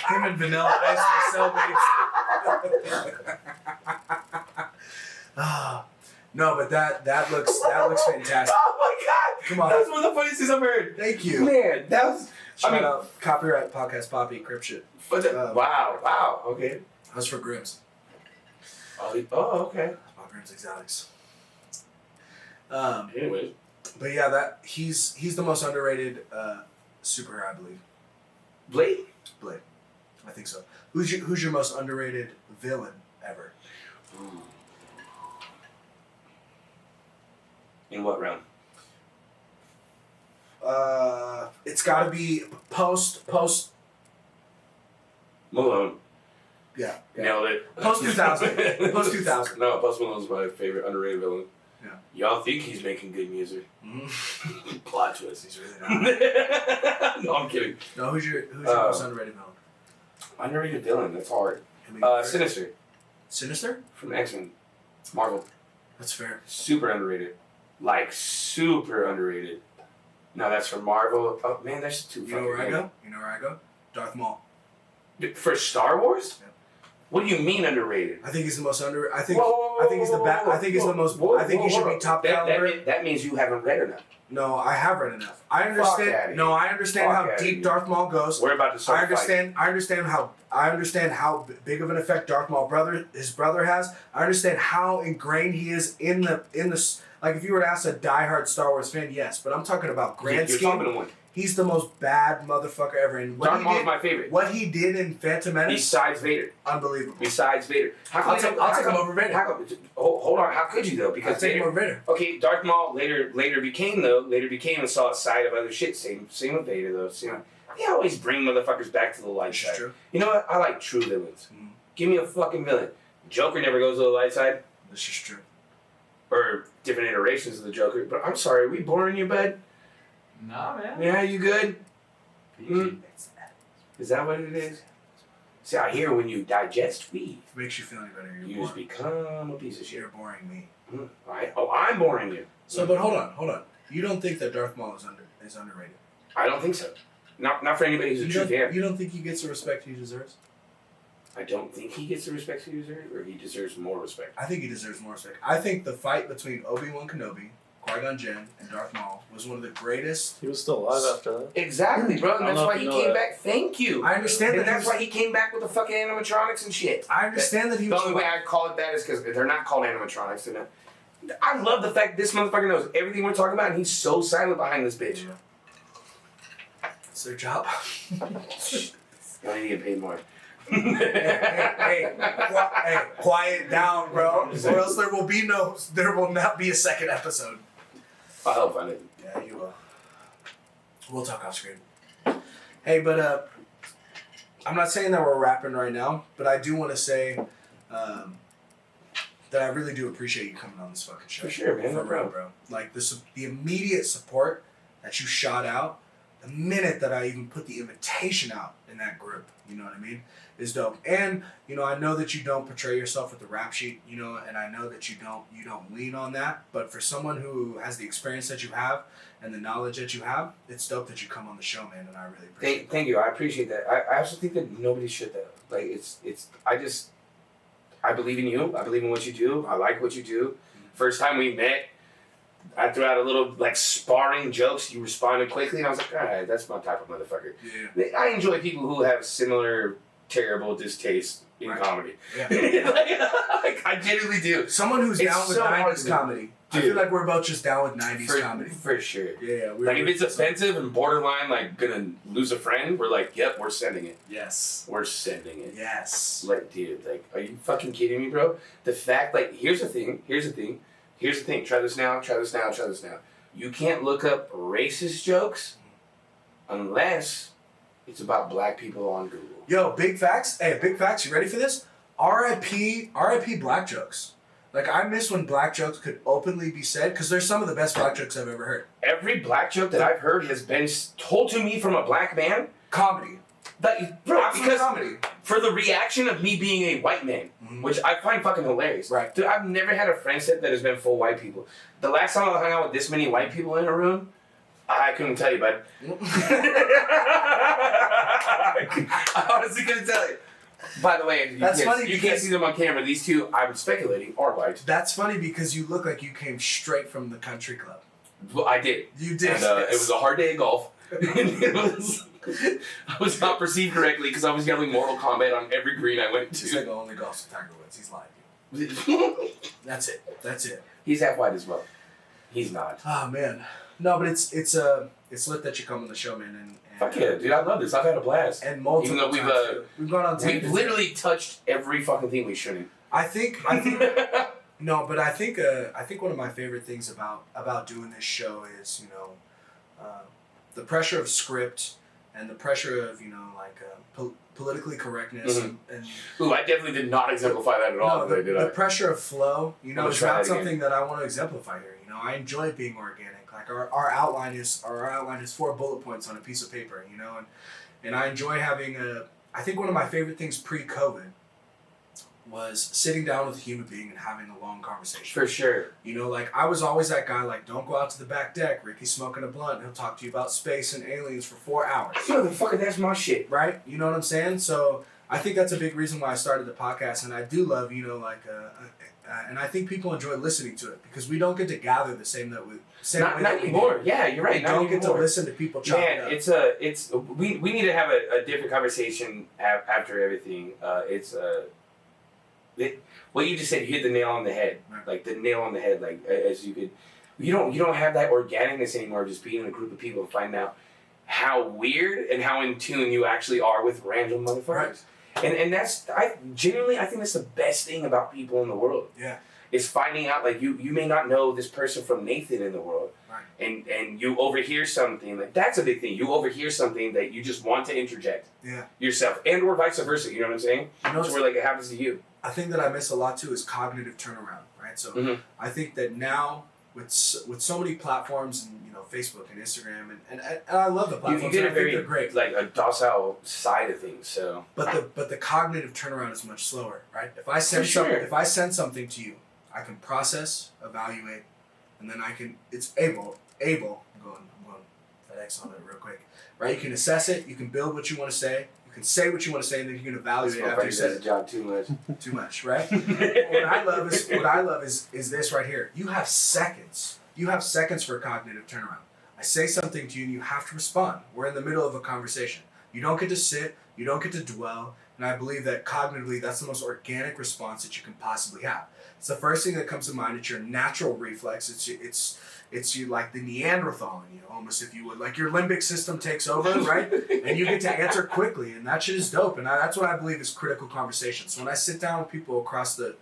Him and Vanilla Ice were cellmates. No, but that looks fantastic. Oh my god! Come on. That's one of the funniest things I've heard. Thank you. Man, that was. Shout out copyright podcast Papi Crip shit. Wow, okay. That's for Grims. Oh, okay. My Grims Exotics. Anyways. But yeah, he's the most underrated superhero, I believe. Blade? Blade. I think so. Who's your most underrated villain ever? In what realm? It's got to be post. Malone. Yeah. Nailed it. Post 2000. Post 2000. No, Post Malone's my favorite underrated villain. Yeah. Y'all think he's making good music? Plot twist. He's really not. No, I'm kidding. No, who's your most underrated villain? Underrated villain. That's hard. Sinister Sinister? from X-Men, Marvel. That's fair. Super underrated. Like super underrated. No, that's from Marvel. Oh man, that's too. You know where I go? Darth Maul. For Star Wars? Yeah. What do you mean underrated? I think he's the most under. I think Whoa, he's the best. I think he's the most. I think he should be top caliber. That means you haven't read enough. No, I have read enough. I outta understand. No, I understand Fuck how outta deep here. Darth Maul goes. We're about to start. I understand how big of an effect Darth Maul his brother has. I understand how ingrained he is in the like if you were to ask a diehard Star Wars fan, yes, but I'm talking about grand You're talking to scheme. one. He's the most bad motherfucker ever. And Darth Maul's my favorite. What he did in Phantom Menace, Besides Vader. unbelievable. Besides Vader. I'll take him over Vader. Hold on. How could you though? I'll Because take him Vader. over Vader. Okay, Darth Maul later became and saw a side of other shit. Same with Vader though. They always bring motherfuckers back to the light side. True. You know what? I like true villains. Mm. Give me a fucking villain. Joker never goes to the light side. This is true. Or different iterations of the Joker. But I'm sorry, we boring you, bud? Nah, man. Yeah, you good? PG. Is that what it is? See, I hear when you digest weed, If it makes you feel any better, you you're just boring. become a piece of shit. You're boring me. I'm boring you. So, but hold on. You don't think that Darth Maul is underrated? I don't think so. Not for anybody who's a true fan. You don't think he gets the respect he deserves? I don't think he gets the respect he deserves, or he deserves more respect. I think he deserves more respect. I think the fight between Obi-Wan Kenobi, Qui-Gon Jinn, and Darth Maul was one of the greatest. He was still alive after that. Exactly, bro. And I don't that's know why if he you know came that. back. Thank you. I understand And that. that's why he came back with the fucking animatronics and shit. I understand that he The was. only way I call it that is because they're not called animatronics. They're not. I love the fact this motherfucker knows everything we're talking about, and he's so silent behind this bitch. It's their job. I need to get paid more. hey, quiet down, bro. Or else there will not be a second episode. I'll help find it. Yeah, you will. We'll talk off screen. Hey, but I'm not saying that we're rapping right now, but I do want to say that I really do appreciate you coming on this fucking show. For sure, man. For No real, problem. bro. Like the immediate support that you shot out, the minute that I even put the invitation out in that group, you know what I mean, is dope. And, you know, I know that you don't portray yourself with the rap sheet, you know, and I know that you don't lean on that. But for someone who has the experience that you have and the knowledge that you have, it's dope that you come on the show, man, and I really appreciate it. Thank you. I appreciate that. I also think that nobody should though. Like I believe in you. I believe in what you do. I like what you do. First time we met, I threw out a little like sparring jokes. You responded quickly, and I was like, all right, that's my type of motherfucker. Yeah. I enjoy people who have similar terrible distaste in comedy. Yeah. like, I genuinely do. Someone who's It's down with so hard 90s to- comedy. I Dude. feel like we're both just down with 90s comedy. For sure. Yeah. Like if it's offensive and borderline, like gonna lose a friend, we're like, yep, we're sending it. Yes. We're sending it. Yes. Like, dude, like, are you fucking kidding me, bro? The fact, like, here's the thing. Try this now. You can't look up racist jokes unless it's about black people on Google. Yo, big facts. Hey, big facts. You ready for this? R.I.P. black jokes. Like, I miss when black jokes could openly be said, because they're some of the best black jokes I've ever heard. Every black joke that I've heard has been told to me from a black man. Comedy. Bro, Absolute because comedy. for the reaction of me being a white man, which I find fucking hilarious. Right. Dude, I've never had a friend set that has been full white people. The last time I hung out with this many white people in a room, I couldn't tell you, bud. I honestly couldn't tell you. By the way, you can't see them on camera. These two, I'm speculating, are white. That's funny because you look like you came straight from the country club. Well, I did. You did. And, it was a hard day of golf. I was not perceived correctly because I was yelling Mortal Kombat on every green I went This to. nigga only golfs with Tiger Woods. He's lying. That's it. He's half white as well. He's not. Oh man. No, but it's lit that you come on the show, man. And Fuck yeah, dude! I love this. I've had a blast. And multiple Even though times, too. We've gone on we've tangents. literally touched every fucking thing we shouldn't. I think no, but I think one of my favorite things about doing this show is, you know, the pressure of script and the pressure of, you know, like politically correctness and Ooh, I definitely did not exemplify that at all. no, Did the I? pressure of flow, you know, I'm is gonna try not that again. something that I want to exemplify here. You know, I enjoy being organic. Like our outline is 4 bullet points on a piece of paper, you know, and I enjoy having I think one of my favorite things pre-COVID was sitting down with a human being and having a long conversation. For sure. You know, like I was always that guy, like, don't go out to the back deck. Ricky's smoking a blunt. He'll talk to you about space and aliens for 4 hours. Motherfucker, that's my shit. Right? You know what I'm saying? So I think that's a big reason why I started the podcast, and I do love, you know, like, and I think people enjoy listening to it because we don't get to gather the same way Not that we anymore. do. Yeah, you're right. We Not don't get to anymore. listen to people chop it Man, up. we need to have a different conversation after everything. What you just said, you hit the nail on the head. Right. Like the nail on the head. Like as you don't have that organicness anymore. Just being in a group of people and finding out how weird and how in tune you actually are with random motherfuckers. Right. And that's I think that's the best thing about people in the world. Yeah. Is finding out, like, you may not know this person from Nathan in the world. Right. And you overhear something, like, that's a big thing. You overhear something that you just want to interject Yeah. yourself, and or vice versa, you know what I'm saying? You know, So where, like, it happens to you. I think that I miss a lot too is cognitive turnaround, right? So I think that now with so many platforms and, you know, Facebook and Instagram and I love the You platforms. get and a I think very, they're great. like, a docile side of things, so. But the cognitive turnaround is much slower, right? If I send sure. if I send something to you, I can process, evaluate, and then it's able. I'm going FedEx on it real quick, right? You can assess it. You can build what you want to say. You can say what you want to say, and then you can evaluate it after you This said does it. the job too much. Too much, right? What I love is this right here. You have seconds. You have seconds for a cognitive turnaround. I say something to you, and you have to respond. We're in the middle of a conversation. You don't get to sit. You don't get to dwell. And I believe that cognitively, that's the most organic response that you can possibly have. It's the first thing that comes to mind. It's your natural reflex. It's you like the Neanderthal in you, almost, if you would. Like your limbic system takes over, right? And you get to answer quickly, and that shit is dope. And that's what I believe is critical conversation. So when I sit down with people across the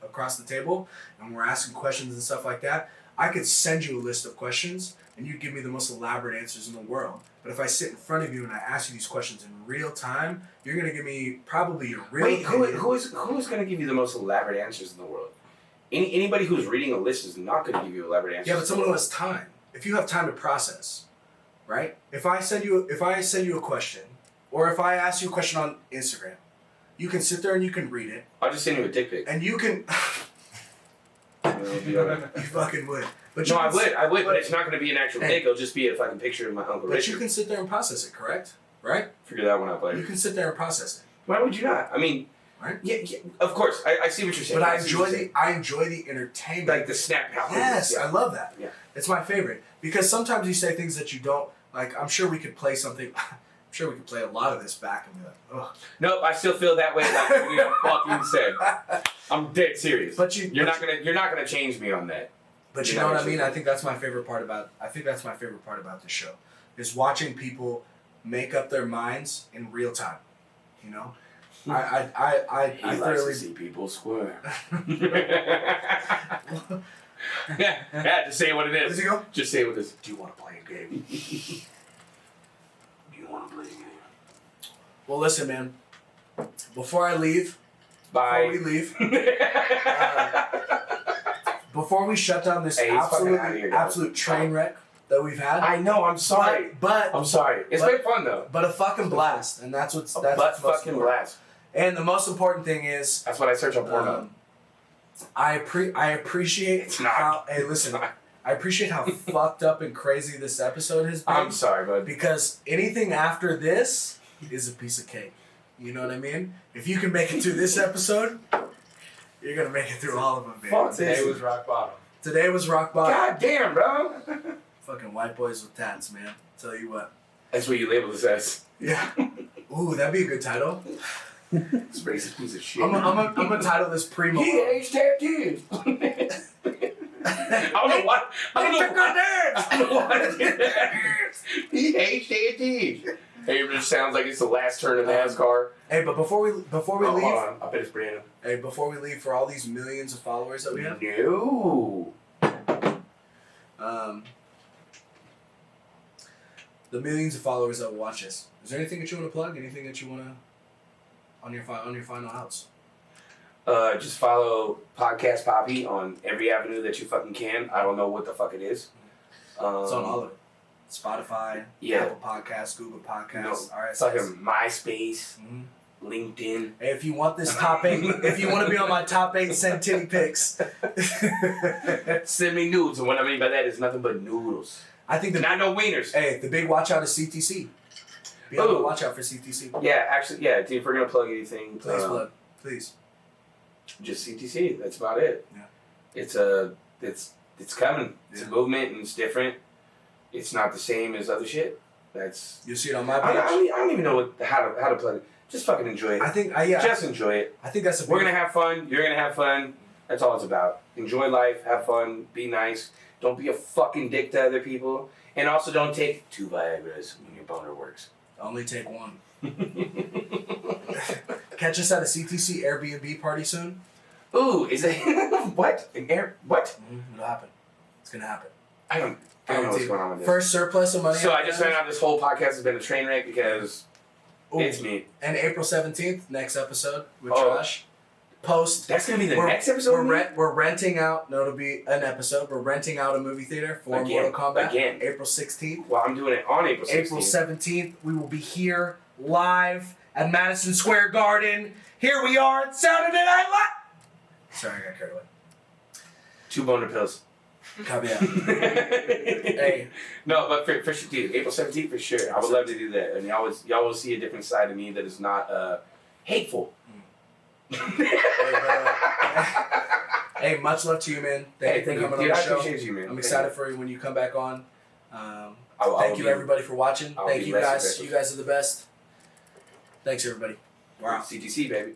table, and we're asking questions and stuff like that, I could send you a list of questions, and you'd give me the most elaborate answers in the world. But if I sit in front of you and I ask you these questions in real time, you're gonna give me probably your real. Wait, opinion. who's going to give you the most elaborate answers in the world? Anybody who's reading a list is not going to give you elaborate answers. Yeah, but someone who has time. If you have time to process, right? If I send you a question, or if I ask you a question on Instagram, you can sit there and you can read it, I'll just send you a dick pic. and you can. You fucking would. But No, you I would, but it's not going to be an actual dick. It'll just be a fucking picture of my Uncle But Richard. you can sit there and process it, correct? Right? Figure that one out later. You can sit there and process it. Why would you not? I mean, Right? Yeah, of course. I see what you're saying. But I see what you're enjoy the entertainment. like the snap out. Yes, Yeah. I love that. Yeah. It's my favorite. Because sometimes you say things that you don't like. I'm sure we could play something. I'm sure we could play a lot of this back and be like, ugh. Nope, I still feel that way. Like we fucking said. I'm dead serious. But you're not gonna change me on that. But you know what I mean? I think that's my favorite part about this show. Is watching people make up their minds in real time. You know? I Likes thoroughly to see people squirm. Yeah, just say what it Does is. he go? Just say what it is. Do you want to play a game? Do you want to play a game? Well, listen, man. Before I leave, Bye. before we leave, before we shut down this Hey, he's fucking outta here, guys. absolute train wreck that we've had, I know. I'm sorry. but I'm sorry. It's been fun though. but a fucking blast, and that's what's But what's most fucking important. blast. And the most important thing is, That's what I search on Pornhub. I appreciate It's not. how. Hey, listen, I appreciate how fucked up and crazy this episode has been. I'm sorry, bud. Because anything after this is a piece of cake. You know what I mean? If you can make it through this episode, you're gonna make it through all of them, baby. Fuck Today this. was rock bottom. Today was rock bottom. God damn, bro. Fucking white boys with tats, man. Tell you what. That's what you label this as. Yeah. Ooh, that'd be a good title. This racist piece of shit. I'm gonna title this Primo. He hates tattoos. I don't know why. I don't know why I did that. He hates tattoos. Hey, it just sounds like it's the last turn of NASCAR. Hey, but before we leave, Hold on. I bet it's Brandon. hey, before we leave, for all these millions of followers that we have, No. the millions of followers that will watch us. Is there anything that you want to plug? Anything that you want to on your final outs? Just follow Podcast Papi on every avenue that you fucking can. I don't know what the fuck it is. It's on all of it. Spotify, Yeah. Apple Podcasts, Google Podcasts, No, RSS. fucking MySpace, Mhm. LinkedIn. Hey, if you want this top 8, if you want to be on my top 8, send titty pics. Send me nudes, and what I mean by that is nothing but noodles. I think Not no wieners. hey, the big watch out is CTC. Be on the Ooh. watch out for CTC. Yeah, actually, yeah. Dude, if we're gonna plug anything, Please, blood. Please. just CTC. That's about it. Yeah. It's coming. It's a movement and it's different. It's not the same as other shit. That's. You'll see it on my I page. don't even know how to plug it. Just fucking enjoy it. I think Just enjoy it. I think that's a We're big, gonna have fun. You're gonna have fun. That's all it's about. Enjoy life. Have fun. Be nice. Don't be a fucking dick to other people. And also don't take 2 Viagras when your boner works. only take one. Catch us at a CTC Airbnb party soon. Ooh, is it what? What? It'll happen. It's gonna happen. I don't know what's going on with this. First surplus of money. So I just found out this whole podcast has been a train wreck because Ooh. it's me. And April 17th, next episode with Oh. Traj. Post. That's gonna be the next episode. We're renting out. No, it'll be an episode. We're renting out a movie theater for Again, Mortal Kombat. again. April 16th. Well, I'm doing it on April 16th. April 17th, we will be here live at Madison Square Garden. Here we are, Saturday Night Live. Sorry, I got carried away. 2 boner pills. Copy that. Hey, No, but for sure, dude, April 17th for sure. I would love to do that, and y'all will see a different side of me that is not hateful. hey, much love to you, man. Thank you for coming dude, on I the show. appreciate you, man. I'm excited for you when you come back on. I'll Thank you, be- everybody, for watching. I'll Thank be you, less guys. aggressive. You guys are the best. Thanks, everybody. Wow. CTC, baby.